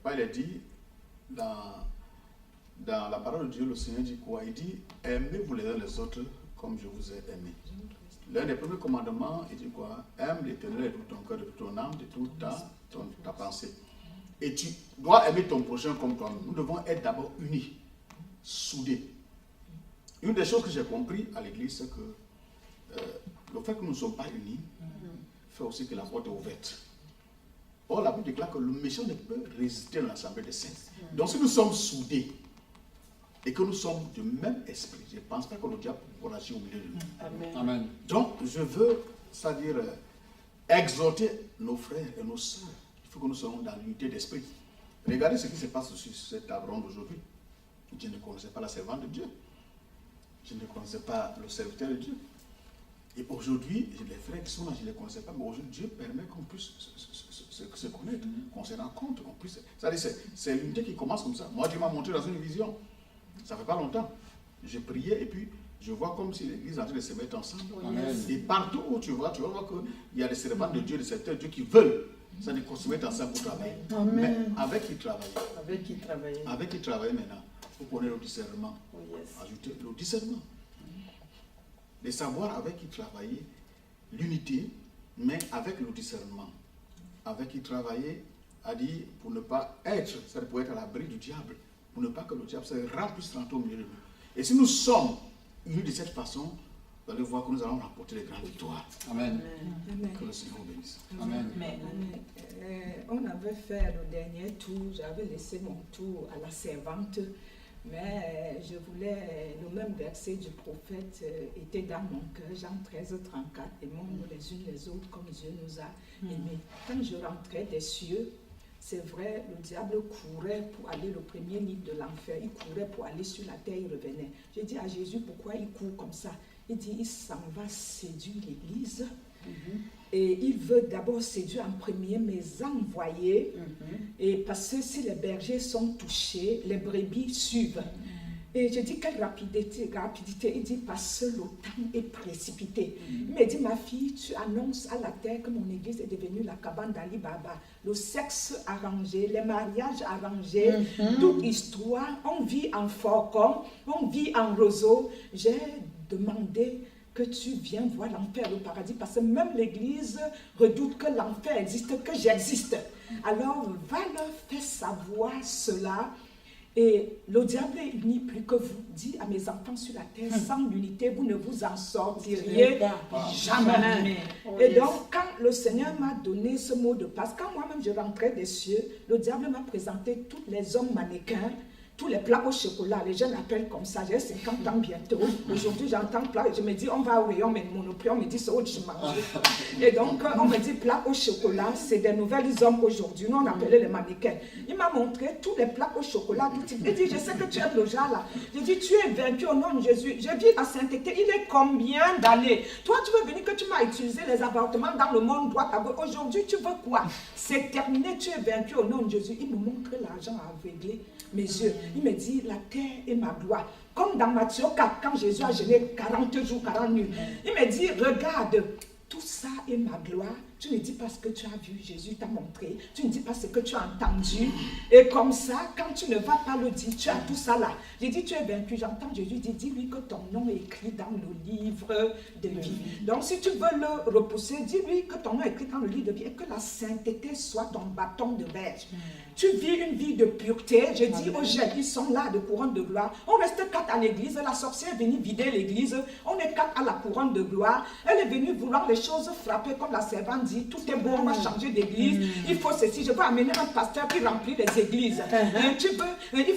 Paul a dit, dans la parole de Dieu, le Seigneur dit quoi? Il dit, aimez-vous les uns les autres comme je vous ai aimé. L'un des premiers commandements, il dit quoi? Aime l'Éternel de tout ton cœur, de toute ton âme, de toute ta pensée. Et tu dois aimer ton prochain comme toi-même. Nous devons être d'abord unis, soudés. Une des choses que j'ai compris à l'église, c'est que le fait que nous ne sommes pas unis fait aussi que la porte est ouverte. Or, la Bible déclare que le méchant ne peut résister dans l'assemblée des saints. Donc, si nous sommes soudés et que nous sommes du même esprit, je ne pense pas que le diable pourra agir au milieu de nous. Amen. Amen. Donc, je veux, c'est-à-dire, exhorter nos frères et nos sœurs. Il faut que nous soyons dans l'unité d'esprit. Regardez ce qui se passe sur cette table ronde aujourd'hui. Je ne connaissais pas la servante de Dieu. Je ne connaissais pas le serviteur de Dieu. Et aujourd'hui, les frères qui sont là, je ne les connaissais pas, mais aujourd'hui, Dieu permet qu'on puisse se connaître, qu'on se rencontre, qu'on puisse... C'est l'unité qui commence comme ça. Moi, Dieu m'a montré dans une vision. Ça ne fait pas longtemps. J'ai prié et puis je vois comme si l'église est en train de se mettre ensemble. Amen. Et partout où tu vas voir qu'il y a des servants de Dieu, des serviteurs de Dieu qui veulent se mettre ensemble pour travailler. Amen. Mais avec qui travailler? Avec qui travailler? Avec qui travailler maintenant? Il faut connaître le discernement. Oh, yes. Ajouter le discernement. De savoir avec qui travailler, l'unité, mais avec le discernement. Avec qui travailler, a dit pour ne pas être, ça pour être à l'abri du diable, pour ne pas que le diable se puisse rentrer au milieu de nous. Et si nous sommes unis de cette façon, vous allez voir que nous allons remporter des grandes victoires. Amen. Amen. Que le Seigneur vous bénisse. Amen. On avait fait le dernier tour, j'avais laissé mon tour à la servante, mais je voulais, le même verset du prophète était dans mon cœur, Jean 13, 34, aimons-nous les unes les autres comme Dieu nous a aimés. Quand je rentrais des cieux, c'est vrai, le diable courait pour aller le premier livre de l'enfer, il courait pour aller sur la terre, il revenait. J'ai dit à Jésus, pourquoi il court comme ça? Il dit, il s'en va séduire l'église. Et il veut d'abord séduire en premier mes envoyés. Et parce que si les bergers sont touchés, les brebis suivent. Et je dis, quelle rapidité. Il dit, parce que le temps est précipité. Il me dit, ma fille, tu annonces à la terre que mon église est devenue la cabane d'Ali Baba. Le sexe arrangé, les mariages arrangés, toute histoire. On vit en faucon, on vit en roseau. J'ai demandé que tu viens voir l'enfer, le paradis, parce que même l'église redoute que l'enfer existe, que j'existe. Alors, va leur faire savoir cela. Et le diable est uni plus que vous. Dit à mes enfants sur la terre, sans l'unité, vous ne vous en sortiriez jamais. Et donc, quand le Seigneur m'a donné ce mot de passe, quand moi-même je rentrais des cieux, le diable m'a présenté tous les hommes mannequins, tous les plats au chocolat, les jeunes appellent comme ça, j'ai 50 ans bientôt. Aujourd'hui, j'entends plat, je me dis, on va au rayon, mais Monoprix, on me dit, c'est autre chose manger. Et donc, on me dit, plat au chocolat, c'est des nouvelles hommes aujourd'hui. Nous, on appelait les mannequins. Il m'a montré tous les plats au chocolat, tout type. Il dit, je sais que tu aimes le genre là. J'ai dit, tu es vaincu au nom de Jésus. J'ai dit, la sainteté, il est combien d'années? Toi, tu veux venir que tu m'as utilisé les appartements dans le monde droit à gauche. Aujourd'hui, tu veux quoi? C'est terminé, tu es vaincu au nom de Jésus. Il me montre l'argent aveuglé mes yeux. Il me dit, la terre est ma gloire. Comme dans Matthieu 4, quand Jésus a jeûné 40 jours, 40 nuits. Il me dit, regarde, tout ça est ma gloire. Tu ne dis pas ce que tu as vu, Jésus t'a montré. Tu ne dis pas ce que tu as entendu. Et comme ça, quand tu ne vas pas le dire, tu as tout ça là. J'ai dit, tu es vaincu. J'entends Jésus dire, dis-lui que ton nom est écrit dans le livre de vie. Donc si tu veux le repousser, dis-lui que ton nom est écrit dans le livre de vie et que la sainteté soit ton bâton de verge. Tu vis une vie de pureté. Je dis aux jeunes, ils sont là de couronne de gloire. On reste 4 à l'église. La sorcière est venue vider l'église. On est 4 à la couronne de gloire. Elle est venue vouloir les choses frapper comme la servante dit. Tout est bon, on va changer d'église. Il faut ceci. Je vais amener un pasteur qui remplit les églises. Tu veux, il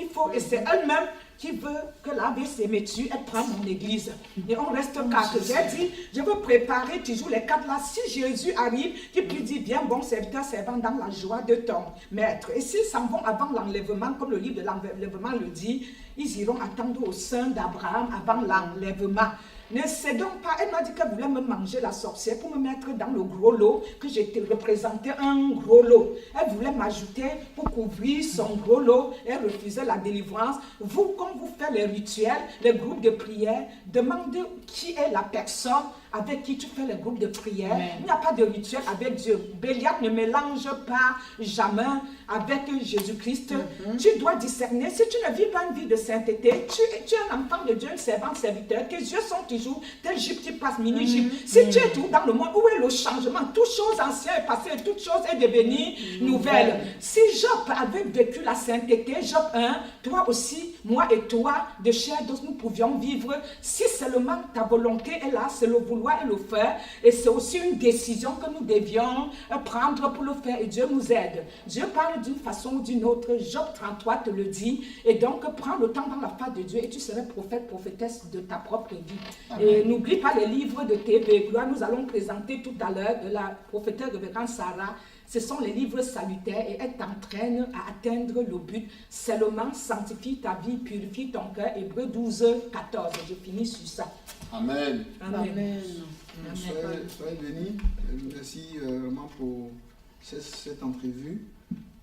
faut. Et c'est elle-même qui veut que l'ABC me tue, elle prend mon église. Et on reste 4. J'ai dit, je veux préparer toujours les 4 là. Si Jésus arrive, qu'il puisse dire, bien bon serviteur, servant dans la joie de ton maître. Et s'ils s'en vont avant l'enlèvement, comme le livre de l'enlèvement le dit, ils iront attendre au sein d'Abraham avant l'enlèvement. Ne cédons pas. Elle m'a dit qu'elle voulait me manger la sorcière pour me mettre dans le gros lot, que j'étais représenté un gros lot. Elle voulait m'ajouter pour couvrir son gros lot. Elle refusait la délivrance. Vous, quand vous faites les rituels, les groupes de prière, demandez qui est la personne avec qui tu fais les groupes de prière. Il n'y a pas de rituel avec Dieu. Béliat ne mélange pas jamais avec Jésus-Christ. Tu dois discerner. Si tu ne vis pas une vie de sainteté, tu es un enfant de Dieu, un servant, serviteur. Tes yeux sont toujours tel jupe, tu passes mini-jupe. Si tu es tout dans le monde, où est le changement? Toute chose ancienne est passée, toute chose est devenue nouvelle. Si Job avait vécu la sainteté, Job 1, toi aussi, moi et toi, de chair et d'os, nous pouvions vivre. Si seulement ta volonté est là, c'est le vouloir et le faire. Et c'est aussi une décision que nous devions prendre pour le faire. Et Dieu nous aide. Dieu parle d'une façon ou d'une autre. Job 33 te le dit. Et donc, prends le temps dans la face de Dieu et tu seras prophète, prophétesse de ta propre vie. Amen. Et n'oublie pas les livres de TV Gloire. Nous allons présenter tout à l'heure de la prophétesse révérende Sarah. Ce sont les livres salutaires et elles t'entraînent à atteindre le but. Seulement sanctifie ta vie, purifie ton cœur. Hébreux 12, 14. Je finis sur ça. Amen. Amen. Soyez bénis. Merci vraiment pour cette entrevue.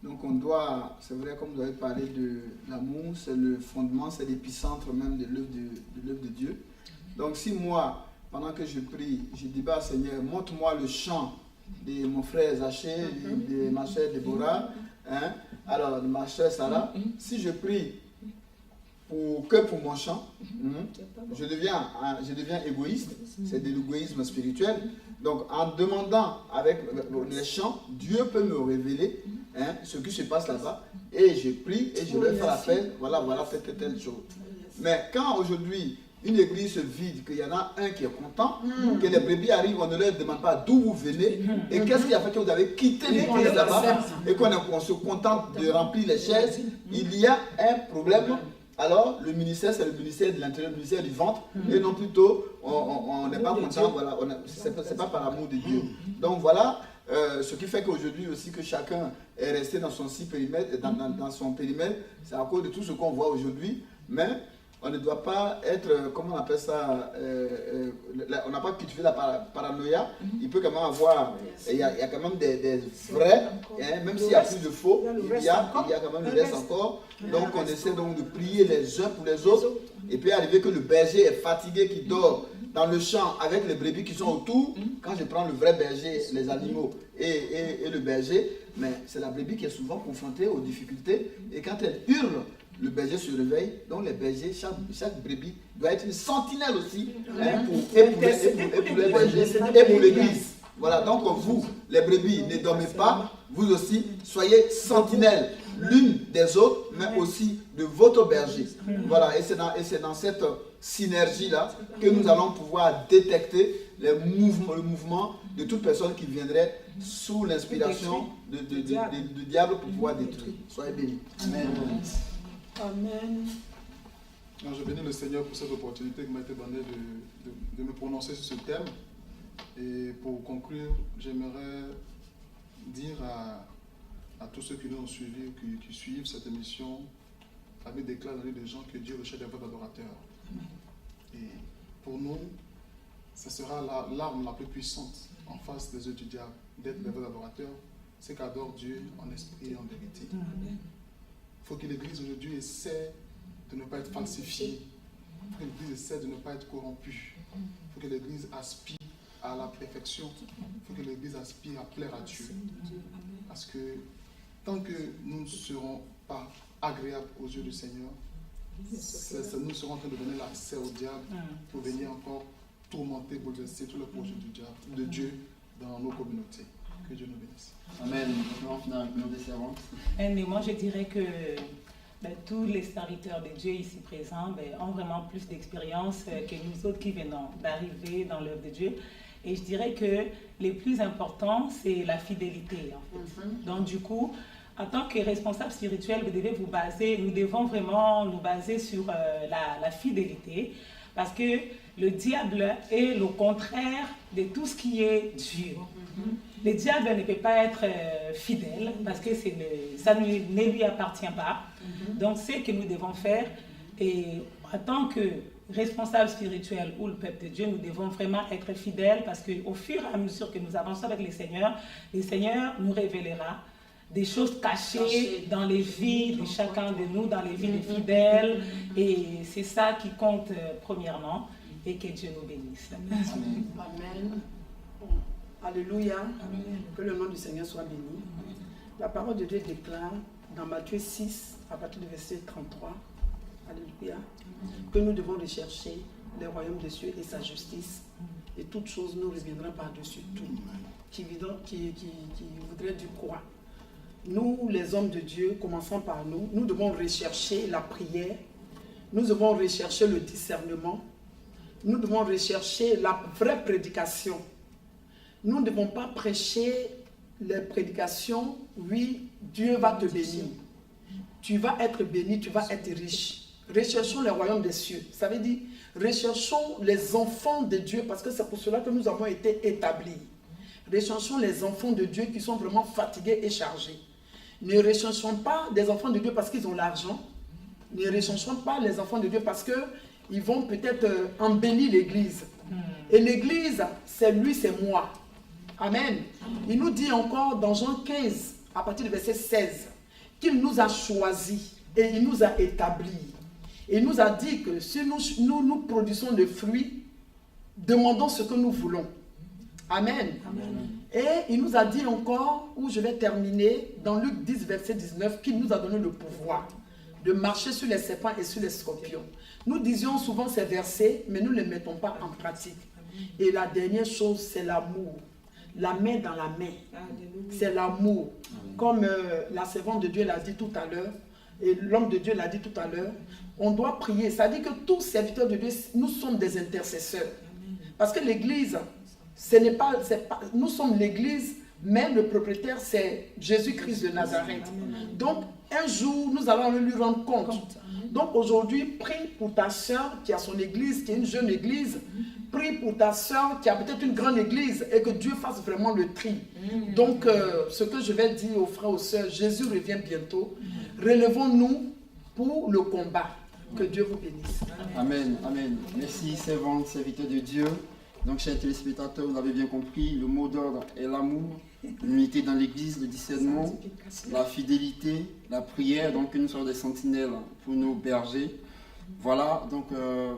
Donc on doit, c'est vrai, comme vous avez parlé de l'amour, c'est le fondement, c'est l'épicentre même de l'œuvre de Dieu. Donc si moi, pendant que je prie, je dis bah Seigneur, montre-moi le chant de mon frère Zaché, de ma soeur Déborah, hein, alors de ma soeur Sarah, si je prie que pour mon chant, je deviens égoïste, c'est de l'égoïsme spirituel. Donc en demandant avec les chants, Dieu peut me révéler ce qui se passe là-bas, et je prie et je vais faire appel, voilà, telle chose. Mais quand aujourd'hui une église se vide, qu'il y en a un qui est content, que les brebis arrivent, on ne leur demande pas d'où vous venez, et qu'est-ce qui a fait que vous avez quitté l'église là-bas, et qu'on se contente de remplir les chaises, il y a un problème. Alors, le ministère, c'est le ministère de l'intérieur, le ministère du ventre, et non plutôt, on n'est pas content, voilà, c'est pas par l'amour de Dieu. Donc voilà, ce qui fait qu'aujourd'hui aussi que chacun est resté dans son périmètre, dans son périmètre, c'est à cause de tout ce qu'on voit aujourd'hui, mais on ne doit pas être, comment on appelle ça, on n'a pas cultivé la paranoïa, il peut quand même avoir, il y a quand même des vrais, même s'il y a plus de faux, il y a quand même le reste encore. Donc on essaie donc de prier les uns pour les autres, et puis arriver que le berger est fatigué, qui dort dans le champ avec les brebis qui sont autour. Quand je prends le vrai berger, les animaux et le berger, mais c'est la brebis qui est souvent confrontée aux difficultés, et quand elle hurle, le berger se réveille. Donc les bergers, chaque brebis doit être une sentinelle aussi, pour les bergers et pour l'église. Voilà, donc vous, les brebis, ne dormez pas, vous aussi, soyez sentinelles l'une des autres, mais aussi de votre berger. Voilà, et c'est dans cette synergie-là que nous allons pouvoir détecter le mouvement de toute personne qui viendrait sous l'inspiration du diable pour pouvoir détruire. Soyez bénis. Amen. Amen. Non, je bénis le Seigneur pour cette opportunité qui m'a été donnée de me prononcer sur ce thème. Et pour conclure, j'aimerais dire à tous ceux qui nous ont suivis ou qui suivent cette émission, avec des clairs des gens, que Dieu recherche des vrais adorateurs. Et pour nous, ce sera l'arme la plus puissante en face des yeux du diable, d'être des vrais adorateurs, c'est qu'adore Dieu en esprit et en vérité. Il faut que l'Église aujourd'hui essaie de ne pas être falsifiée. Il faut que l'Église essaie de ne pas être corrompue. Il faut que l'Église aspire à la perfection. Il faut que l'Église aspire à plaire à Dieu. Parce que tant que nous ne serons pas agréables aux yeux du Seigneur, nous serons en train de donner l'accès au diable pour venir encore tourmenter, bouleverser tout le projet de Dieu dans nos communautés. Que Dieu nous bénisse. Amen. Maintenant, nos desservantes. Mais moi, je dirais que tous les serviteurs de Dieu ici présents ont vraiment plus d'expérience que nous autres qui venons d'arriver dans l'œuvre de Dieu. Et je dirais que les plus importants, c'est la fidélité. En fait. Donc, du coup, en tant que responsable spirituel, nous devons vraiment nous baser sur la fidélité, parce que le diable est le contraire de tout ce qui est Dieu. Le diable ne peut pas être fidèle, parce que ça ne lui appartient pas. Donc, ce que nous devons faire, et en tant que responsable spirituel ou le peuple de Dieu, nous devons vraiment être fidèles, parce qu'au fur et à mesure que nous avançons avec le Seigneur nous révélera des choses cachées dans les vies de chacun de nous, dans les vies des fidèles, et c'est ça qui compte premièrement. et que Dieu nous bénisse. Amen. Alléluia. Que le nom du Seigneur soit béni. La parole de Dieu déclare dans Matthieu 6, à partir du verset 33, Alléluia, que nous devons rechercher le royaume des cieux et sa justice, et toutes choses nous reviendront par-dessus tout. Qui voudrait du quoi? Nous, les hommes de Dieu, commençons par nous, nous devons rechercher la prière, nous devons rechercher le discernement, nous devons rechercher la vraie prédication. Nous ne devons pas prêcher les prédications, oui, Dieu va te bénir. Tu vas être béni, tu vas être riche. Recherchons le royaume des cieux. Ça veut dire, recherchons les enfants de Dieu, parce que c'est pour cela que nous avons été établis. Recherchons les enfants de Dieu qui sont vraiment fatigués et chargés. Ne recherchons pas des enfants de Dieu parce qu'ils ont l'argent. Ne recherchons pas les enfants de Dieu parce qu'ils vont peut-être embellir l'église. Et l'église, c'est lui, c'est moi. Amen. Il nous dit encore dans Jean 15, à partir du verset 16, qu'il nous a choisis et il nous a établis. Et il nous a dit que si nous produisons des fruits, demandons ce que nous voulons. Amen. Amen. Et il nous a dit encore, où je vais terminer, dans Luc 10, verset 19, qu'il nous a donné le pouvoir de marcher sur les serpents et sur les scorpions. Nous disions souvent ces versets, mais nous ne les mettons pas en pratique. Et la dernière chose, c'est l'amour. La main dans la main. C'est l'amour. Comme la servante de Dieu l'a dit tout à l'heure, et l'homme de Dieu l'a dit tout à l'heure, on doit prier. Ça dit que tous serviteurs de Dieu, nous sommes des intercesseurs. Parce que l'église, nous sommes l'église, mais le propriétaire, c'est Jésus-Christ de Nazareth. Donc, un jour, nous allons lui rendre compte. Donc, aujourd'hui, prie pour ta soeur qui a son église, qui est une jeune église. Prie pour ta soeur qui a peut-être une grande église et que Dieu fasse vraiment le tri. Donc, ce que je vais dire aux frères, aux sœurs, Jésus revient bientôt. Relevons-nous pour le combat. Que Dieu vous bénisse. Amen, amen. Merci, servantes, serviteurs de Dieu. Donc, chers téléspectateurs, vous avez bien compris, le mot d'ordre est l'amour, l'unité dans l'église, le discernement, la fidélité, la prière, donc que nous soyons des sentinelles pour nos bergers. Voilà, donc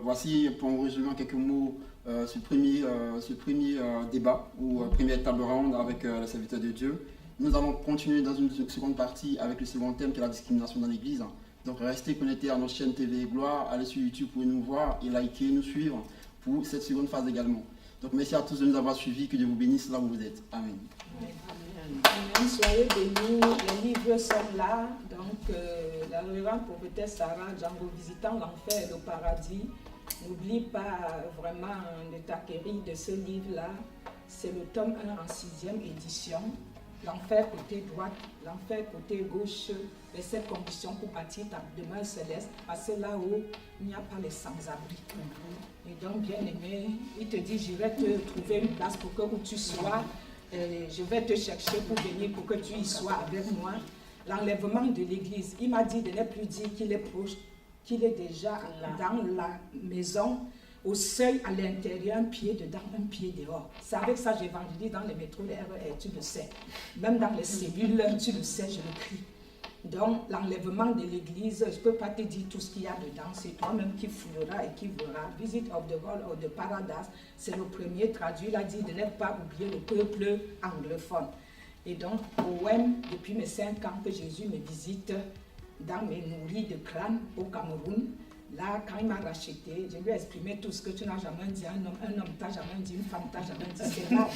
voici pour en résumer en quelques mots ce premier débat ou première table ronde avec les serviteurs de Dieu. Nous allons continuer dans une seconde partie avec le second thème qui est la discrimination dans l'église. Donc restez connectés à notre chaîne TV Gloire, allez sur YouTube pour nous voir et liker, nous suivre pour cette seconde phase également. Donc merci à tous de nous avoir suivis, que Dieu vous bénisse là où vous êtes. Amen. Amen. Soyez bénis, les livres sont là. Donc la révérende prophétesse Sarah Django, visitant l'enfer et le paradis, n'oublie pas vraiment de t'acquérir de ce livre-là. C'est le tome 1 en 6e édition. L'enfer côté droite, l'enfer côté gauche, les 7 conditions pour bâtir ta demeure céleste, parce que là où il n'y a pas les sans-abri. Et donc, bien aimé, il te dit, j'irai te trouver une place pour que où tu sois, je vais te chercher pour venir, pour que tu y sois avec moi. L'enlèvement de l'église, il m'a dit de ne plus dire qu'il est proche, qu'il est déjà dans la maison, au seuil à l'intérieur, un pied dedans, un pied dehors. C'est avec ça que j'évangélise dans les métros, les RER, tu le sais. Même dans les cellules, tu le sais, je le crie. Donc, l'enlèvement de l'église, je ne peux pas te dire tout ce qu'il y a dedans. C'est toi-même qui fouilleras et qui verras. Visit of the World of the Paradise, c'est le premier traduit. Il a dit de ne pas oublier le peuple anglophone. Et donc, poème, depuis mes 5 ans que Jésus me visite dans mes nourris de crâne au Cameroun. Là, quand il m'a racheté, je lui ai exprimé tout ce que tu n'as jamais dit à un homme t'a jamais dit, une femme t'a jamais dit, c'est là.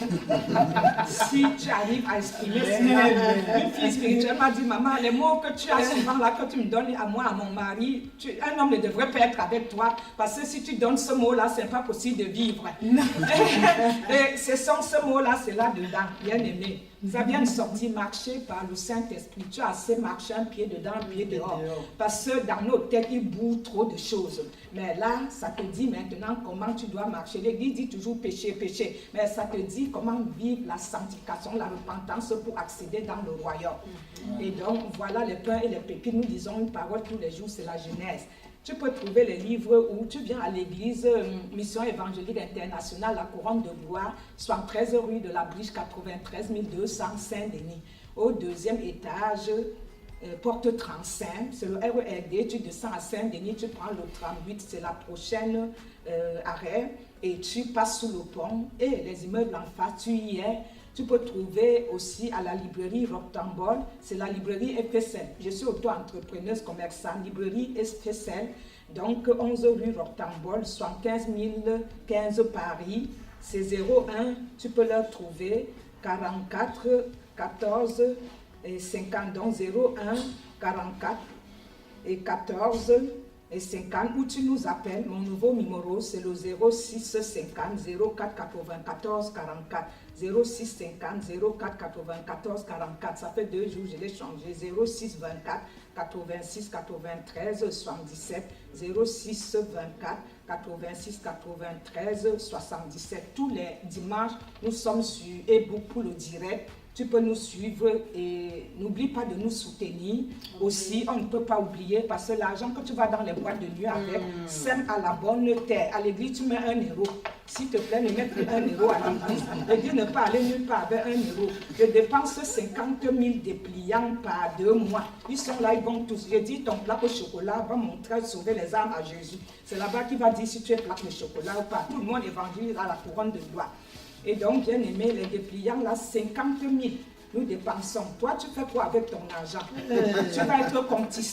Si tu arrives à exprimer cela, une fille spirituelle m'a dit, maman, les mots que tu as souvent là, que tu me donnes à moi, à mon mari, un homme ne devrait pas être avec toi, parce que si tu donnes ce mot-là, c'est pas possible de vivre. Et ce mot-là, c'est là-dedans, bien aimé. Ça vient de sortir, marcher par le Saint-Esprit. Tu as assez marché un pied dedans, un pied dehors. Parce que dans nos têtes, il boue trop de choses. Mais là, ça te dit maintenant comment tu dois marcher. L'Église dit toujours péché, péché. Mais ça te dit comment vivre la sanctification, la repentance pour accéder dans le royaume. Et donc, voilà les pains et les pépites. Nous disons une parole tous les jours, c'est la Genèse. Tu peux trouver les livres où tu viens à l'église Mission Évangélique Internationale, la Couronne de Gloire, 73 rue de la Briche, 93 200 Saint-Denis. Au 2e étage, porte 35, c'est le RERD, tu descends à Saint-Denis, tu prends le 38, c'est la prochaine arrêt, et tu passes sous le pont, et les immeubles en face, tu y es. Tu peux trouver aussi à la librairie Roctambol, c'est la librairie FSL. Je suis auto-entrepreneuse commerçante, librairie FSL, donc 11 rue Roctambol, 75 015 Paris, c'est 01, tu peux leur trouver 44 14 et 50, donc 01 44 et 14 et 50, où tu nous appelles. Mon nouveau numéro, c'est le 06 50 04 94 44. 06 50 04 94 44. Ça fait 2 jours, je l'ai changé. 06 24 86 93 77. 06 24 86 93 77. Tous les dimanches, nous sommes sur ebook pour le direct. Tu peux nous suivre et n'oublie pas de nous soutenir. Aussi, on ne peut pas oublier parce que l'argent que tu vas dans les boîtes de nuit avec, sème à la bonne terre. À l'église, tu mets 1 euro. S'il te plaît, ne mets plus 1 euro à l'église. L'église ne peut aller nulle part avec 1 euro. Je dépense 50 000 dépliants par 2 mois. Ils sont là, ils vont tous. Je dis, ton plaque au chocolat va montrer, sauver les âmes à Jésus. C'est là-bas qu'il va dire si tu es plaque de chocolat ou pas. Tout le monde évangélise à la couronne de gloire. Et donc, bien aimé, les dépliants, là, 50 000, nous dépensons. Toi, tu fais quoi avec ton argent? Tu vas être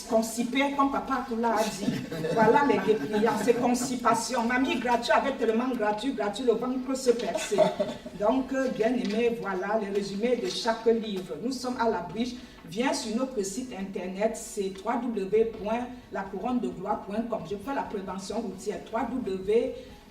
constipé, comme Papa Koula a dit. Voilà les dépliants, c'est constipation. Mamie, gratuit, avec tellement gratuit, le ventre peut se percer. Donc, bien aimé, voilà les résumés de chaque livre. Nous sommes à la Briche. Viens sur notre site internet, c'est www.lacouronnedegloire.com. Je fais la prévention routière,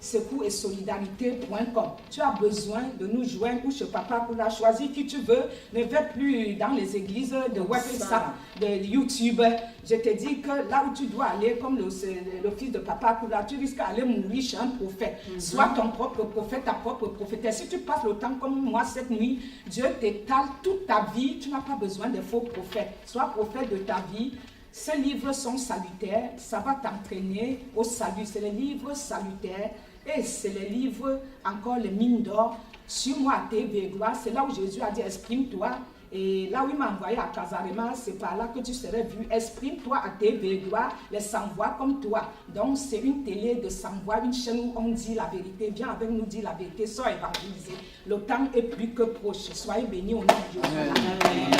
secours et solidarité.com. Tu as besoin de nous joindre ou chez Papa Koula, choisis qui tu veux. Ne vais plus dans les églises de WhatsApp, de YouTube. Je te dis que là où tu dois aller, comme le fils de Papa Koula, tu risques d'aller mourir chez un prophète. Sois ton propre prophète, ta propre prophétesse. Si tu passes le temps comme moi cette nuit, Dieu t'étale toute ta vie. Tu n'as pas besoin de faux prophètes. Sois prophète de ta vie. Ces livres sont salutaires. Ça va t'entraîner au salut. C'est les livres salutaires. Et c'est les livres, encore les mines d'or, sur moi à TV Gloire, c'est là où Jésus a dit exprime-toi. Et là où il m'a envoyé à Casarema, c'est par là que tu serais vu. Exprime-toi à TV Gloire, les sans-voix comme toi. Donc c'est une télé de sans-voix, une chaîne où on dit la vérité. Viens avec nous dire la vérité, sois évangélisé. Le temps est plus que proche. Soyez bénis au nom de Jésus. Amen.